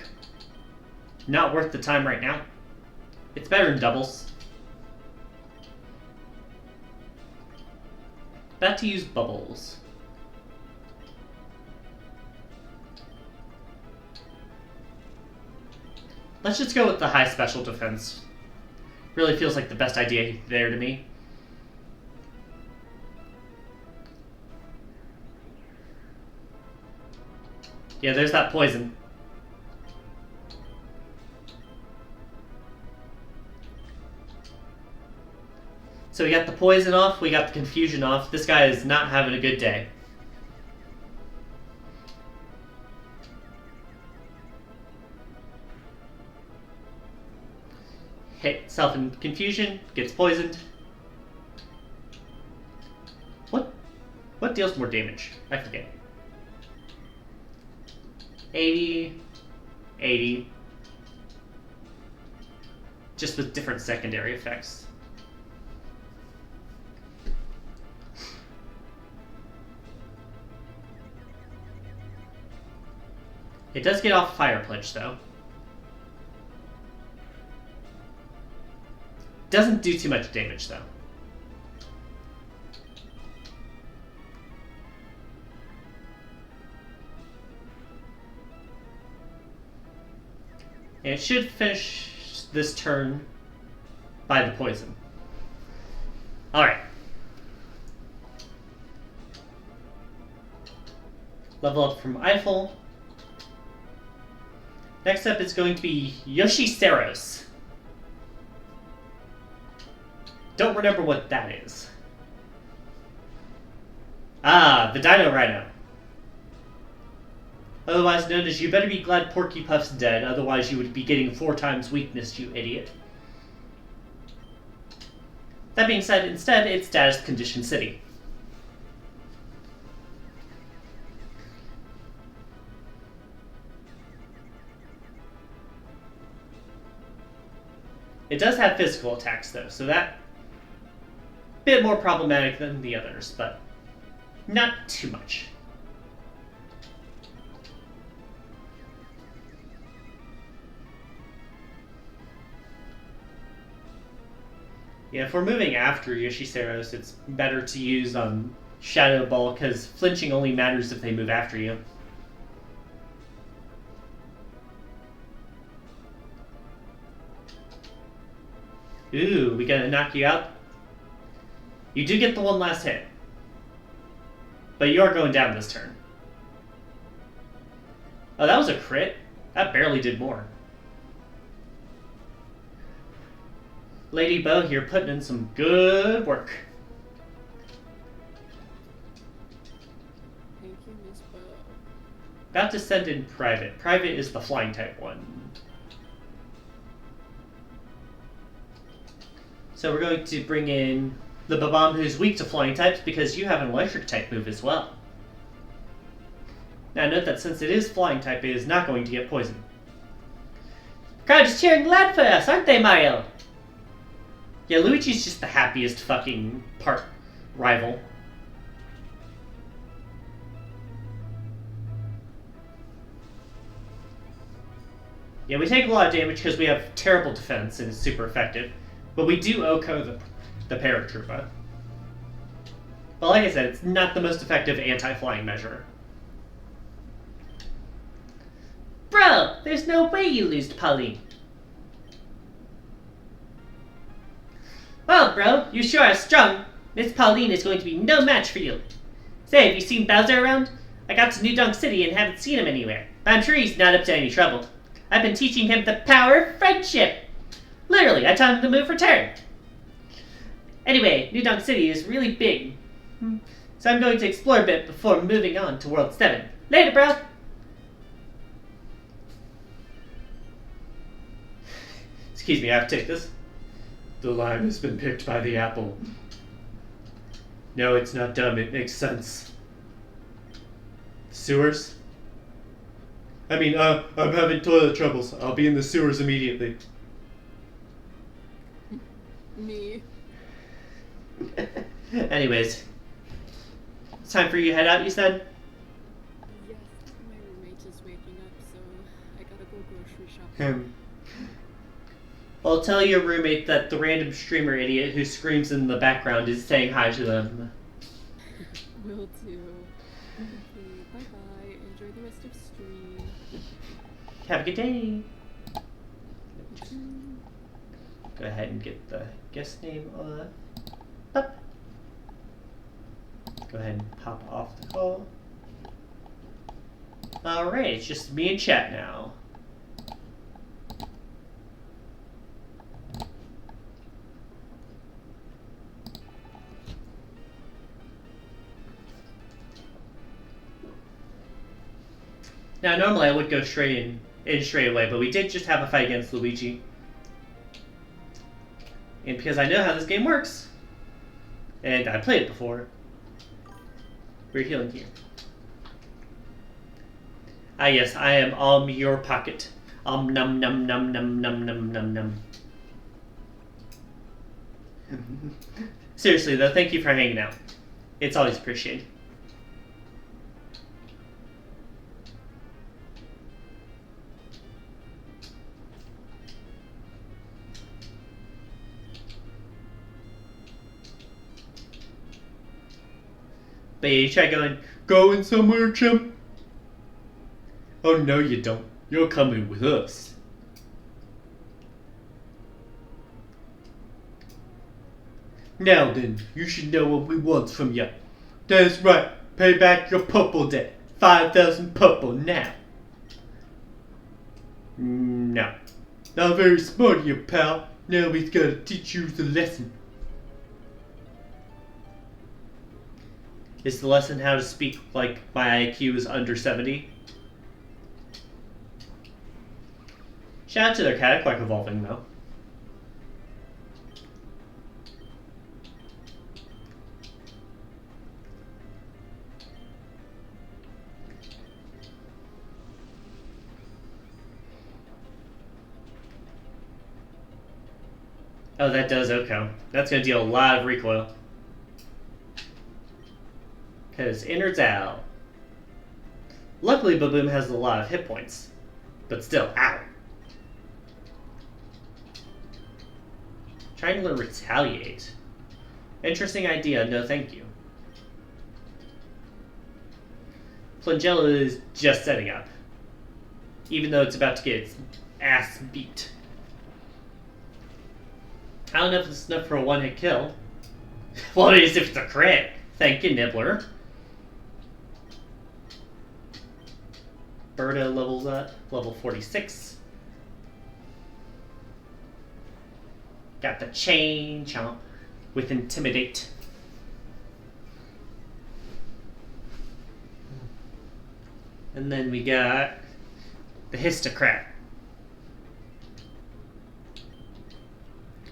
Speaker 1: Not worth the time right now. It's better than doubles. About to use Bubbles. Let's just go with the high special defense. Really feels like the best idea there to me. Yeah, there's that poison. So we got the poison off, we got the confusion off. This guy is not having a good day. himself in confusion, gets poisoned. What deals more damage? I forget. 80, 80. Just with different secondary effects. It does get off Fire Pledge, though. Doesn't do too much damage, though. And it should finish this turn by the poison. Alright. Level up from Eiffel. Next up is going to be Yoshi Saros. Don't remember what that is. Ah, the Dino Rhino. Otherwise known as You Better Be Glad Porky Puff's dead, otherwise you would be getting 4 times weakness, you idiot. That being said, instead, it's Status Condition City. It does have physical attacks, though, so that bit more problematic than the others, but not too much. Yeah, if we're moving after Yoshisaros, it's better to use Shadow Ball, because flinching only matters if they move after you. Ooh, we gonna knock you out? You do get the one last hit. But you are going down this turn. Oh, that was a crit? That barely did more. Lady Bo here putting in some good work.
Speaker 2: Thank you, Miss Bo.
Speaker 1: About to send in Private. Private is the flying type one. So we're going to bring in the Babam who's weak to flying types because you have an electric type move as well. Now note that since it is flying type, it is not going to get poisoned. Crowd is cheering loud for us, aren't they, Mario? Yeah, Luigi's just the happiest fucking rival. Yeah, we take a lot of damage because we have terrible defense and it's super effective. But we do OHKO the Paratroopa. But like I said, it's not the most effective anti-flying measure. Bro, there's no way you lose to Pauline. Well, bro, you sure are strong. Miss Pauline is going to be no match for you. Say, have you seen Bowser around? I got to New Donk City and haven't seen him anywhere. But I'm sure he's not up to any trouble. I've been teaching him the power of friendship. Literally, I taught him the move return. Anyway, New Donk City is really big. So I'm going to explore a bit before moving on to World 7. Later, bro! Excuse me, I have to take this. The lime has been picked by the apple. No, it's not dumb, it makes sense. Sewers? I mean, I'm having toilet troubles. I'll be in the sewers immediately.
Speaker 2: Me.
Speaker 1: Anyways. It's time for you to head out, you said?
Speaker 2: Yes, my roommate is waking up, so I gotta go grocery shopping.
Speaker 1: Well, tell your roommate that the random streamer idiot who screams in the background is saying hi to them.
Speaker 2: Will do. Okay, bye-bye. Enjoy the rest of stream.
Speaker 1: Have a good day. Go ahead and get the guest name up. Go ahead and pop off the call. Alright, it's just me and chat now. Now, normally I would go straight away, but we did just have a fight against Luigi. And because I know how this game works, and I played it before, we're healing here. Ah yes, I am your pocket. Num num num num num num num num. Seriously though, thank you for hanging out. It's always appreciated. But yeah, you try going somewhere, chum? Oh no you don't. You're coming with us. Now then, you should know what we want from you. That's right, pay back your purple debt. 5,000 purple now. No. Not very smart of you, pal. Now we've got to teach you the lesson. Is the lesson how to speak like my IQ is under 70? Shout out to their Catacquack evolving though. Oh, that does Oko. That's going to deal a lot of recoil. Because innards out. Luckily, Baboom has a lot of hit points. But still, ow. Trying to retaliate. Interesting idea, no thank you. Flangella is just setting up. Even though it's about to get its ass beat. I don't know if it's enough for a one-hit kill. Well, it is if it's a crit. Thank you, Nibbler. Berta levels up, level 46. Got the chain chomp with Intimidate. And then we got the Histocrat.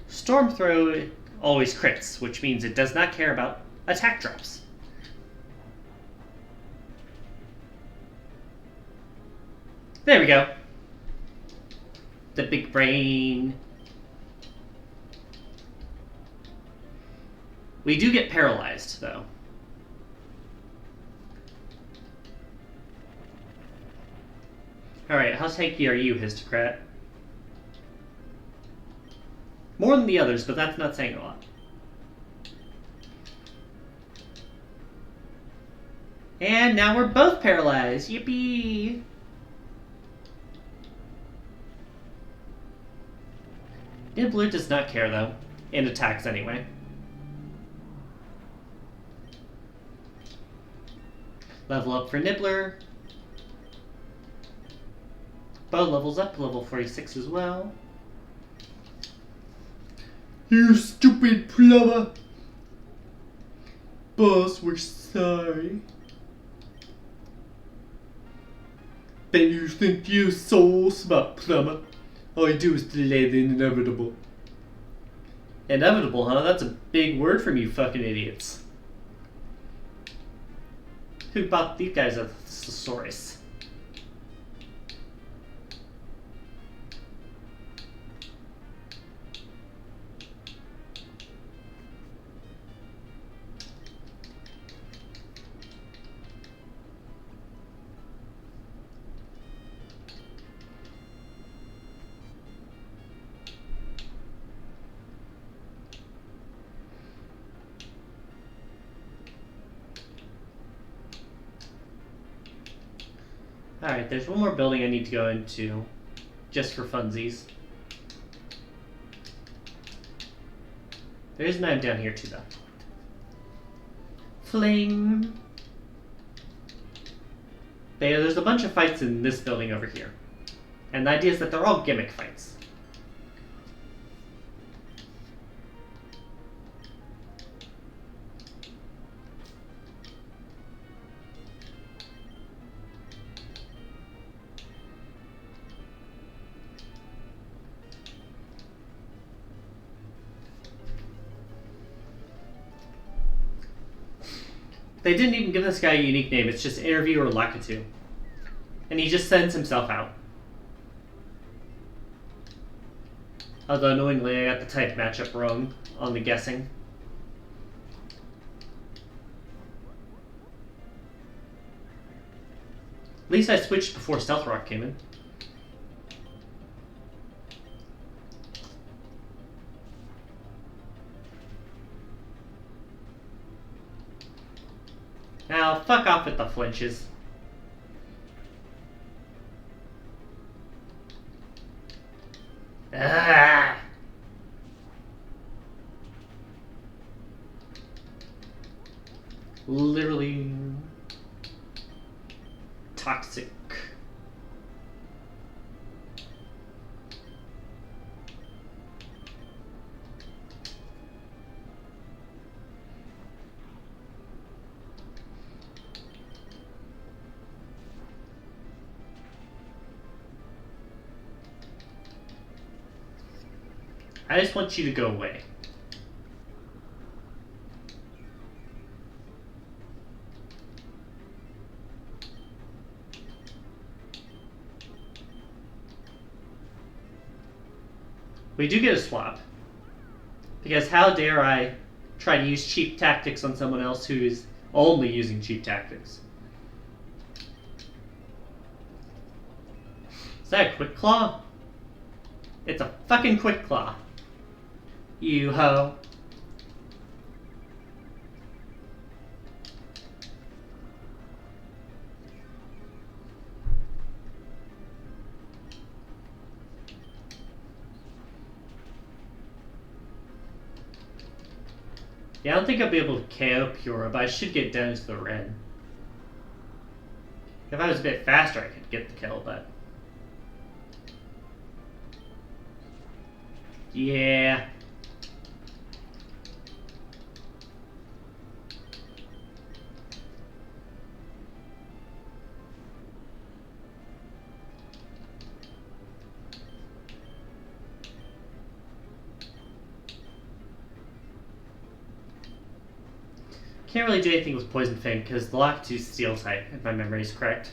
Speaker 1: Storm Throw always crits, which means it does not care about attack drops. There we go. The big brain. We do get paralyzed, though. Alright, how tanky are you, Histocrat? More than the others, but that's not saying a lot. And now we're both paralyzed. Yippee! Nibbler does not care, though. And attacks anyway. Level up for Nibbler. Bo levels up, level 46 as well. You stupid plumber! Boss, we're sorry. Bet you think you're so smart, plumber. All you do is delay the inevitable. Inevitable, huh? That's a big word from you fucking idiots. Who bought these guys a thesaurus? Alright, there's one more building I need to go into, just for funsies. There is an item down here too, though. Fling! But yeah, there's a bunch of fights in this building over here. And the idea is that they're all gimmick fights. They didn't even give this guy a unique name. It's just Interviewer Lakitu. And he just sends himself out. Although annoyingly, I got the type matchup wrong on the guessing. At least I switched before Stealth Rock came in. Now, fuck off with the flinches. Ah. Literally toxic. I just want you to go away. We do get a swap. Because how dare I try to use cheap tactics on someone else who is only using cheap tactics? Is that a quick claw? It's a fucking quick claw. You ho. Yeah, I don't think I'll be able to KO Pura, but I should get down to the red. If I was a bit faster, I could get the kill, but... yeah. Can't really do anything with Poison Fang because the Lakitu's Steel type, if my memory is correct.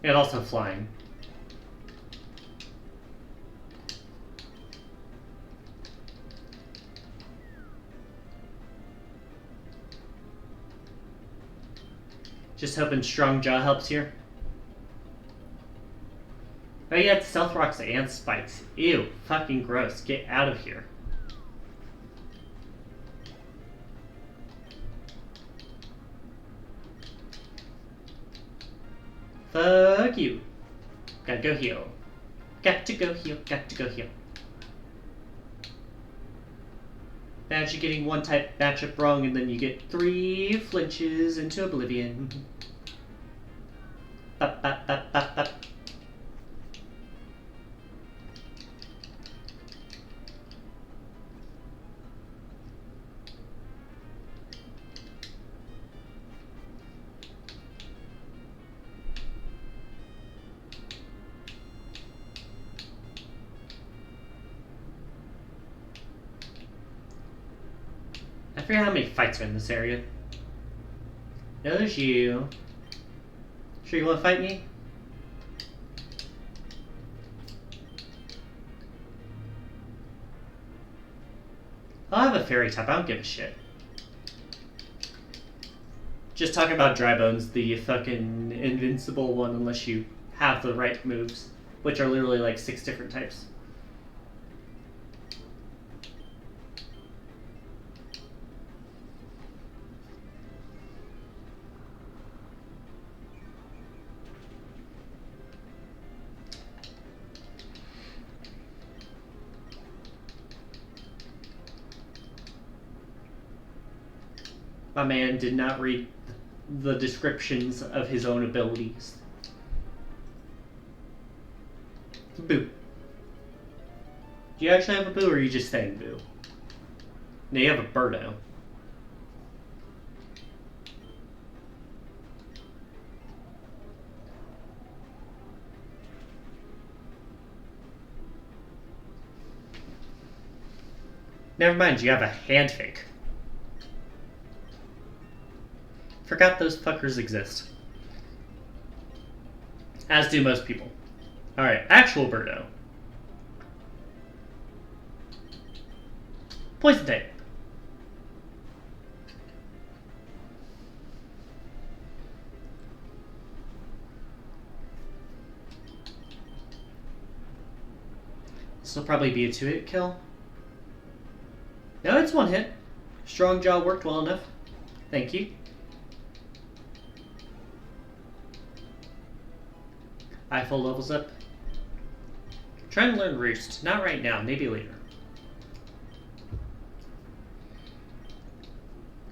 Speaker 1: And also flying. Just hoping Strong Jaw helps here. Oh yeah, it's Stealth Rocks and Spikes. Ew, fucking gross. Get out of here. Fuck you. Gotta go heal. Got to go heal. Got to go heal. Imagine getting one type matchup wrong and then you get 3 flinches into oblivion. Bop, bop, bop, bop, bop. I forget how many fights are in this area. No, there's you. Sure you want to fight me? I'll have a fairy type, I don't give a shit. Just talking about Dry Bones, the fucking invincible one unless you have the right moves, which are literally like 6 different types. My man did not read the descriptions of his own abilities. Boo. Do you actually have a boo, or are you just saying boo? No, you have a Birdo. Never mind, you have a handfake. Forgot those fuckers exist. As do most people. Alright, actual Birdo. Poison type. This will probably be a 2-hit kill. No, it's 1 hit. Strong Jaw worked well enough. Thank you. I full levels up. Trying to learn Roost. Not right now, maybe later.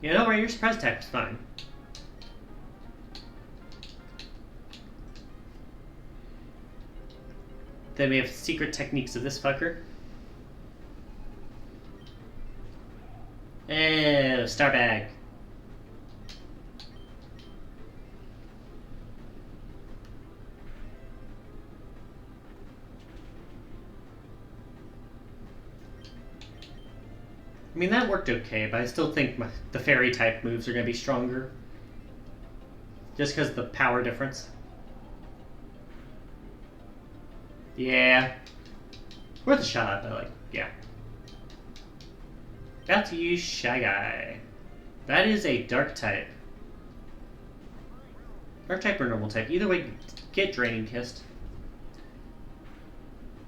Speaker 1: You know, right, your surprise attack is fine. Then we have secret techniques of this fucker. Oh, star bag. I mean, that worked okay, but I still think the fairy type moves are going to be stronger. Just because of the power difference. Yeah. Worth a shot, but like, yeah. Got to use Shy Guy. That is a dark type. Dark type or normal type. Either way, get Draining Kissed.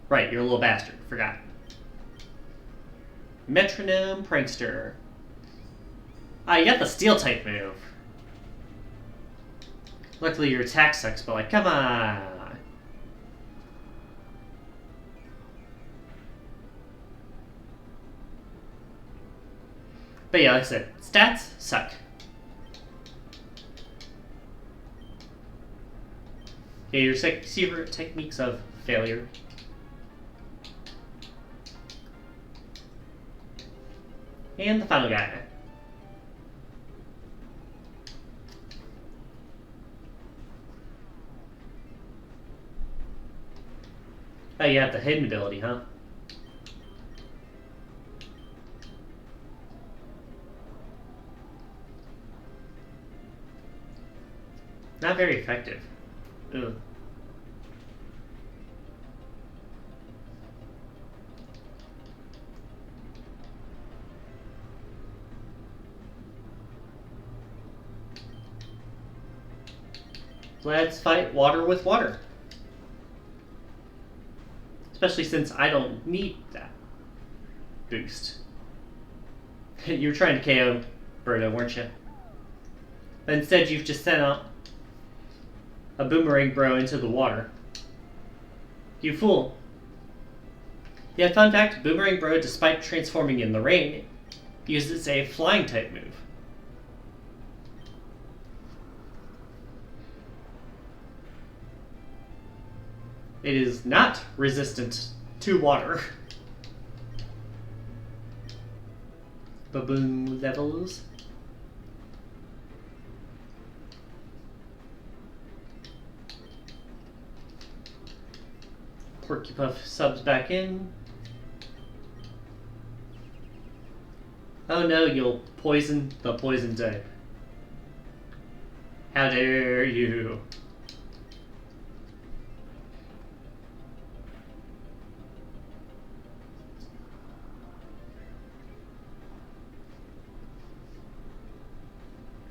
Speaker 1: Right, you're a little bastard. Forgot. Metronome Prankster. Ah, you got the Steel type move. Luckily your attack sucks, but like, come on. But yeah, like I said, stats suck. Yeah, your secret techniques of failure. And the final guy. Oh, you have the hidden ability, huh? Not very effective. Ugh. Let's fight water with water. Especially since I don't need that boost. You were trying to KO Birdo, weren't you? But instead you've just sent out a Boomerang Bro into the water. You fool. Yeah, fun fact, Boomerang Bro, despite transforming in the rain, uses a flying type move. It is not resistant to water. Baboon levels. Porcupuff subs back in. Oh no, you'll poison the poison type. How dare you?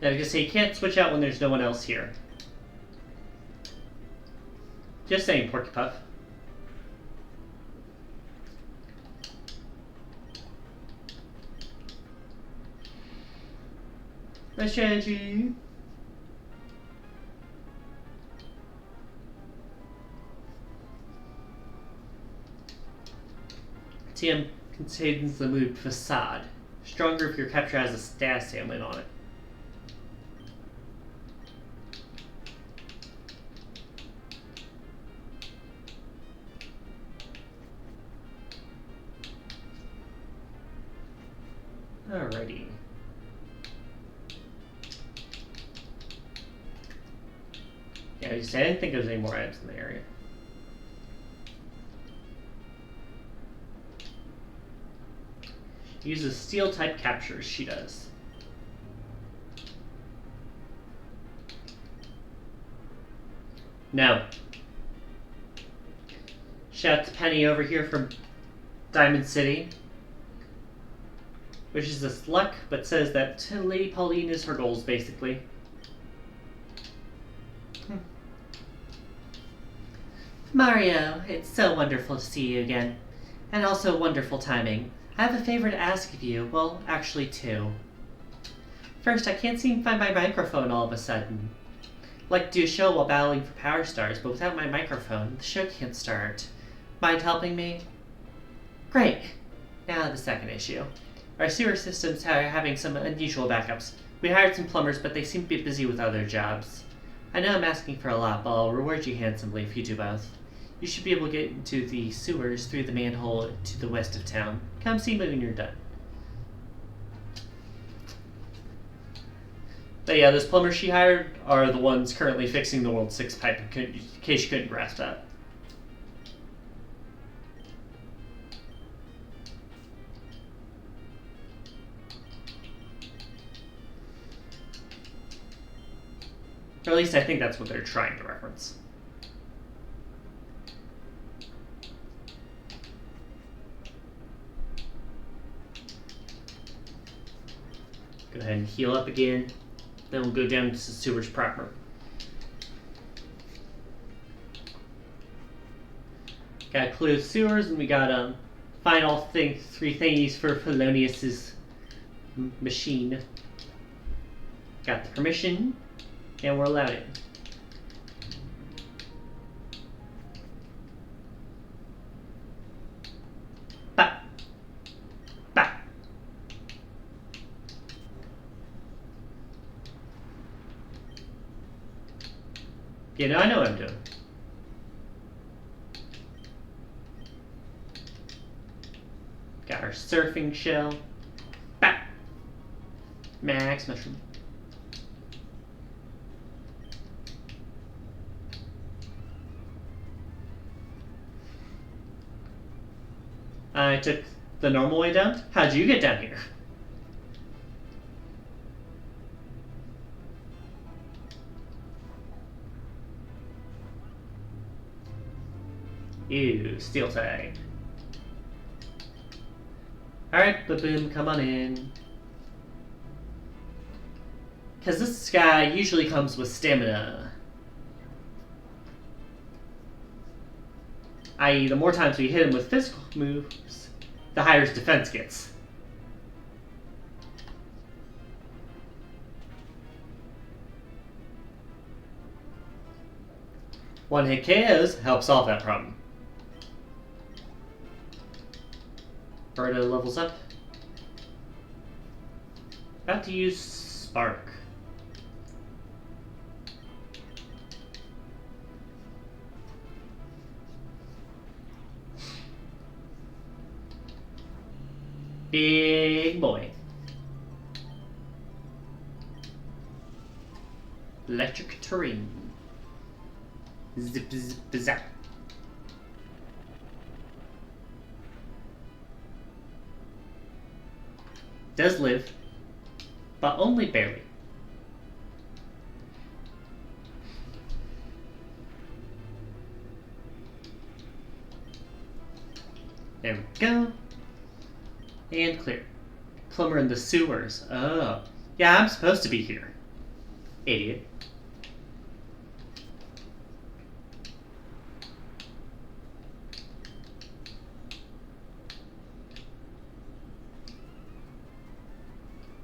Speaker 1: I was gonna say, you can't switch out when there's no one else here. Just saying, Porcupuff. My strategy. TM contains the move Facade. Stronger if your capture has a status ailment on it. Alrighty. Yeah, you say I didn't think there was any more items in the area. Uses steel type captures, she does. No. Shout out to Penny over here from Diamond City. Wishes us luck, but says that Lady Pauline is her goals, basically. Mario, it's so wonderful to see you again. And also wonderful timing. I have a favor to ask of you. Well, actually two. First, I can't seem to find my microphone all of a sudden. I'd like to do a show while battling for Power Stars, but without my microphone, the show can't start. Mind helping me? Great. Now the second issue. Our sewer systems are having some unusual backups. We hired some plumbers, but they seem to be busy with other jobs. I know I'm asking for a lot, but I'll reward you handsomely if you do both. You should be able to get into the sewers through the manhole to the west of town. Come see me when you're done. But yeah, those plumbers she hired are the ones currently fixing the World 6 pipe, in case you couldn't grasp that. Or at least I think that's what they're trying to reference. Go ahead and heal up again. Then we'll go down to the sewers proper. Got closed sewers, and we got find all three thingies for Polonius's machine. Got the permission, and we're allowed in. Bah. Bah. You know, I know what I'm doing. Got our surfing shell. Bah. Max mushroom. I took the normal way down? How'd you get down here? Ew, steel tag. Alright, Baboom, come on in. Because this guy usually comes with stamina. I.e., the more times we hit him with physical moves, the higher his defense gets. One-hit KOs help solve that problem. Berta levels up. About to use Spark. Big boy. Electric terrain. Zip zip zap. Does live, but only barely. There we go. And clear. Plumber in the sewers. Oh. Yeah, I'm supposed to be here. Idiot.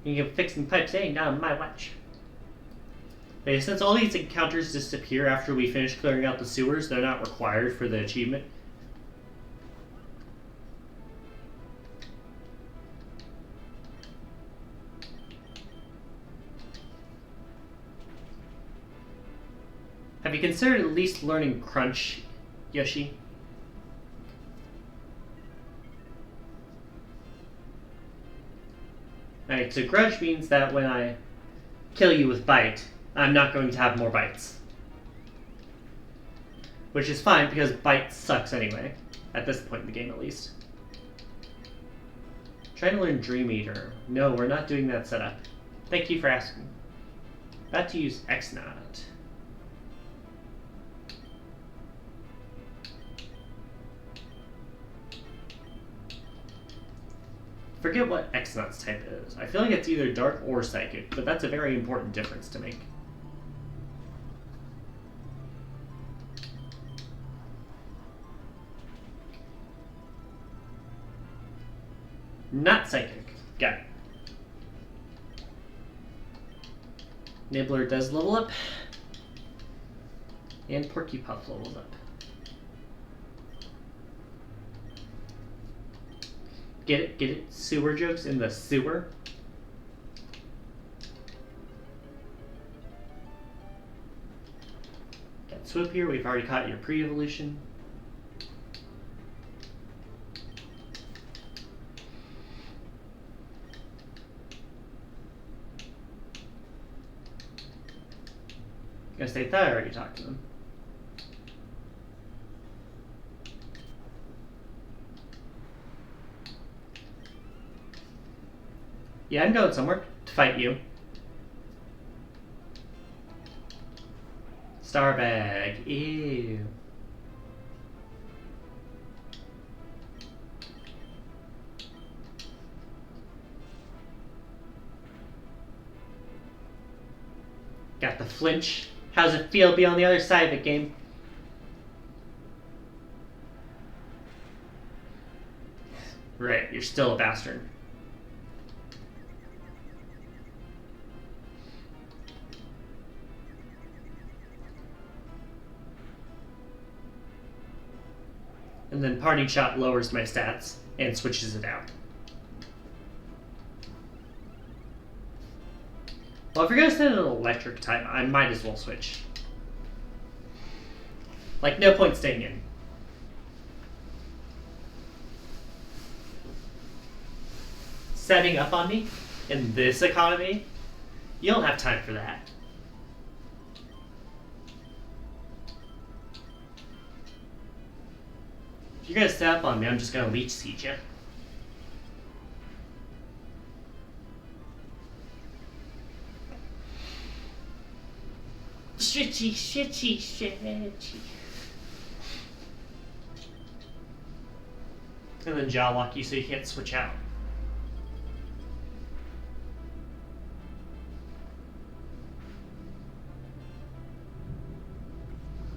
Speaker 1: You can fix the pipes, ain't not on my watch. Okay, since all these encounters disappear after we finish clearing out the sewers, they're not required for the achievement. Have you considered at least learning Crunch, Yoshi? Alright, so Grudge means that when I kill you with Bite, I'm not going to have more bites. Which is fine, because Bite sucks anyway. At this point in the game, at least. Trying to learn Dream Eater. No, we're not doing that setup. Thank you for asking. About to use X-Knot. Forget what X-Nuts type is. I feel like it's either dark or psychic, but that's a very important difference to make. Not psychic. Got it. Nibbler does level up. And Porky Puff levels up. Get it? Get it? Sewer jokes in the sewer? Got Swoop here. We've already caught your pre-evolution. Guess they thought I already talked to them. Yeah, I'm going somewhere to fight you. Starbag. Ew. Got the flinch. How's it feel to be on the other side of the game? Right, you're still a bastard. And then Parting Shot lowers my stats and switches it out. Well, if you're gonna send an electric type, I might as well switch. Like, no point staying in. Setting up on me in this economy? You don't have time for that. If you're gonna set up on me, I'm just gonna leech seed you. Shitty, shitty, shitty. And then jaw lock you so you can't switch out.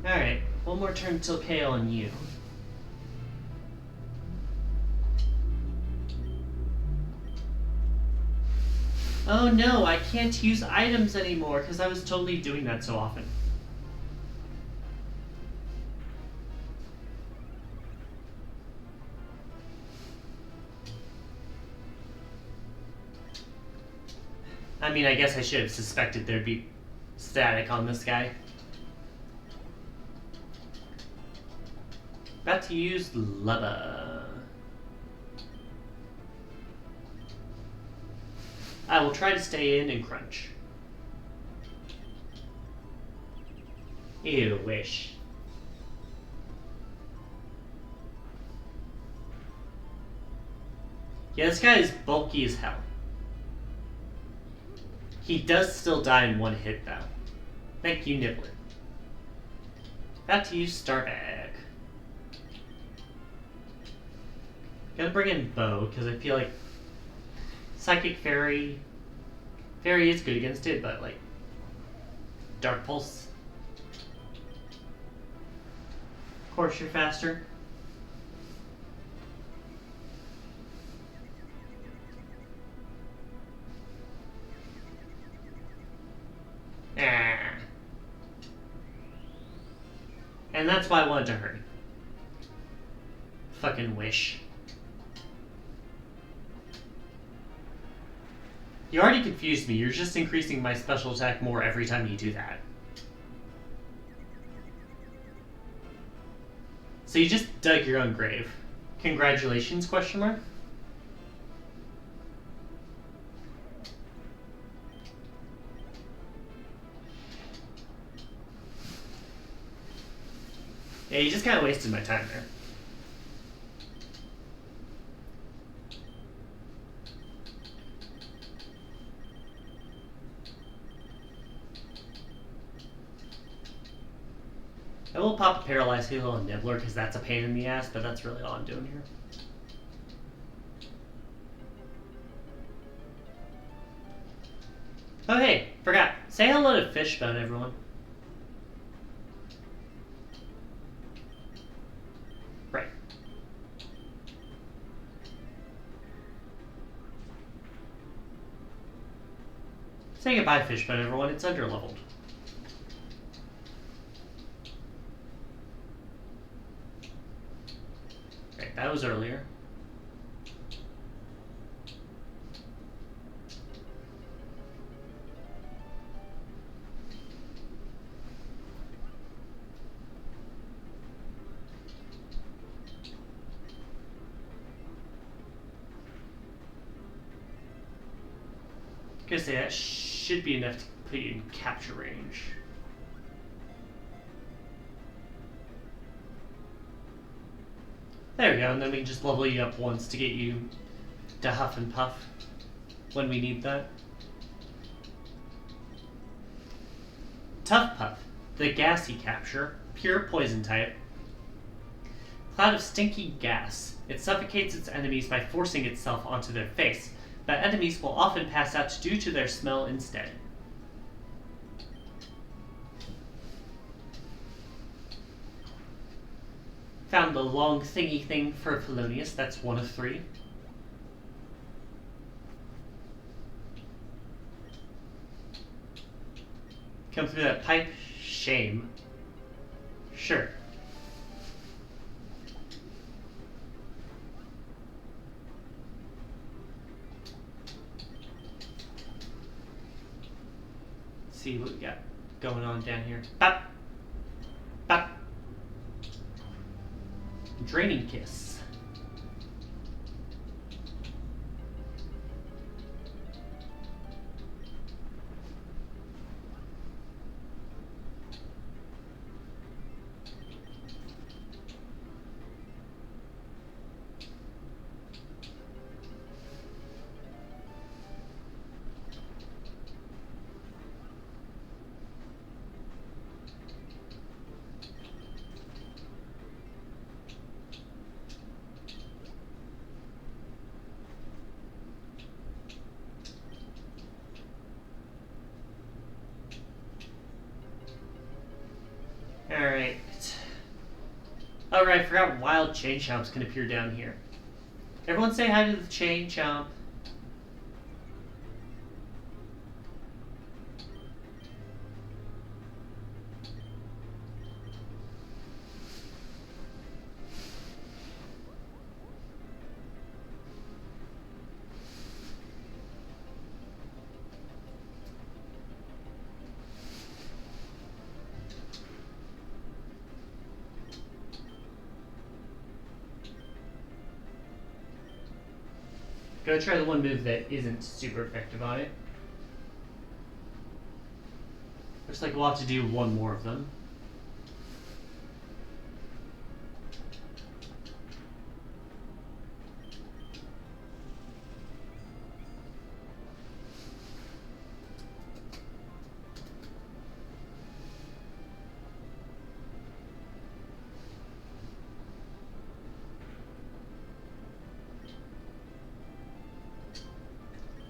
Speaker 1: Alright, one more turn till KO on you. Oh no, I can't use items anymore because I was totally doing that so often. I mean, I guess I should have suspected there'd be static on this guy. About to use Lubba. I will try to stay in and crunch. Ew, wish. Yeah, this guy is bulky as hell. He does still die in one hit, though. Thank you, Nibbler. About to use Starbag. Gonna bring in Bow, because I feel like Psychic Fairy... Fairy is good against it, but like... Dark Pulse. Of course you're faster. And that's why I wanted to hurry. Fucking wish. You already confused me. You're just increasing my special attack more every time you do that. So you just dug your own grave. Congratulations, question mark? Yeah, you just kind of wasted my time there. I will pop a Paralyzed Heal on Nibbler because that's a pain in the ass, but that's really all I'm doing here. Oh hey, forgot. Say hello to Fishbone, everyone. Right. Say goodbye, Fishbone, everyone. It's underleveled. Right, that was earlier. I was gonna say that should be enough to put you in capture range. There we go, and then we can just level you up once to get you to Huff and Puff when we need that. Tough Puff, the gassy capture, pure poison type. Cloud of stinky gas. It suffocates its enemies by forcing itself onto their face, but enemies will often pass out due to their smell instead. Found the long thingy thing for Polonius, that's 1 of 3. Come through that pipe? Shame. Sure. See what we got going on down here. Bop! Bop! Draining Kiss. Alright. Oh right, I forgot wild chain chomps can appear down here. Everyone say hi to the chain chomp. Go try the one move that isn't super effective on it. Looks like we'll have to do one more of them.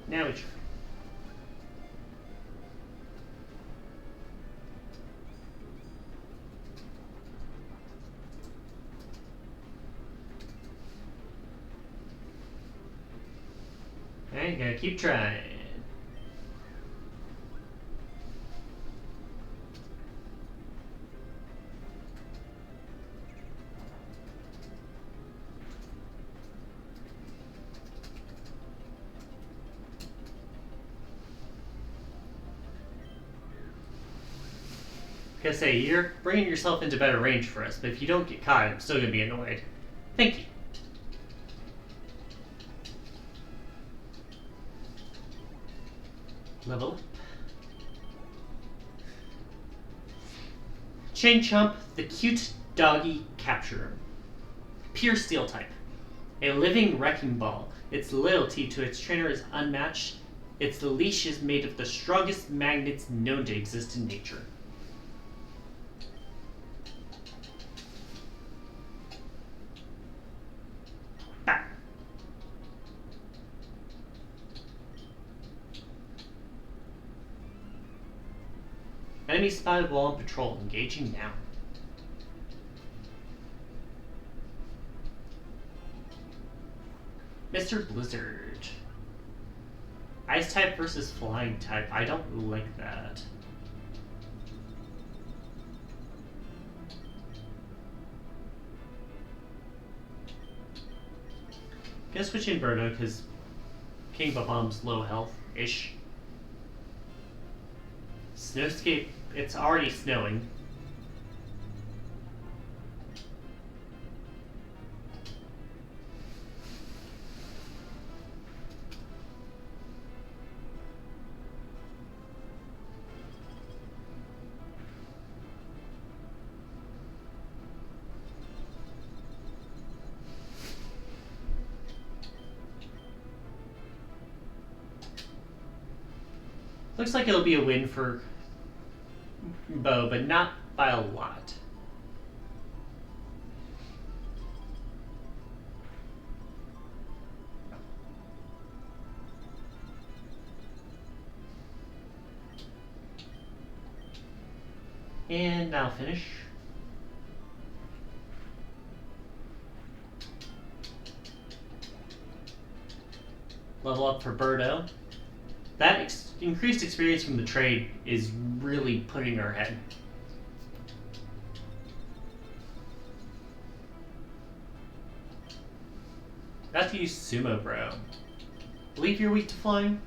Speaker 1: Now we try. Alright, gotta keep trying. Like I say, you're bringing yourself into better range for us, but if you don't get caught, I'm still gonna be annoyed. Thank you. Level up. Chain Chomp, the cute doggy capturer. Pure steel type. A living wrecking ball. Its loyalty to its trainer is unmatched. Its leash is made of the strongest magnets known to exist in nature. Enemy spotted while on patrol. Engaging now. Mr. Blizzard. Ice type versus flying type. I don't like that. Gonna switch in Birdo because King Bomb's low health-ish. Snowscape, it's already snowing. Looks like it'll be a win for Bo, but not by a lot. And now finish. Level up for Birdo. That increased experience from the trade is really putting her ahead. I have to use Sumo Bro. Believe you're weak to flying?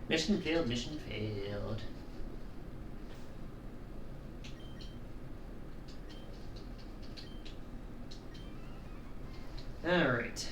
Speaker 1: Mission failed, mission failed. Alright.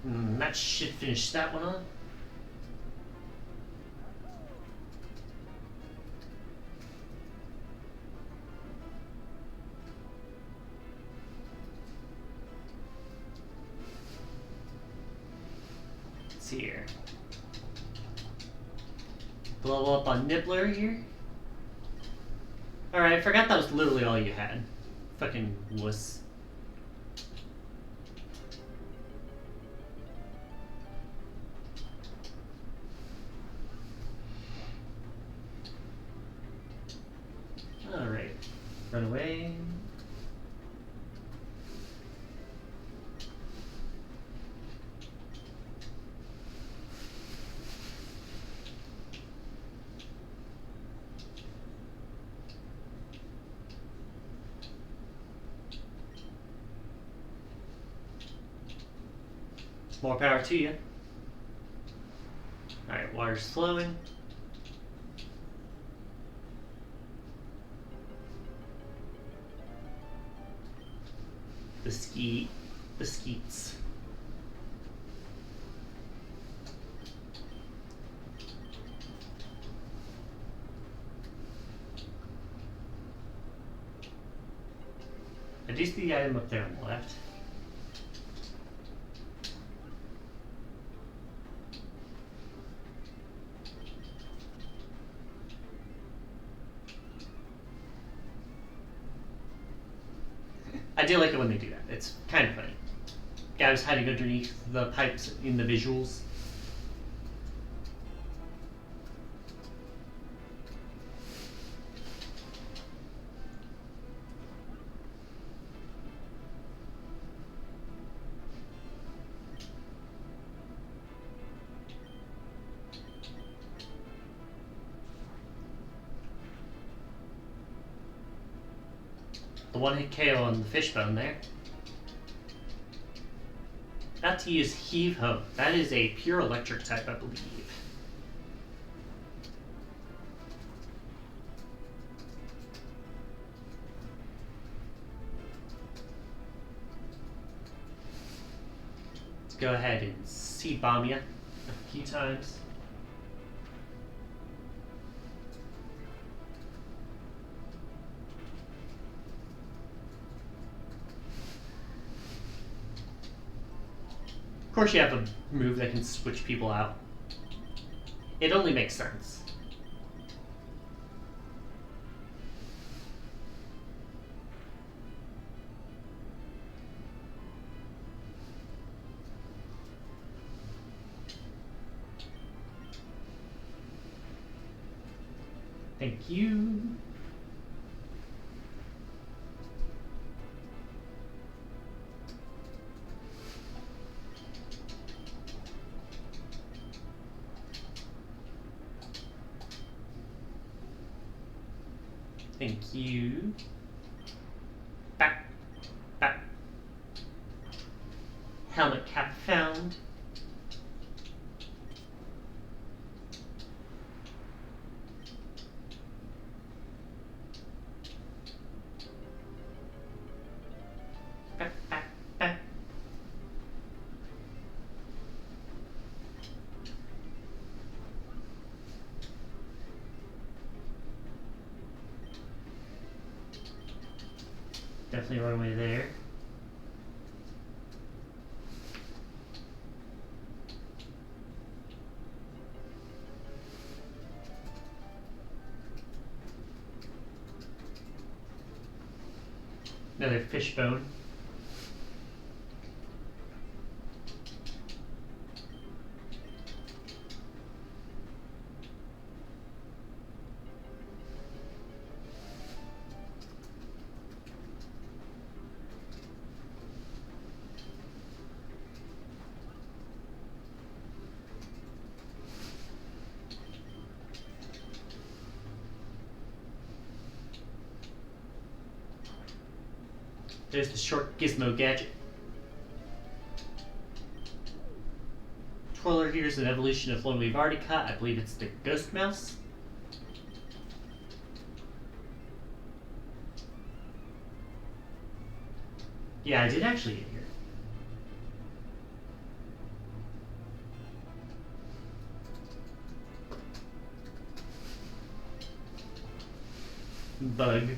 Speaker 1: That should finish that one on. Let's see here. Blow up on Nibbler here. Alright, I forgot that was literally all you had. Fucking wuss. Alright. Run away. More power to you. Alright, water's flowing. The skeets. I do see the item up there on the left. I do like it when they do that. It's kind of funny. Guy was hiding underneath the pipes in the visuals. one-hit KO on the fishbone there. About to use Heave Ho. That is a pure electric type, I believe. Let's go ahead and Seed Bomb ya a few times. Of course you have a move that can switch people out. It only makes sense. Thank you. Thank you. Back. Back. Helmet cap found. Back, back, back. Definitely run away there. Another fishbone. There's the short gizmo gadget. Twirler here is an evolution of one we've already caught. I believe it's the Ghost Mouse. Yeah, I did actually get here. Bug.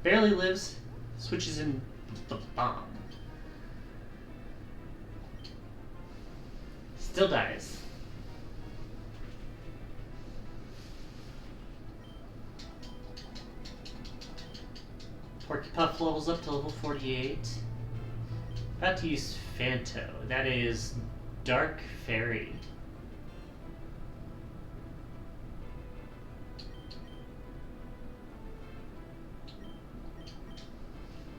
Speaker 1: Barely lives, switches in the bomb. Still dies. Porcupine levels up to level 48. About to use Phanto. That is Dark Fairy.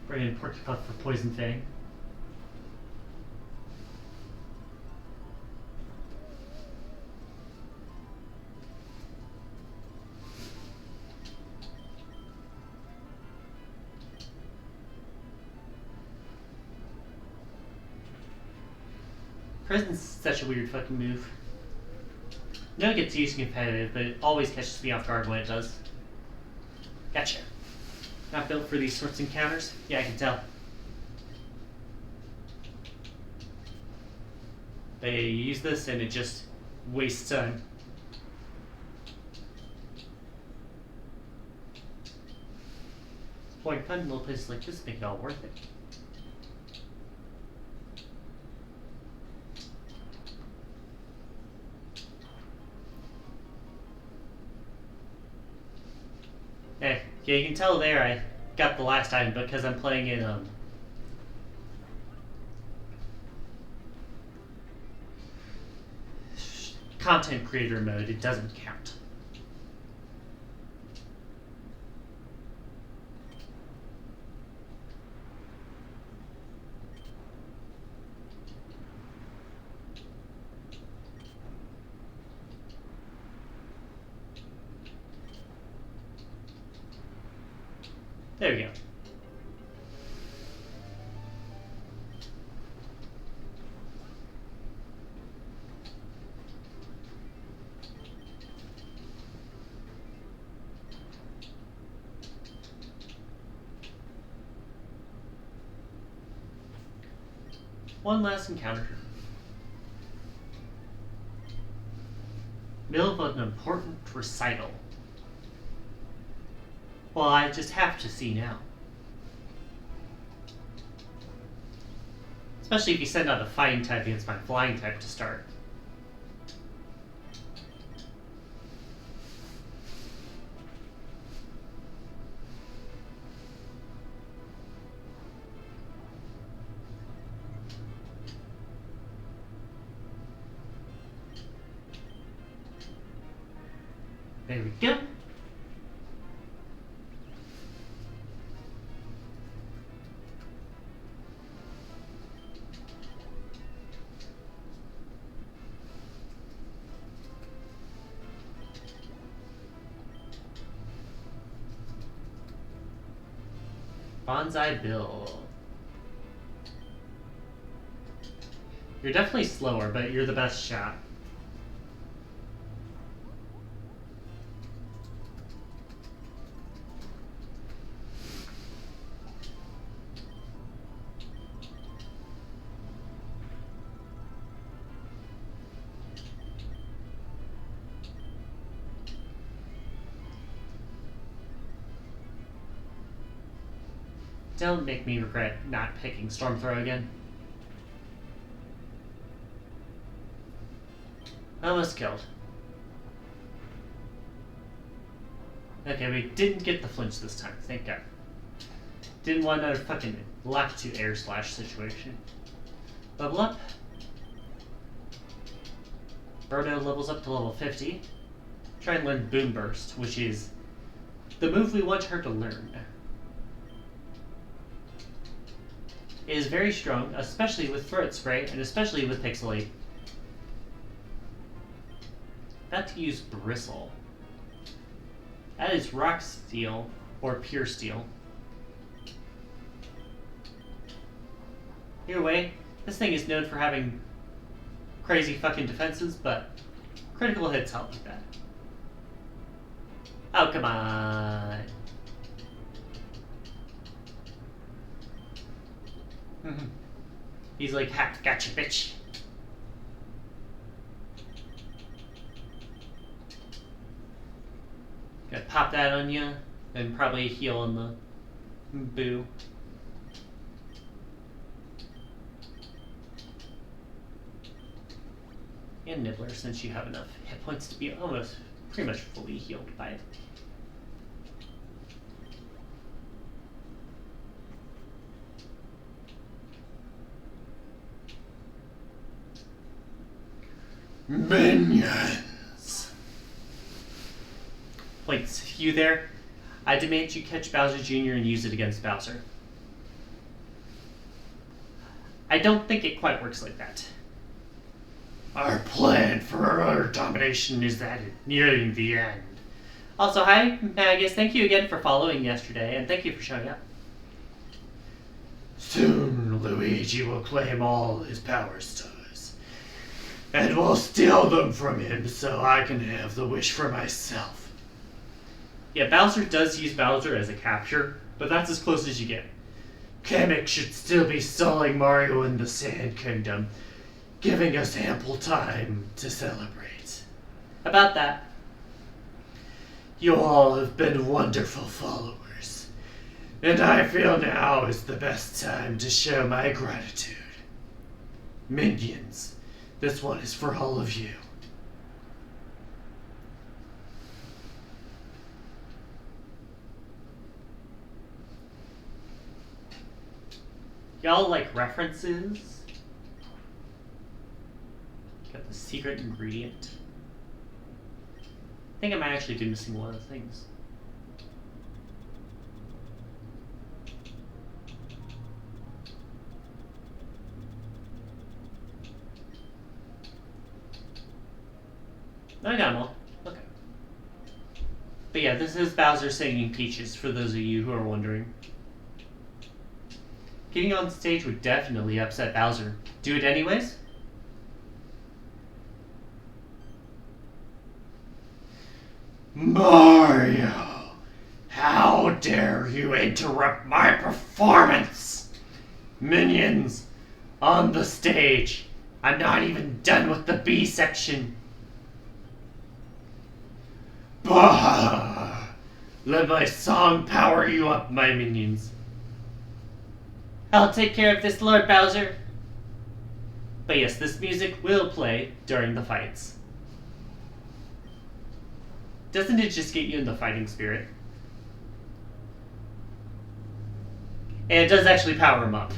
Speaker 1: Bring in Porcupine for Poison Fang. Presence is such a weird fucking move. No, it gets used competitive, but it always catches me off guard when it does. Gotcha. Not built for these sorts of encounters? Yeah, I can tell. They use this and it just wastes time. Boy, fun little places like this make it all worth it. Hey, yeah, you can tell there I got the last item because I'm playing in content creator mode. It doesn't count. There we go. One last encounter. Middle of an important recital. Well, I just have to see now. Especially if you send out a fighting type against my flying type to start. There we go. Bonsai Bill. You're definitely slower, but you're the best shot. Don't make me regret not picking Storm Throw again. Almost killed. Okay, we didn't get the flinch this time, thank God. Didn't want another fucking lock to air slash situation. Level up. Roto levels up to level 50. Try and learn Boom Burst, which is the move we want her to learn. It is very strong, especially with Throat Spray, and especially with Pixelate. About to use Bristle. That is Rock Steel, or Pure Steel. Either way, this thing is known for having crazy fucking defenses, but critical hits help with that. Oh, come on. He's like, ha, gotcha, bitch. Gonna pop that on you, and probably heal on the boo. And Nibbler, since you have enough hit points to be almost pretty much fully healed by it.
Speaker 3: Minions!
Speaker 1: Wait, you there? I demand you catch Bowser Jr. and use it against Bowser. I don't think it quite works like that.
Speaker 3: Our plan for our domination is that nearing the end.
Speaker 1: Also, hi, Magus. Thank you again for following yesterday, and thank you for showing up.
Speaker 3: Soon, Luigi will claim all his power stars. And will steal them from him so I can have the wish for myself.
Speaker 1: Yeah, Bowser does use Bowser as a capture, but that's as close as you get.
Speaker 3: Kamek should still be stalling Mario in the Sand Kingdom, giving us ample time to celebrate.
Speaker 1: About that.
Speaker 3: You all have been wonderful followers, and I feel now is the best time to show my gratitude. Minions, this one is for all of you.
Speaker 1: Y'all like references? Got the secret ingredient. I think I might actually be missing one of the things. I got them all. Okay. But yeah, this is Bowser singing Peaches, for those of you who are wondering. Getting on stage would definitely upset Bowser. Do it anyways?
Speaker 3: Mario! How dare you interrupt my performance? Minions, on the stage. I'm not even done with the B section. Bah! Let my song power you up, my minions.
Speaker 1: I'll take care of this, Lord Bowser. But yes, this music will play during the fights. Doesn't it just get you in the fighting spirit? And it does actually power him up.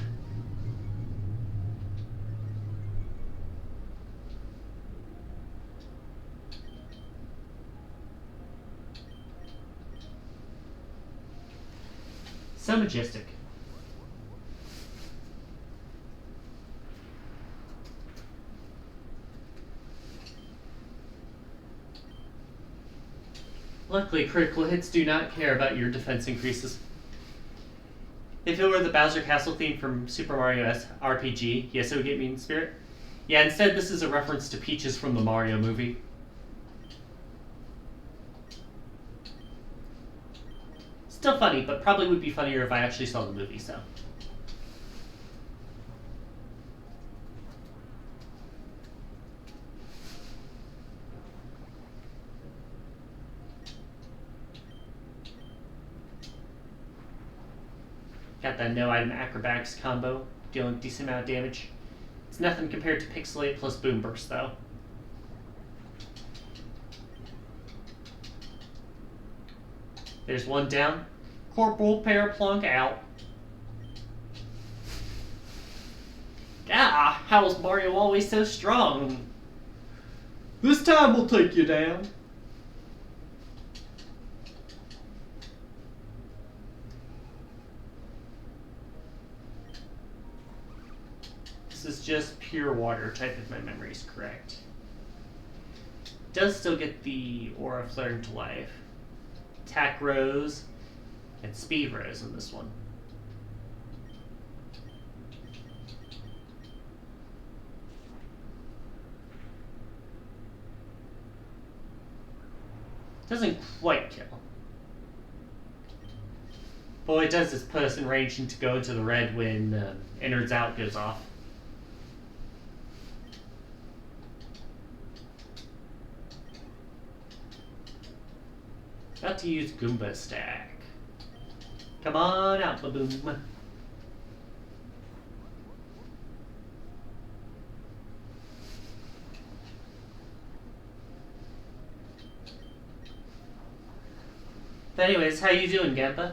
Speaker 1: So majestic. Luckily, critical hits do not care about your defense increases. If it were the Bowser Castle theme from Super Mario S RPG, yes, it would get me in spirit. Yeah, instead this is a reference to Peaches from the Mario movie. Still funny, but probably would be funnier if I actually saw the movie, so. Got that no item acrobatics combo, dealing a decent amount of damage. It's nothing compared to Pixelate plus Boom Burst, though. There's one down. Corporal Paraplunk out. Ah, how is Mario always so strong? This time we'll take you down. This is just pure water type if my memory is correct. Does still get the aura flare into life. Attack Rose and Speed Rose in this one. Doesn't quite kill. But what it does is put us in range to go into the red when Innards Out goes off. About to use Goomba Stack. Come on out, Baboom. But anyways, how you doing, Gampa?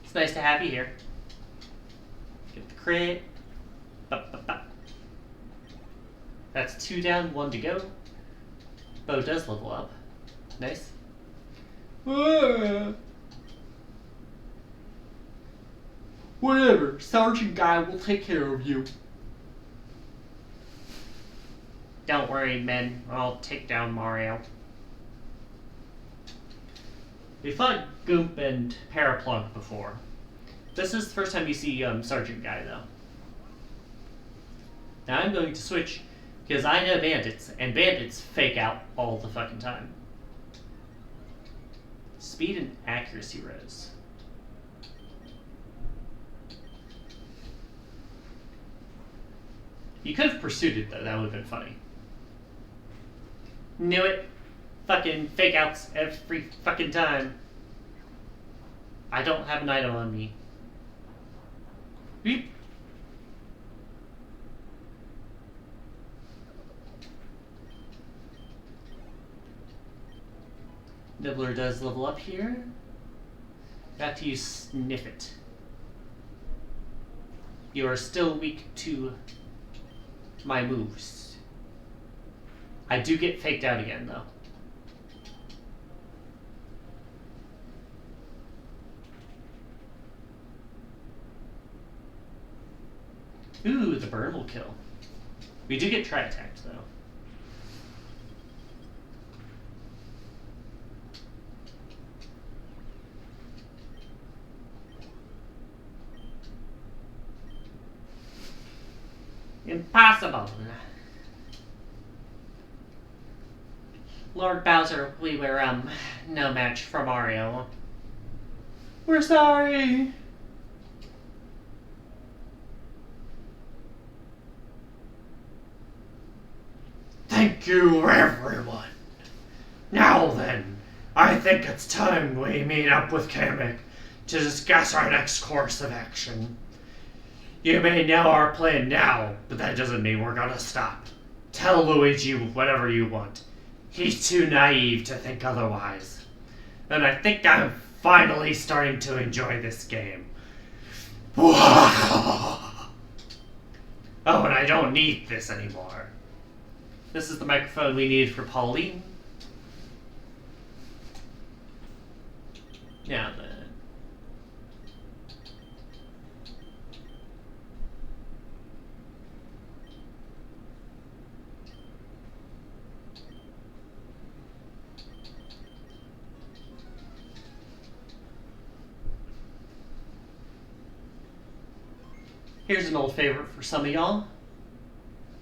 Speaker 1: It's nice to have you here. Get the crit. That's 2 down, 1 to go. Bo does level up. Nice. Whatever, Sergeant Guy will take care of you. Don't worry, men. I'll take down Mario. We fought Goomp and Paraplunk before. This is the first time you see Sergeant Guy, though. Now I'm going to switch, because I know bandits, and bandits fake out all the fucking time. Speed and accuracy rose. You could have pursued it, though. That would have been funny. Knew it. Fucking fake outs every fucking time. I don't have an item on me. Beep. Nibbler does level up here. Got to use Sniff It. You are still weak to my moves. I do get faked out again, though. Ooh, the burn will kill. We do get tri-attacked, though. Impossible. Lord Bowser, we were, no match for Mario. We're sorry.
Speaker 3: Thank you, everyone. Now then, I think it's time we meet up with Kamek to discuss our next course of action. You may know our plan now, but that doesn't mean we're gonna stop. Tell Luigi whatever you want. He's too naive to think otherwise. And I think I'm finally starting to enjoy this game. Oh, and I don't need this anymore.
Speaker 1: This is the microphone we need for Pauline. Now then. Here's an old favorite for some of y'all.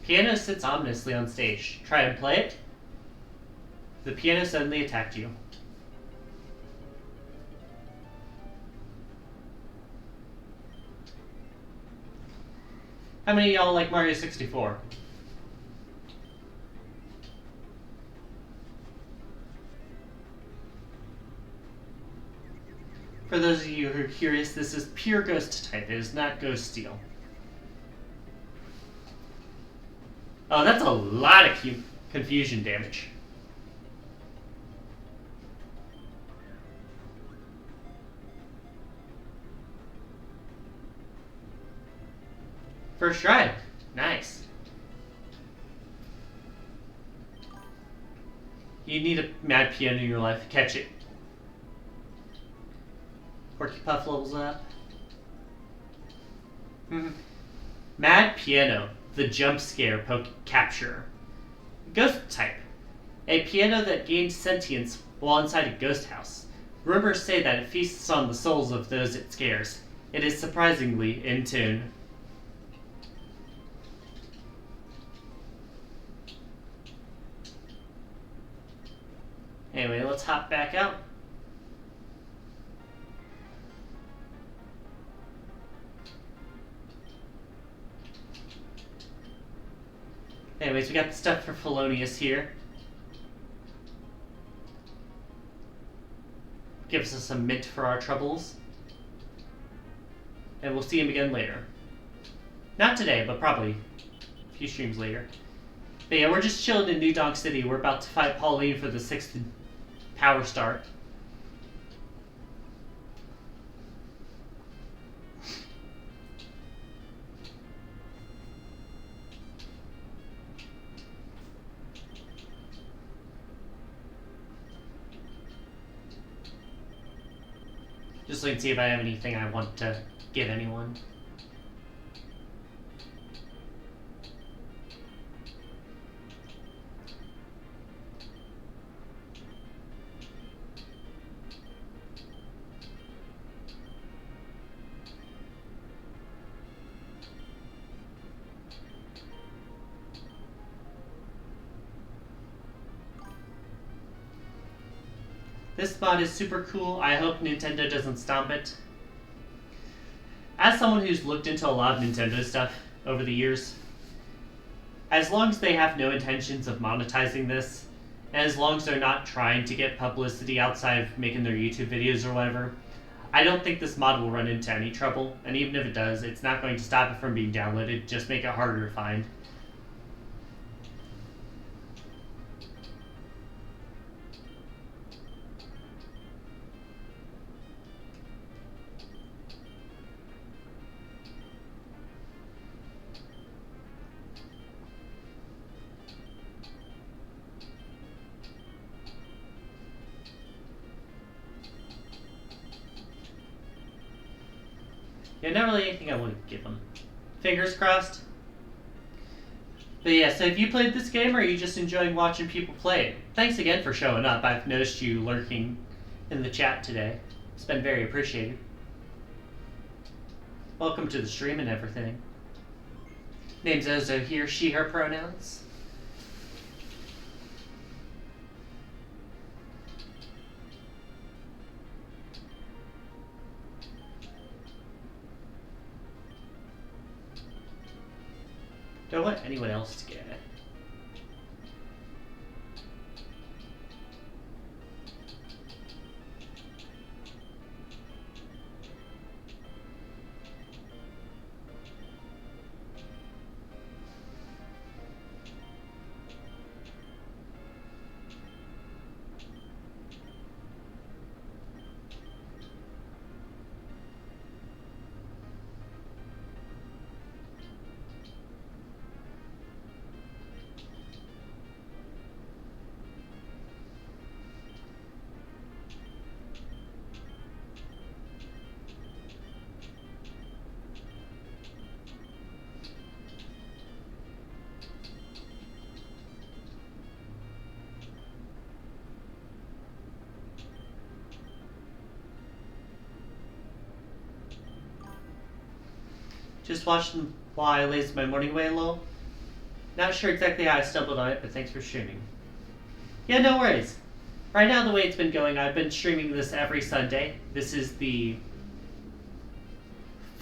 Speaker 1: Piano sits ominously on stage. Try and play it. The piano suddenly attacked you. How many of y'all like Mario 64? For those of you who are curious, this is pure ghost type. It is not ghost steel. Oh, that's a lot of confusion damage. First try. Nice. You need a mad piano in your life. Catch it. Porky Puff levels up. Mad Piano, the jump scare capture. Ghost type. A piano that gains sentience while inside a ghost house. Rumors say that it feasts on the souls of those it scares. It is surprisingly in tune. Anyway, let's hop back out. Anyways, we got the stuff for Felonious here. Gives us some mint for our troubles. And we'll see him again later. Not today, but probably a few streams later. But yeah, we're just chilling in New Donk City. We're about to fight Pauline for the 6th Power Star. Just so I can see if I have anything I want to give anyone. This mod is super cool. I hope Nintendo doesn't stomp it. As someone who's looked into a lot of Nintendo stuff over the years, as long as they have no intentions of monetizing this, and as long as they're not trying to get publicity outside of making their YouTube videos or whatever, I don't think this mod will run into any trouble. And even if it does, it's not going to stop it from being downloaded, just make it harder to find. Yeah, not really anything I want to give them. Fingers crossed. But yeah, so if you played this game or are you just enjoying watching people play it, thanks again for showing up. I've noticed you lurking in the chat today. It's been very appreciated. Welcome to the stream and everything. Name's Ozo here, she, her pronouns. Don't want anyone else to get it. Just watching while I lazed my morning away a little. Not sure exactly how I stumbled on it, but thanks for streaming. Yeah, no worries. Right now, the way it's been going, I've been streaming this every Sunday. This is the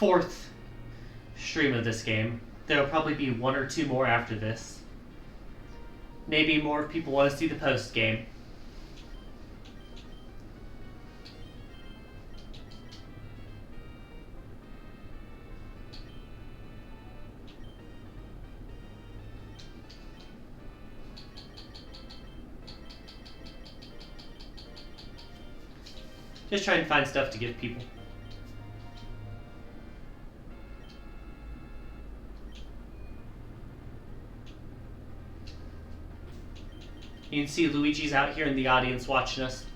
Speaker 1: 4th stream of this game. There'll probably be 1 or 2 more after this. Maybe more if people want to see the post game. Just trying to find stuff to give people. You can see Luigi's out here in the audience watching us.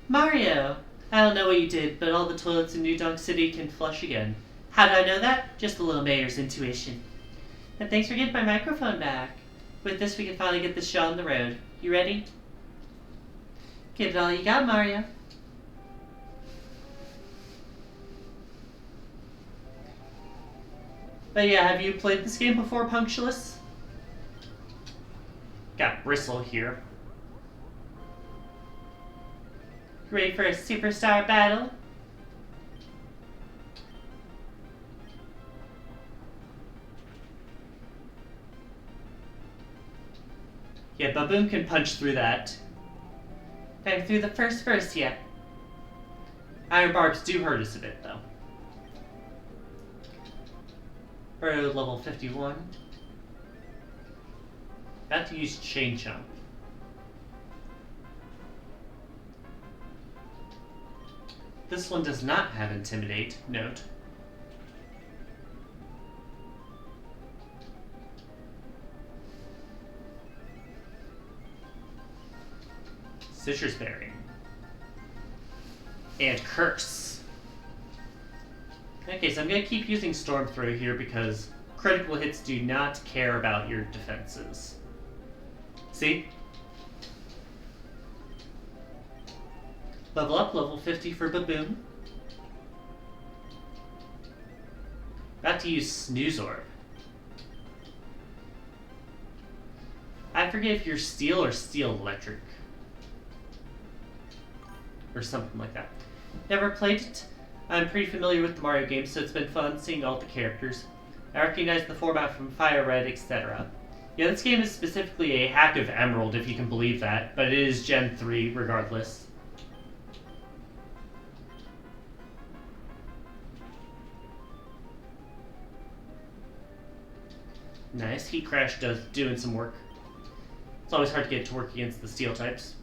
Speaker 1: Mario! I don't know what you did, but all the toilets in New Donk City can flush again. How did I know that? Just a little mayor's intuition. And thanks for getting my microphone back. With this, we can finally get this show on the road. You ready? Give it all you got, Mario. But yeah, have you played this game before, Punctualist? Got Bristle here. Ready for a superstar battle? Yeah, Baboon can punch through that. Not through the first verse yet. Iron barbs do hurt us a bit, though. Road level 51. About to use Chain Chomp. This one does not have Intimidate, note. Citrus Berry. And Curse. Okay, so I'm going to keep using Storm Throw here because critical hits do not care about your defenses. See? Level up, level 50 for Baboon. About to use Snooze Orb. I forget if you're Steel or Steel Electric. Or something like that. Never played it. I'm pretty familiar with the Mario games, so it's been fun seeing all the characters. I recognize the format from Fire Red, etc. Yeah, this game is specifically a hack of Emerald, if you can believe that, but it is Gen 3 regardless. Nice, Heat Crash does doing some work. It's always hard to get it to work against the steel types.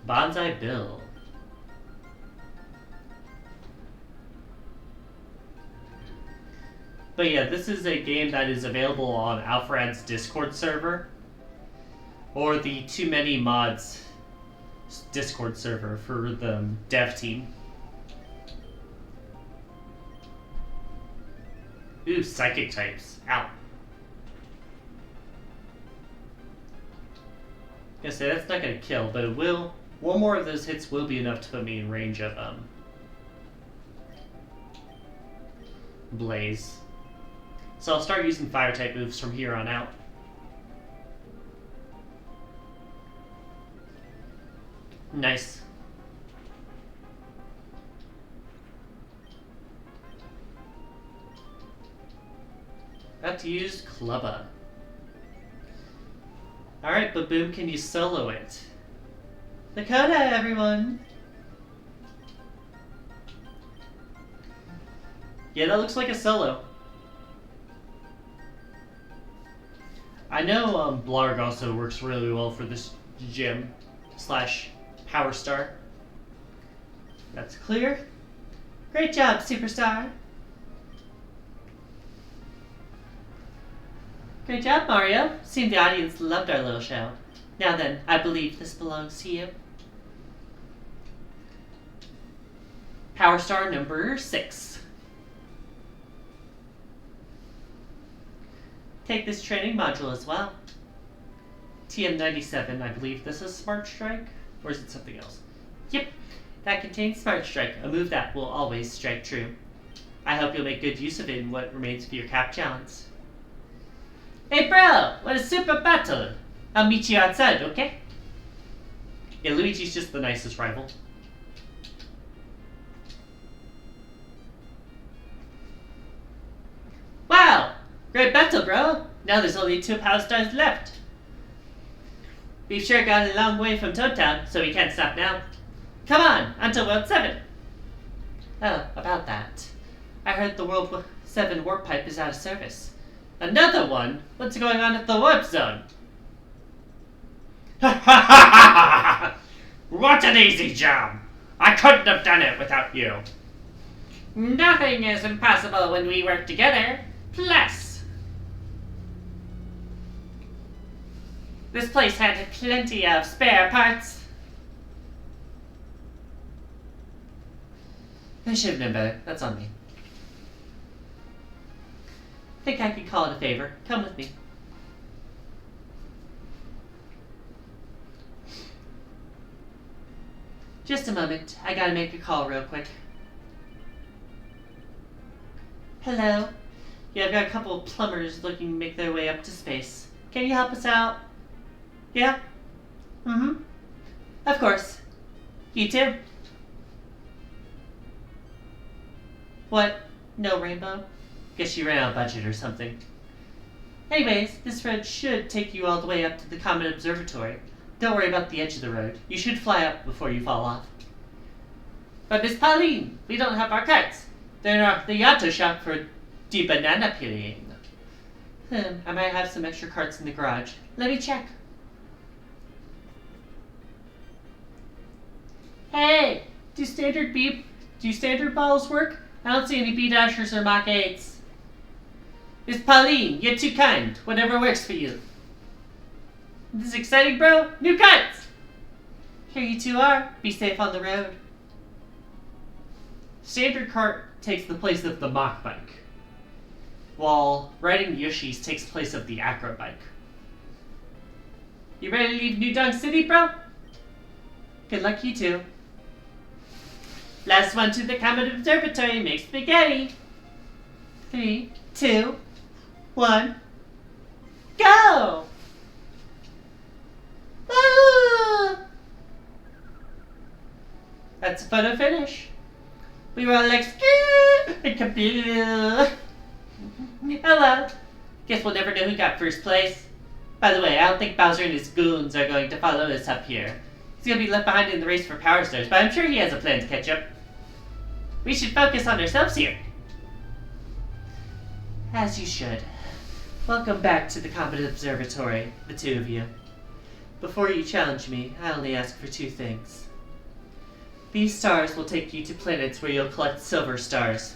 Speaker 1: Bonsai Bill. But yeah, this is a game that is available on Alfred's Discord server. Or the Too Many Mods Discord server for the dev team. Ooh, Psychic types. Ow. Gonna say that's not gonna kill, but it will. One more of those hits will be enough to put me in range of Blaze. So I'll start using fire type moves from here on out. Nice. About to use Clubba. Alright, Baboom, can you solo it? Dakota, everyone! Yeah, that looks like a solo. I know Blarg also works really well for this gym / Power Star. That's clear. Great job, Superstar. Great job, Mario. Seemed the audience loved our little show. Now then, I believe this belongs to you. Power Star number 6. Take this training module as well. TM97, I believe this is Smart Strike? Or is it something else? Yep, that contains Smart Strike, a move that will always strike true. I hope you'll make good use of it in what remains of your cap challenge. Hey bro, what a super battle! I'll meet you outside, okay? Yeah, Luigi's just the nicest rival. Wow! Great battle, bro! Now there's only 2 Power Stars left. We've sure gotten a long way from Toad Town, so we can't stop now. Come on, until World 7! Oh, about that. I heard the World 7 warp pipe is out of service. Another one? What's going on at the warp zone?
Speaker 3: Ha ha ha ha! What an easy job! I couldn't have done it without you.
Speaker 1: Nothing is impossible when we work together. Plus, this place had plenty of spare parts. I should have known better. That's on me. Think I could call it a favor. Come with me. Just a moment. I gotta make a call real quick. Hello? Yeah, I've got a couple of plumbers looking to make their way up to space. Can you help us out? Yeah? Mm-hmm. Of course. You too? What? No rainbow? Guess you ran out of budget or something. Anyways, this road should take you all the way up to the Comet Observatory. Don't worry about the edge of the road. You should fly up before you fall off. But Miss Pauline, we don't have our carts. They're in the auto shop for banana peeling. I might have some extra carts in the garage. Let me check. Hey, do standard balls work? I don't see any B-dashers or Mach 8s. Miss Pauline, you're too kind. Whatever works for you. This is exciting, bro. New carts! Here you two are. Be safe on the road. Standard cart takes the place of the Mach bike, while riding Yoshi's takes place of the Acro bike. You ready to leave New Donk City, bro? Good luck, you two. Last one to the Comet Observatory. Make spaghetti. 3, 2, 1, go! Ah! That's a photo finish. We were all like, oh well. Guess we'll never know who got first place. By the way, I don't think Bowser and his goons are going to follow us up here. He's going to be left behind in the race for Power Stars, but I'm sure he has a plan to catch up. We should focus on ourselves here. As you should. Welcome back to the Comet Observatory, the two of you. Before you challenge me, I only ask for 2 things. These stars will take you to planets where you'll collect silver stars.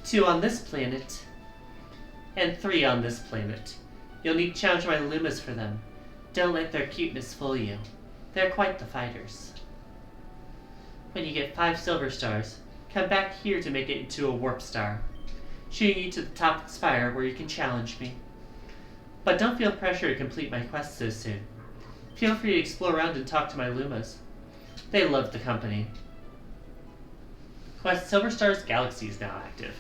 Speaker 1: 2 on this planet, and 3 on this planet. You'll need to challenge my Lumas for them. Don't let their cuteness fool you. They're quite the fighters. When you get 5 silver stars, come back here to make it into a warp star, shooting you to the top of the spire where you can challenge me. But don't feel pressure to complete my quest so soon. Feel free to explore around and talk to my Lumas. They love the company. Quest Silver Star's Galaxy is now active.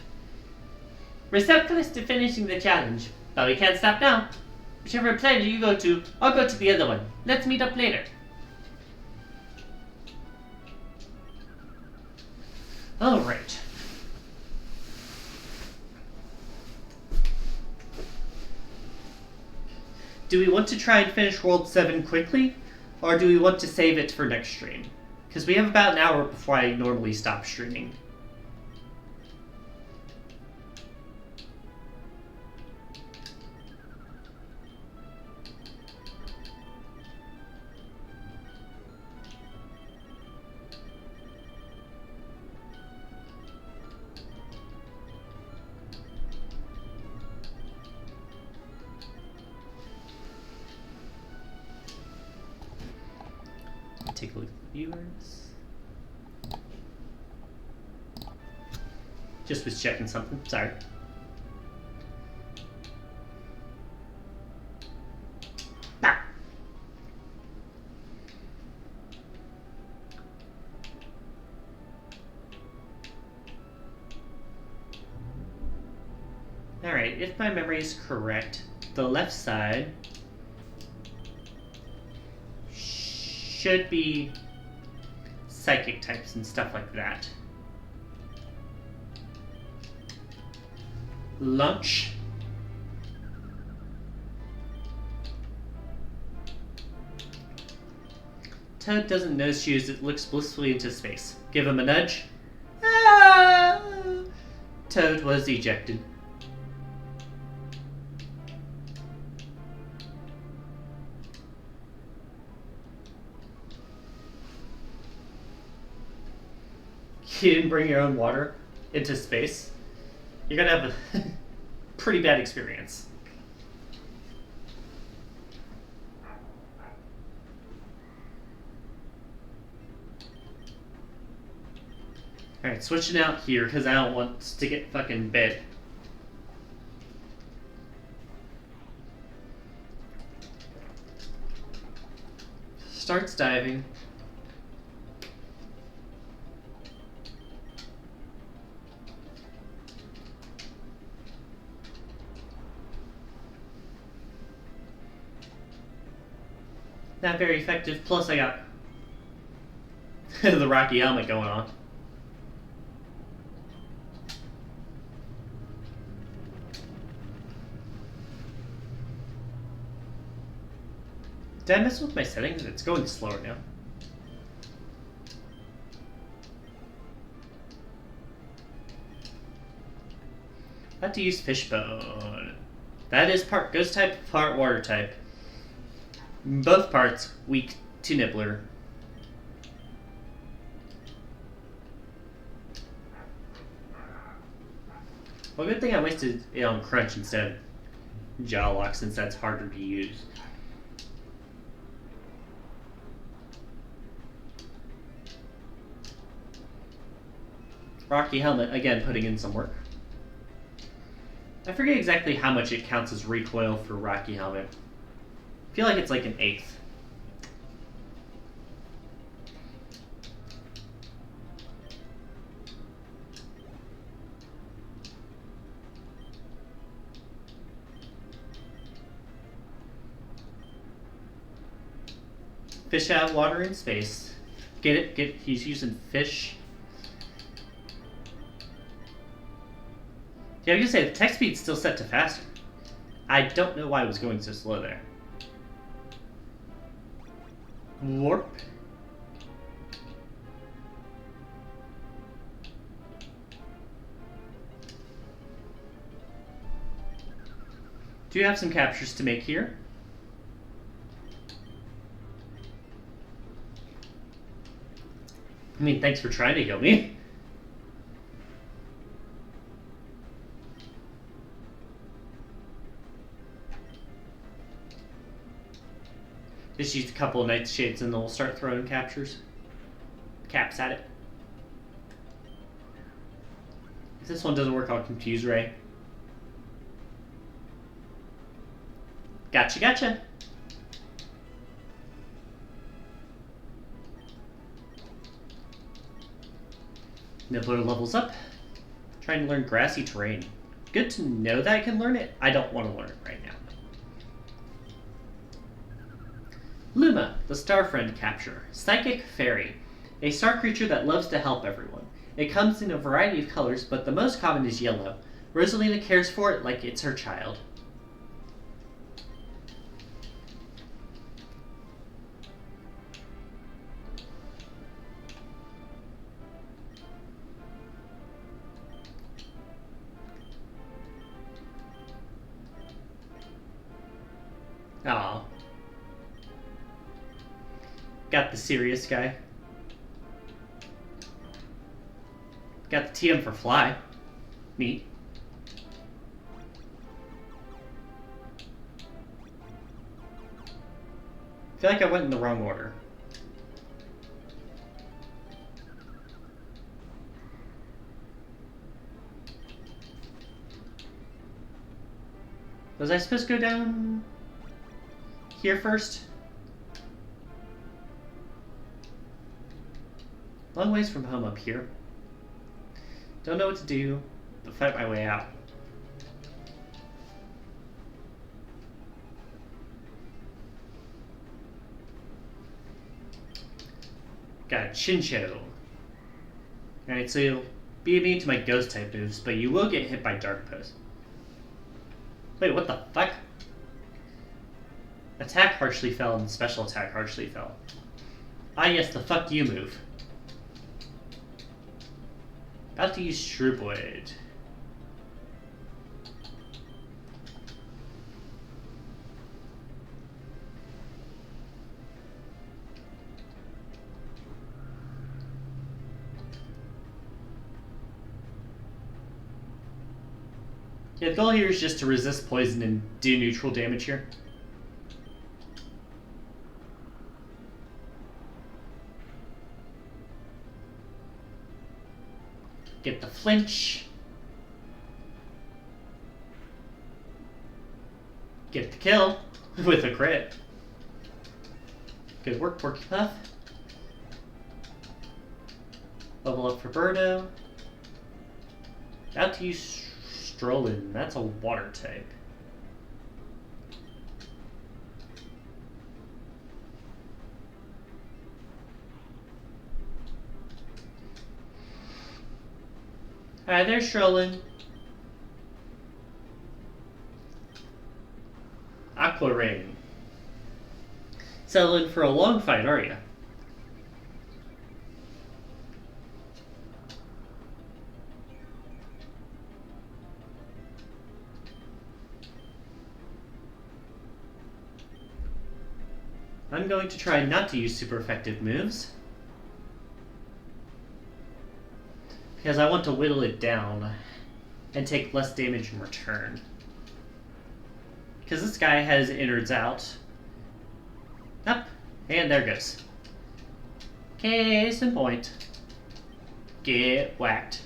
Speaker 1: We're so close to finishing the challenge, but we can't stop now. Whichever planet you go to, I'll go to the other one. Let's meet up later. Alright. Do we want to try and finish World 7 quickly, or do we want to save it for next stream? Because we have about an hour before I normally stop streaming. Take a look at the viewers. Just was checking something, sorry. Ah. Alright, if my memory is correct, the left side should be psychic types and stuff like that. Lunch. Toad doesn't notice you as it looks blissfully into space. Give him a nudge. Ah! Toad was ejected. You didn't bring your own water into space, you're gonna have a pretty bad experience. Alright, switching out here because I don't want to get fucking bed. Starts diving. Not very effective, plus I got the Rocky helmet going on. Did I mess with my settings? It's going slower now. I have to use fishbone. That is part ghost type, part water type. Both parts weak to Nibbler. Well, good thing I wasted it on Crunch instead of Jawlock, since that's harder to use. Rocky Helmet, again, putting in some work. I forget exactly how much it counts as recoil for Rocky Helmet. I feel like it's like an 1/8. Fish out of water in space. Get it? He's using fish. Yeah, I was gonna say, the text speed's still set to faster. I don't know why it was going so slow there. Warp. Do you have some captures to make here? I mean, thanks for trying to heal me. Just use a couple of nightshades and then we'll start throwing caps at it. If this one doesn't work, I'll confuse Ray. Gotcha. Nibbler levels up. Trying to learn grassy terrain. Good to know that I can learn it. I don't want to learn it right now. Luma, the Star Friend capture. Psychic Fairy. A star creature that loves to help everyone. It comes in a variety of colors, but the most common is yellow. Rosalina cares for it like it's her child. Aw. Got the serious guy. Got the TM for fly. Neat. I feel like I went in the wrong order. Was I supposed to go down here first? Long ways from home up here. Don't know what to do, but fight my way out. Got a Chincho. Alright, so you'll be immune to my ghost type moves, but you will get hit by dark post. Wait, what the fuck? Attack harshly fell and special attack harshly fell. Ah yes, the fuck you move. About to use Shrewboid. Yeah, the goal here is just to resist poison and do neutral damage here. Get the flinch. Get the kill with a crit. Good work, Porky Puff. Level up for Birdo. About to use Strollin. That's a water type. Alright, there's Strollin. Aqua Ring. Settling for a long fight, are you? I'm going to try not to use super effective moves, because I want to whittle it down and take less damage in return. Because this guy has innards out. Up, and there goes. Case in point. Get whacked.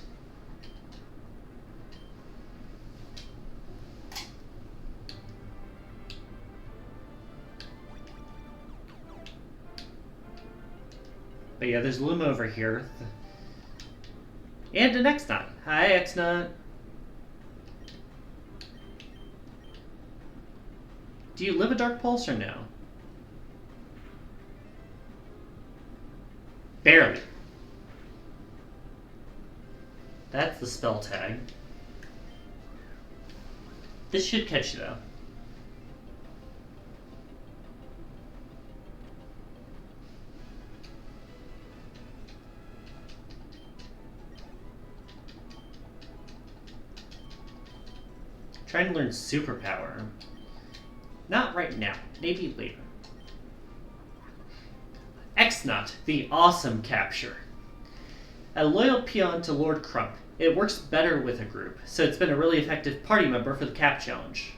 Speaker 1: But yeah, there's Luma over here. And an X-Knot. Hi, X-Knot. Do you live a Dark Pulse or no? Barely. That's the spell tag. This should catch you though. Trying to learn superpower. Not right now, maybe later. X-Knot, the awesome capture. A loyal peon to Lord Crump. It works better with a group, so it's been a really effective party member for the Cap Challenge.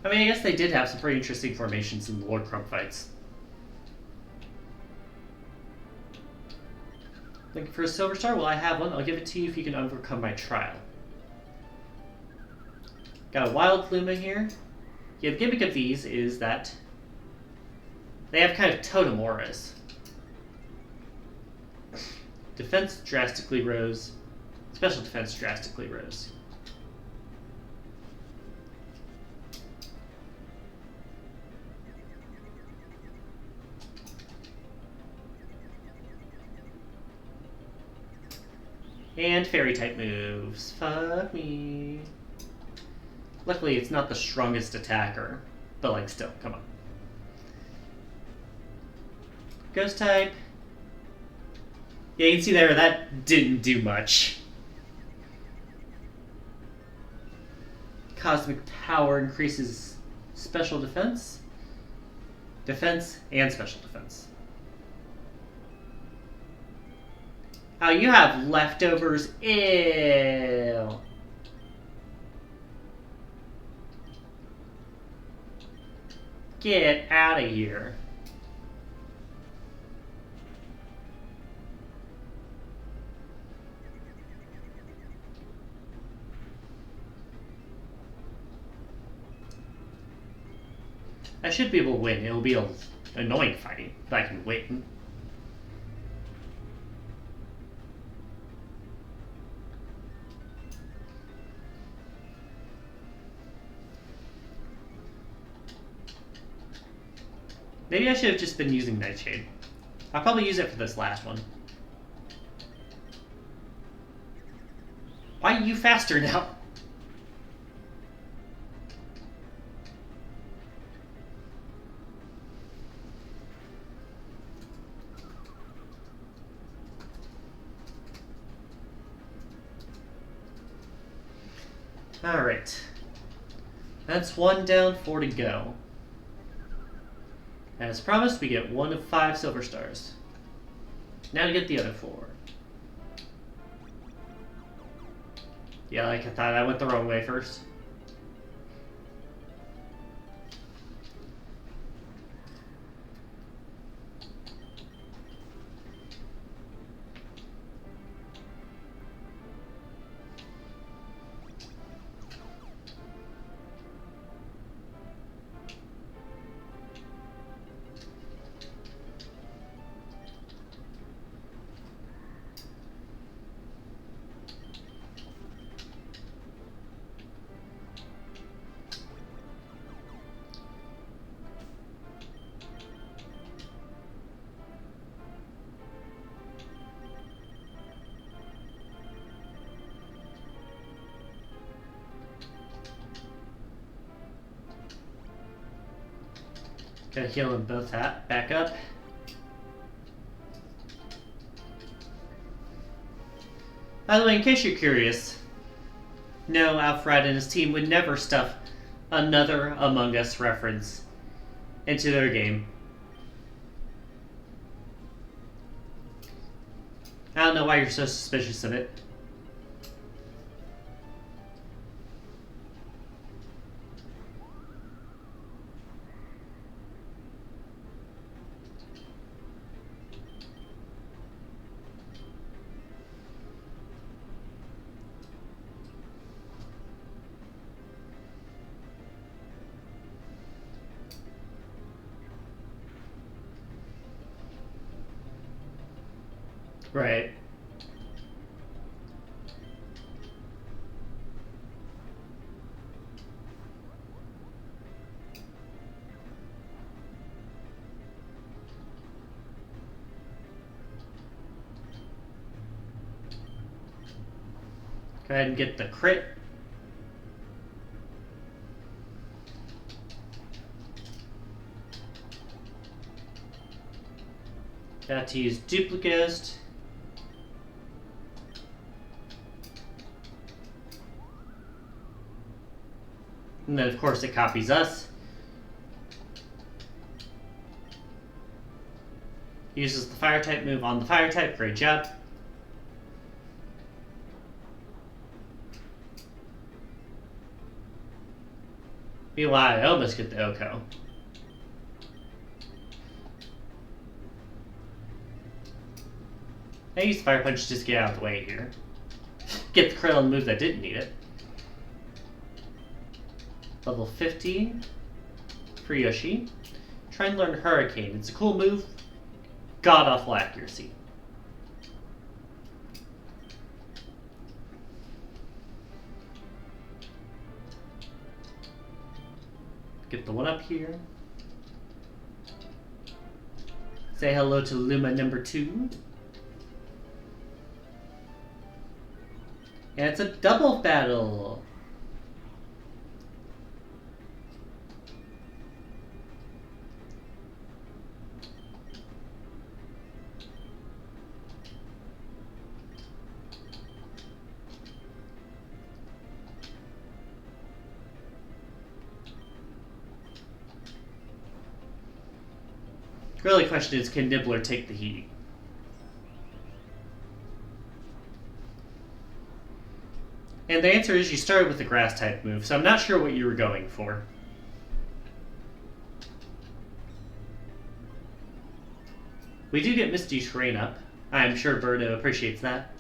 Speaker 1: I mean, I guess they did have some pretty interesting formations in the Lord Crump fights. Looking for a silver star? Well, I have one. I'll give it to you if you can overcome my trial. Got a wild Luma here. Yeah, the gimmick of these is that they have kind of totem auras. Defense drastically rose. Special defense drastically rose. And fairy type moves. Fuck me. Luckily, it's not the strongest attacker. But, like, still, come on. Ghost type. Yeah, you can see there, that didn't do much. Cosmic power increases special defense. Defense and special defense. Oh, you have leftovers. Ew. Get out of here. I should be able to win. It'll be annoying fighting, but I can win. Maybe I should have just been using Nightshade. I'll probably use it for this last one. Why are you faster now? Alright. That's 1 down, 4 to go. As promised, we get 1 of 5 silver stars. Now to get the other 4. Yeah, like I thought, I went the wrong way first. Gotta heal them both back up. By the way, in case you're curious, no, Alfred and his team would never stuff another Among Us reference into their game. I don't know why you're so suspicious of it. Right. Go ahead and get the crit. Got to use Duplighost. And then, of course, it copies us. Uses the fire type move on the fire type. Great job. Meanwhile, I almost get the Oko. I used Fire Punch just to get out of the way here. Get the crit on the move that didn't need it. Level 15 for Yoshi. Try and learn Hurricane. It's a cool move. God awful accuracy. Get the one up here. Say hello to Luma number 2. And it's a double battle. Really, the question is, can Nibbler take the heat? And the answer is you started with the grass type move, so I'm not sure what you were going for. We do get Misty Terrain up. I'm sure Birdo appreciates that.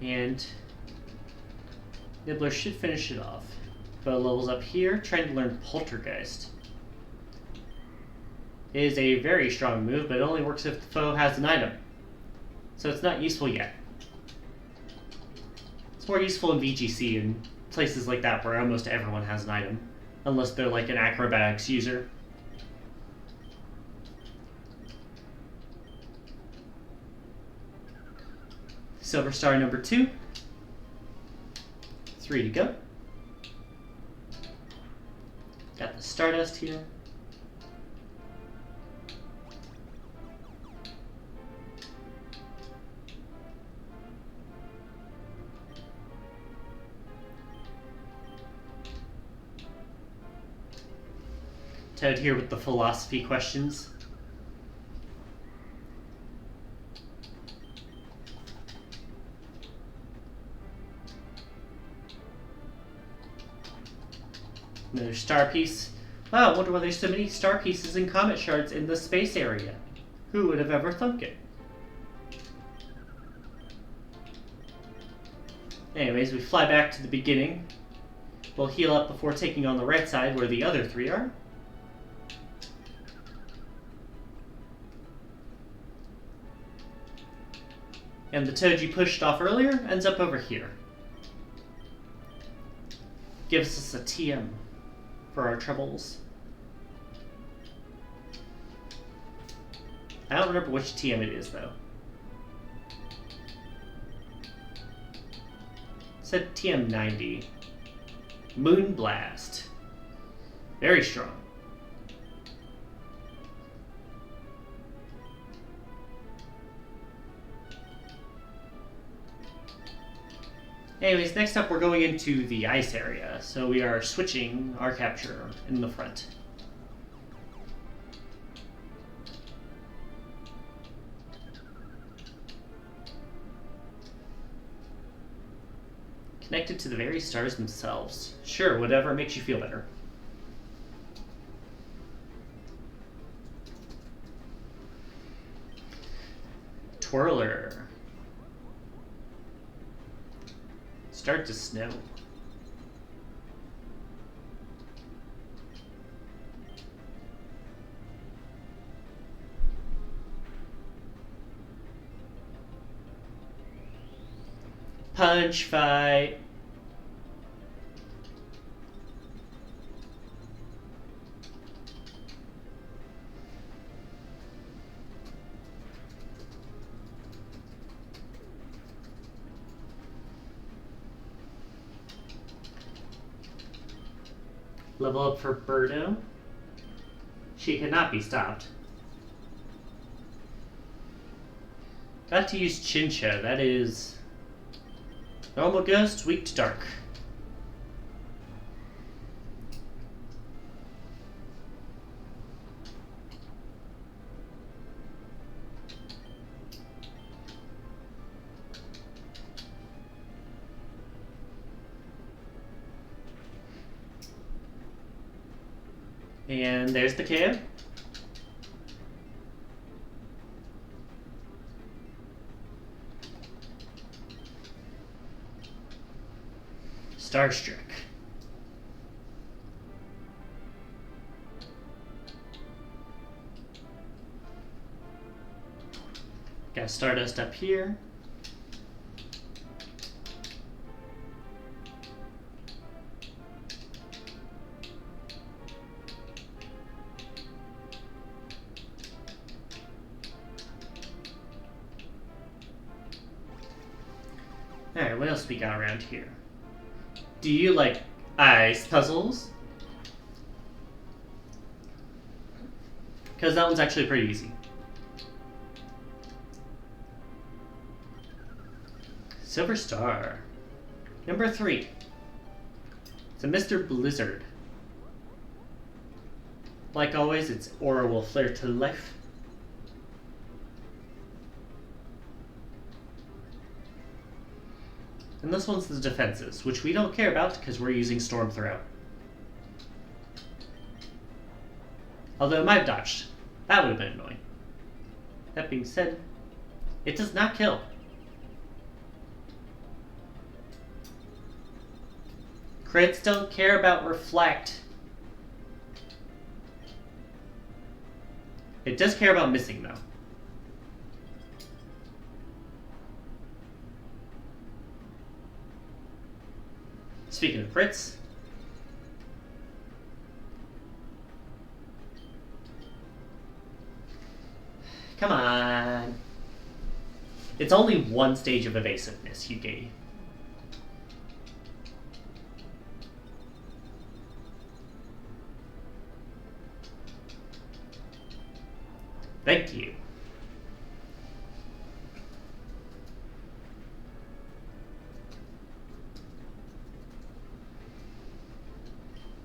Speaker 1: And Nibbler should finish it off. Bow levels up here, trying to learn Poltergeist. It is a very strong move, but it only works if the foe has an item. So it's not useful yet. It's more useful in VGC and places like that where almost everyone has an item. Unless they're like an acrobatics user. Silver Star number 2. 3 to go. Got the Stardust here. Toad here with the philosophy questions. Another star piece. Wow, I wonder why there's so many star pieces and comet shards in the space area. Who would have ever thunk it? Anyways, we fly back to the beginning. We'll heal up before taking on the right side where the other 3 are. And the toad you pushed off earlier ends up over here. Gives us a TM for our troubles. I don't remember which TM it is, though. It said TM 90. Moonblast. Very strong. Anyways, next up we're going into the ice area, so we are switching our capture in the front. Connected to the very stars themselves. Sure, whatever makes you feel better. Twirler. Start to snow. Punch fight. Level up for Birdo. She cannot be stopped. Got to use Chincha. That is normal ghost, weak to dark. And there's the KO. starstruck. Got Stardust up here. Alright, what else we got around here? Do you like ice puzzles? Because that one's actually pretty easy. Silver Star. Number 3. It's a Mr. Blizzard. Like always, its aura will flare to life. And this one's the defenses, which we don't care about because we're using Storm Throw. Although it might have dodged. That would have been annoying. That being said, it does not kill. Crits don't care about Reflect. It does care about missing, though. Speaking of crits, come on. It's only one stage of evasiveness you gain. Thank you.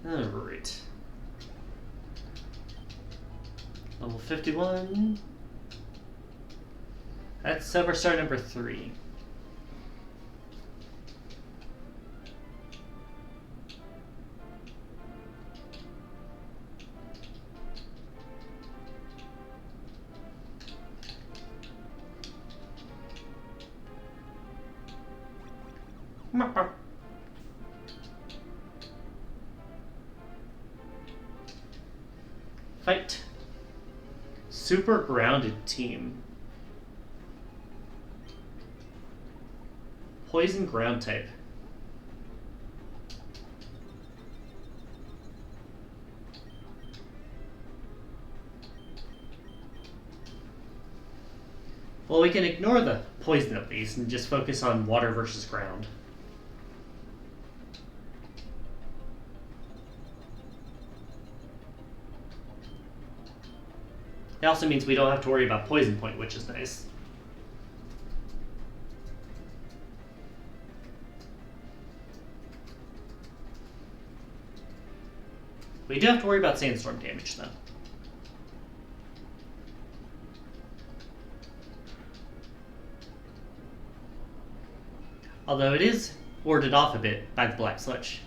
Speaker 1: Alright. Level 51. That's Silver Star number 3. Fight. Super grounded team. Poison ground type. Well, we can ignore the poison at least and just focus on water versus ground. It also means we don't have to worry about poison point, which is nice. We do have to worry about sandstorm damage, though. Although it is warded off a bit by the black sludge.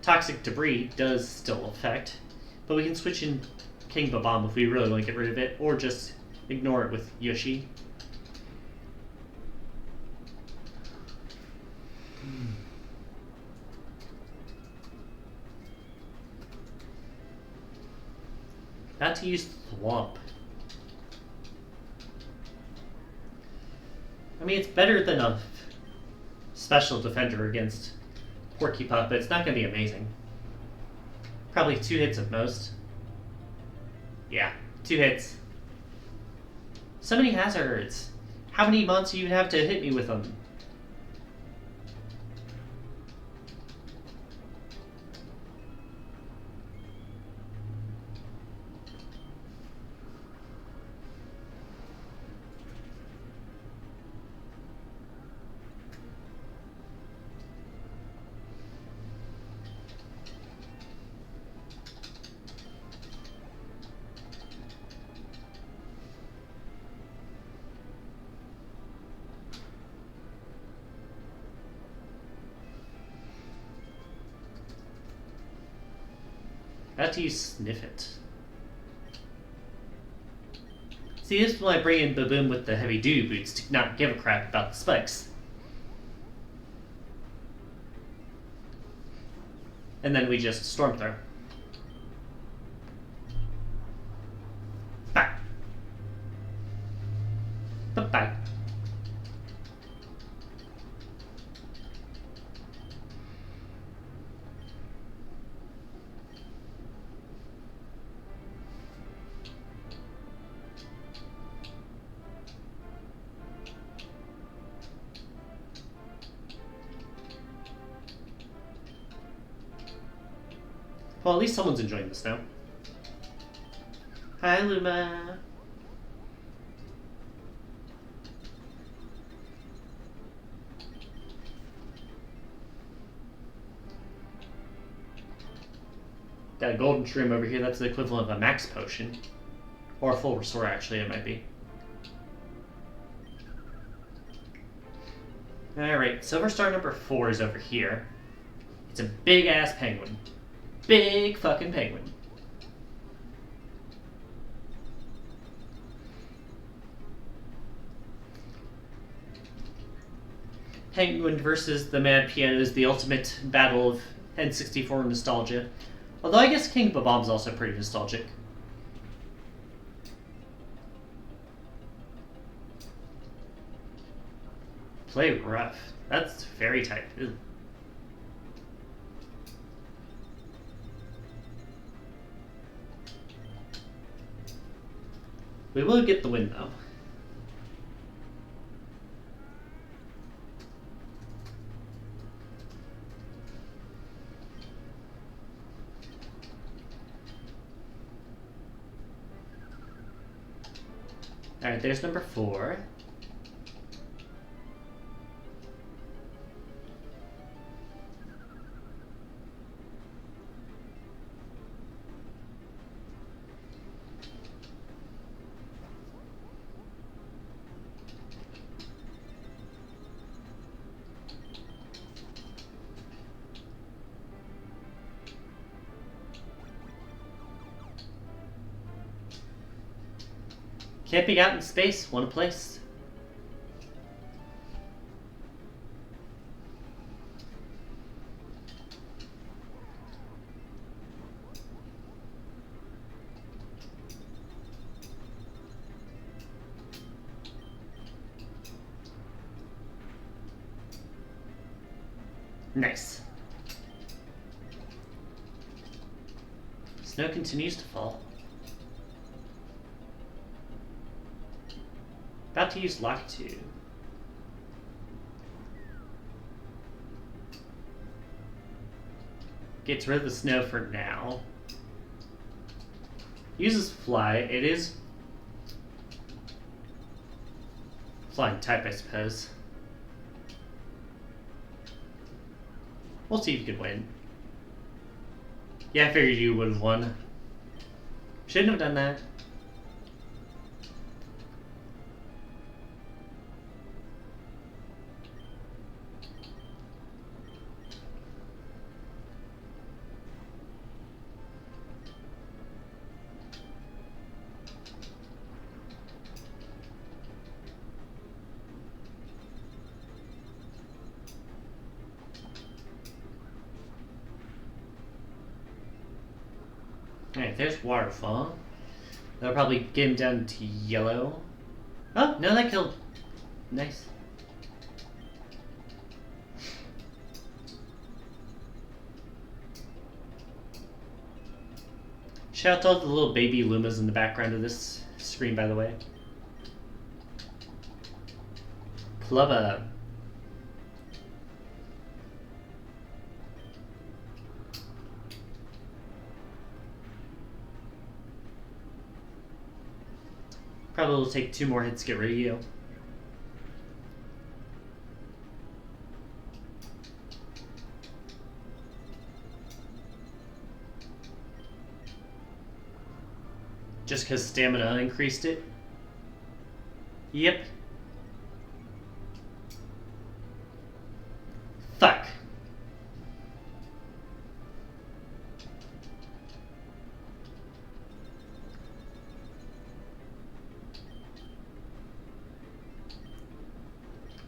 Speaker 1: Toxic debris does still affect, but we can switch in King Babam if we really want to get rid of it, or just ignore it with Yoshi. About to use Thwomp. I mean, it's better than a special defender against Porcupine, but it's not going to be amazing. Probably 2 hits at most. Yeah, 2 hits. So many hazards. How many months do you have to hit me with them? After you sniff it. See, this is why I bring in Baboom with the heavy-duty boots to not give a crap about the spikes. And then we just storm throw. Bye. Bye-bye. Well, at least someone's enjoying this now. Hi, Luma. Got a golden shroom over here. That's the equivalent of a max potion. Or a full restore, actually, it might be. Alright, Silver Star number 4 is over here. It's a big-ass penguin. Big fucking penguin. Penguin versus the Mad Piano is the ultimate battle of N64 nostalgia. Although I guess King Bob-omb's also pretty nostalgic. Play rough. That's fairy type. Ew. We will get the win, though. Alright, there's number 4. Camping out in space, want a place? Nice. Snow continues to fall. About to use Lock 2. Gets rid of the snow for now. Uses Fly. It is flying type, I suppose. We'll see if you could win. Yeah, I figured you would have won. Shouldn't have done that. Alright, there's Waterfall. That'll probably get him down to yellow. Oh, no, that killed. Nice. Shout out to all the little baby Lumas in the background of this screen, by the way. Clubba. Probably will take 2 more hits to get rid of you. Just because stamina increased it? Yep. Fuck.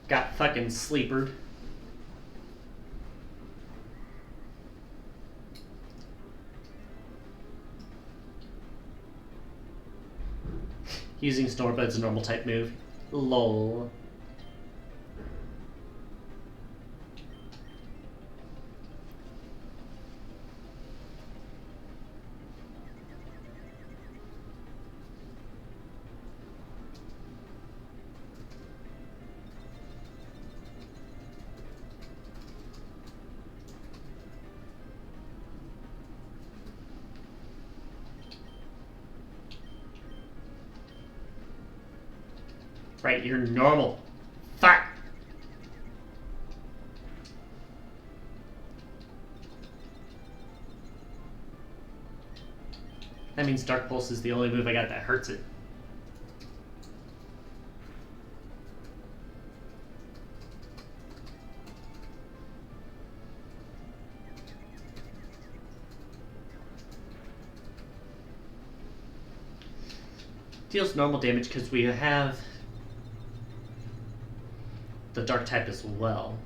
Speaker 1: got fucking sleepered. Using Snorbud's a normal type move. Lol. Right, you're normal. Fuck! That means Dark Pulse is the only move I got that hurts it. Deals normal damage because we have the dark type as well.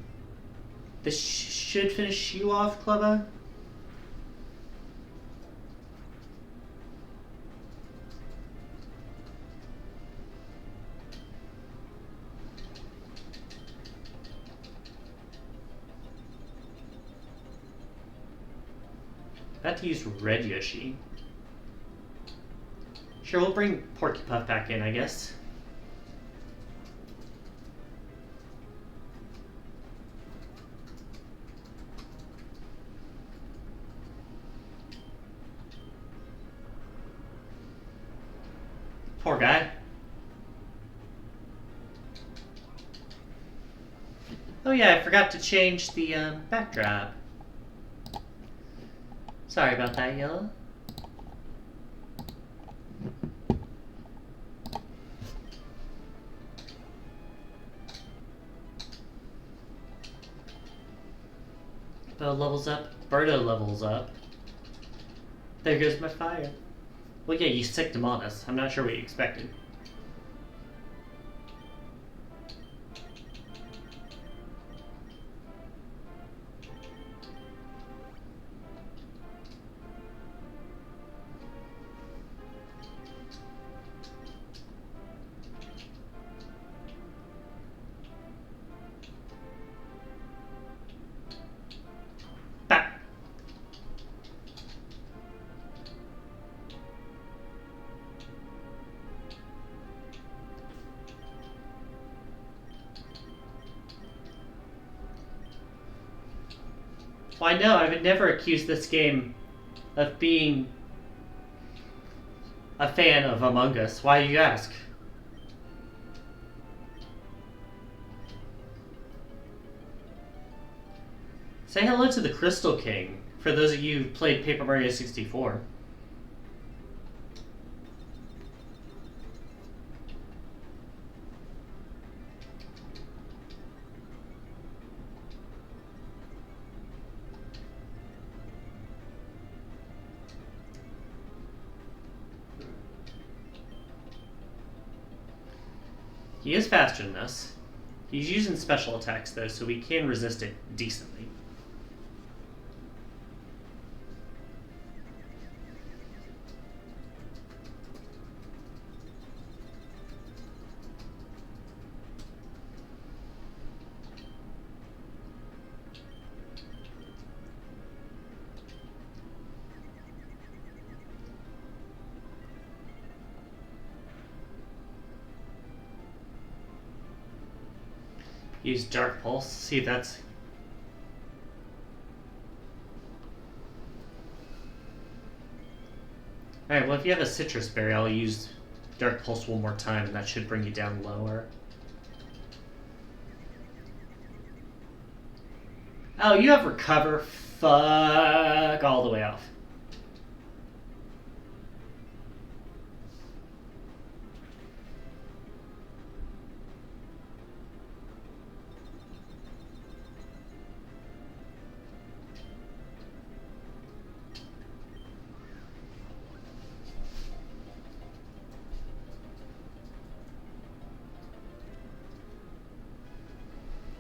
Speaker 1: This should finish you off, Clubba. About to use Red Yoshi. Sure, we'll bring Porky Puff back in, I guess. Poor guy. Oh yeah, I forgot to change the backdrop. Sorry about that, Yellow. Bo levels up, Birdo levels up. There goes my fire. Well, yeah, you sicked him on us. I'm not sure what you expected. Well, I know, I would never accuse this game of being a fan of Among Us. Why, you ask? Say hello to the Crystal King, for those of you who played Paper Mario 64. He is faster than us. He's using special attacks, though, so we can resist it decently. Use Dark Pulse, see if that's... Alright, well if you have a Citrus Berry, I'll use Dark Pulse one more time and that should bring you down lower. Oh, you have Recover? Fuck all the way off.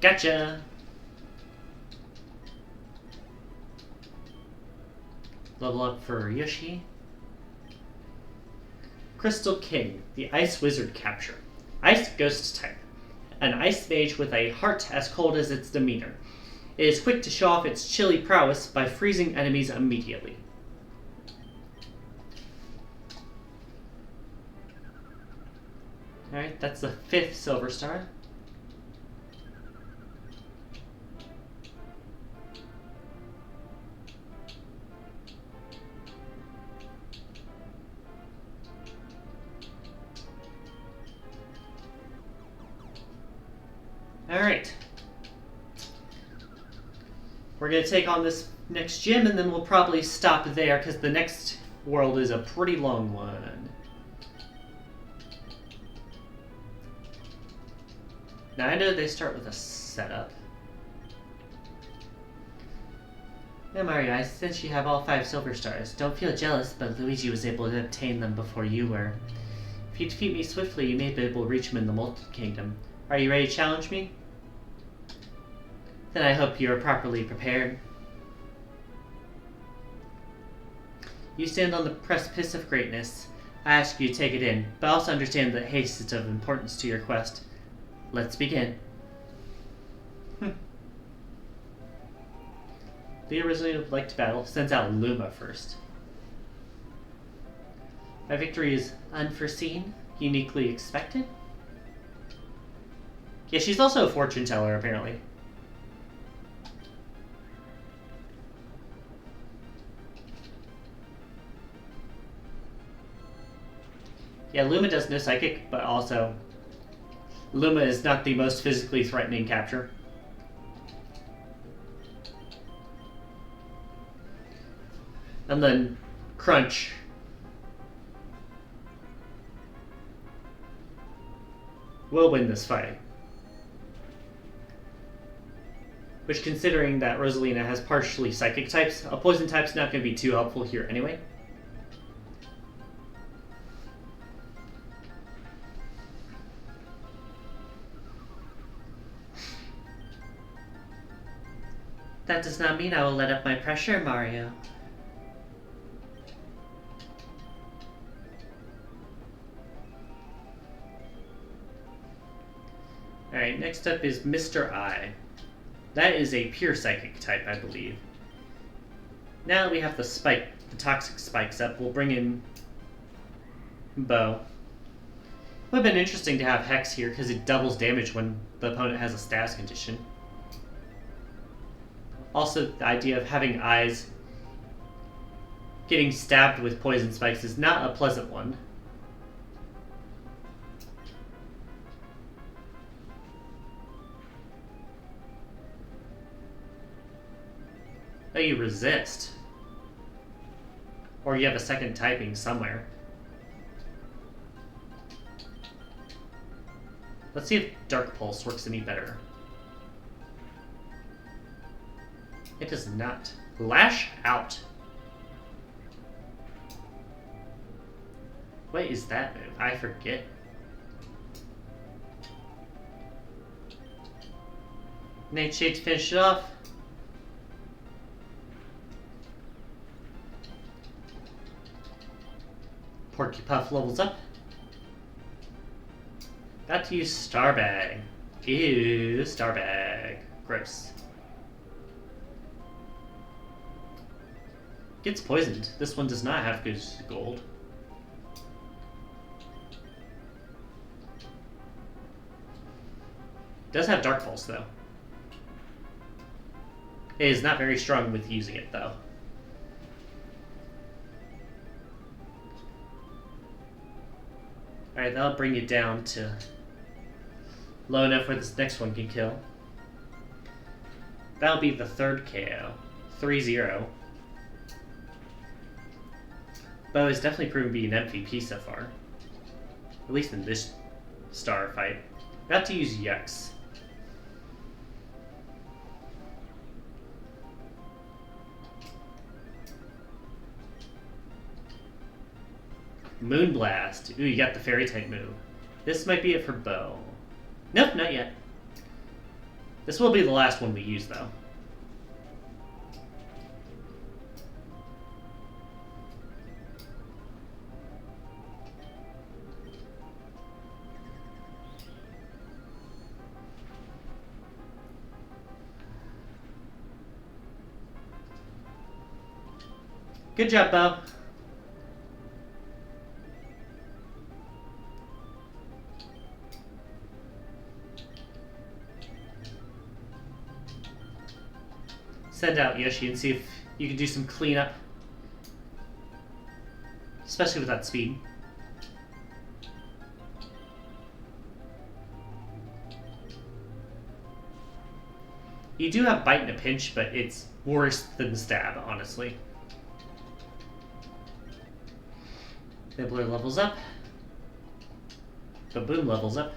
Speaker 1: Gotcha! Level up for Yoshi. Crystal King, the Ice Wizard capture. Ice Ghost type. An ice mage with a heart as cold as its demeanor. It is quick to show off its chilly prowess by freezing enemies immediately. Alright, that's the 5th Silver Star. Alright. We're going to take on this next gym, and then we'll probably stop there, because the next world is a pretty long one. Now, I know they start with a setup. Now, Mario, since you have all 5 Silver Stars, don't feel jealous, but Luigi was able to obtain them before you were. If you defeat me swiftly, you may be able to reach him in the Molten Kingdom. Are you ready to challenge me? Then I hope you are properly prepared. You stand on the precipice of greatness. I ask you to take it in, but also understand that haste is of importance to your quest. Let's begin. Leo originally would like to battle, sends out Luma first. My victory is unforeseen, uniquely expected. Yeah, she's also a fortune teller, apparently. Yeah, Luma does no psychic, but also Luma is not the most physically threatening capture. And then Crunch. Will win this fight. Which, considering that Rosalina has partially psychic types, a poison type's not going to be too helpful here anyway. That does not mean I will let up my pressure, Mario. Alright, next up is Mr. I. That is a pure psychic type, I believe. Now that we have the toxic spikes up, we'll bring in Bo. Would have been interesting to have Hex here, because it doubles damage when the opponent has a status condition. Also, the idea of having eyes getting stabbed with poison spikes is not a pleasant one. Oh, you resist. Or you have a second typing somewhere. Let's see if Dark Pulse works any better. It does not. Lash out. What is that move? I forget. Nightshade to finish it off. Porcupine levels up. Got to use Starbag. Ew, Starbag. Gross. Gets poisoned. This one does not have good gold. Does have Dark Pulse though. It is not very strong with using it though. Alright, that'll bring you down to low enough where this next one can kill. That'll be the 3rd KO. 3-0. Bo has definitely proven to be an MVP so far. At least in this star fight. About to use Yux. Moonblast. Ooh, you got the fairy type move. This might be it for Bo. Nope, not yet. This will be the last one we use, though. Good job, Bo. Send out Yoshi and see if you can do some cleanup. Especially with that speed. You do have Bite in a pinch, but it's worse than Stab, honestly. Nibbler levels up. Baboom levels up.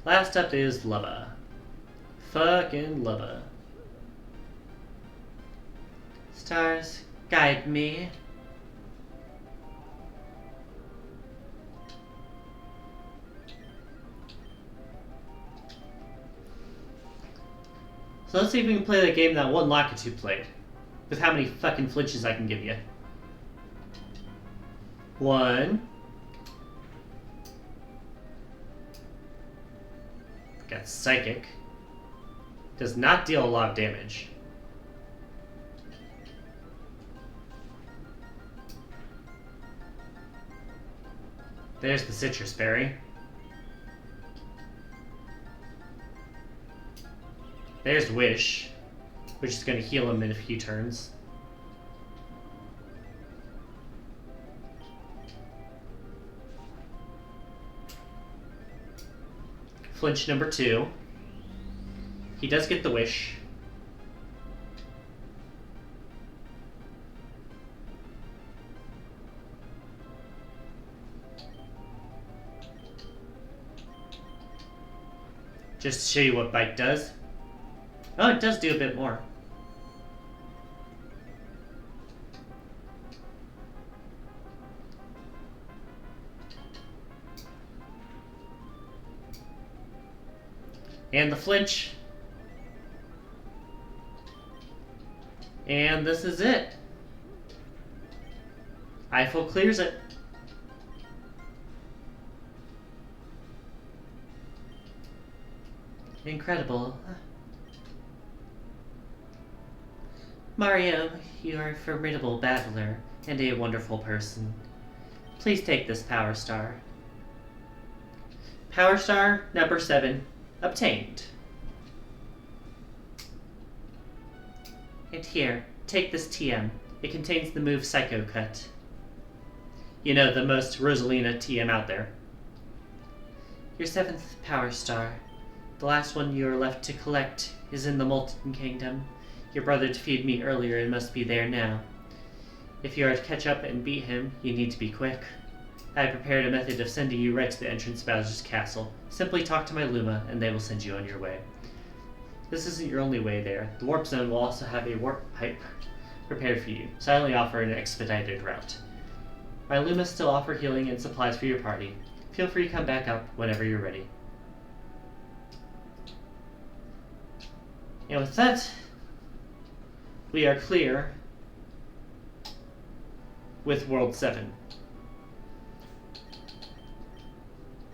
Speaker 1: Last up is Lubba. Fucking Lubba. Stars, guide me. So let's see if we can play that game that one Lakitu played. With how many fucking flinches I can give you. 1. Got Psychic. Does not deal a lot of damage. There's the Citrus Berry. There's Wish, which is going to heal him in a few turns. Flinch number 2. He does get the Wish. Just to show you what Bite does. Oh, it does do a bit more. And the flinch. And this is it. Eiffel clears it. Incredible. Mario, you are a formidable battler and a wonderful person. Please take this Power Star. Power Star number 7 obtained. And here, take this TM. It contains the move Psycho Cut. You know, the most Rosalina TM out there. Your 7th Power Star. The last one you are left to collect is in the Molten Kingdom. Your brother defeated me earlier and must be there now. If you are to catch up and beat him, you need to be quick. I have prepared a method of sending you right to the entrance of Bowser's castle. Simply talk to my Luma, and they will send you on your way. This isn't your only way there. The Warp Zone will also have a warp pipe prepared for you, so I only offer an expedited route. My Lumas still offer healing and supplies for your party. Feel free to come back up whenever you're ready. And with that, we are clear with World 7.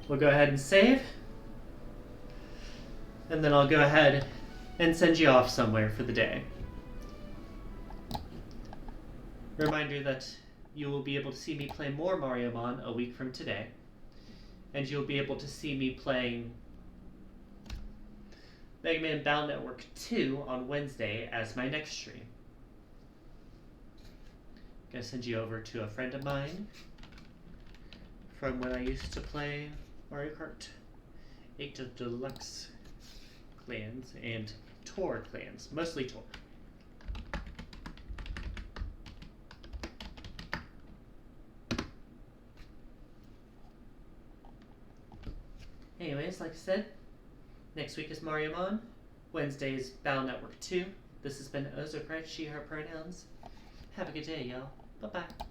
Speaker 1: We'll go ahead and save, and then I'll go ahead and send you off somewhere for the day. Reminder that you will be able to see me play more Mariomon a week from today, and you'll be able to see me playing Mega Man Battle Network 2 on Wednesday as my next stream. I'm going to send you over to a friend of mine from when I used to play Mario Kart 8 of Deluxe clans and Tour clans, mostly Tour. Anyways, like I said, next week is Mariomon. Wednesday is Battle Network 2. This has been Ozokright, she, her pronouns. Have a good day, y'all. Bye-bye.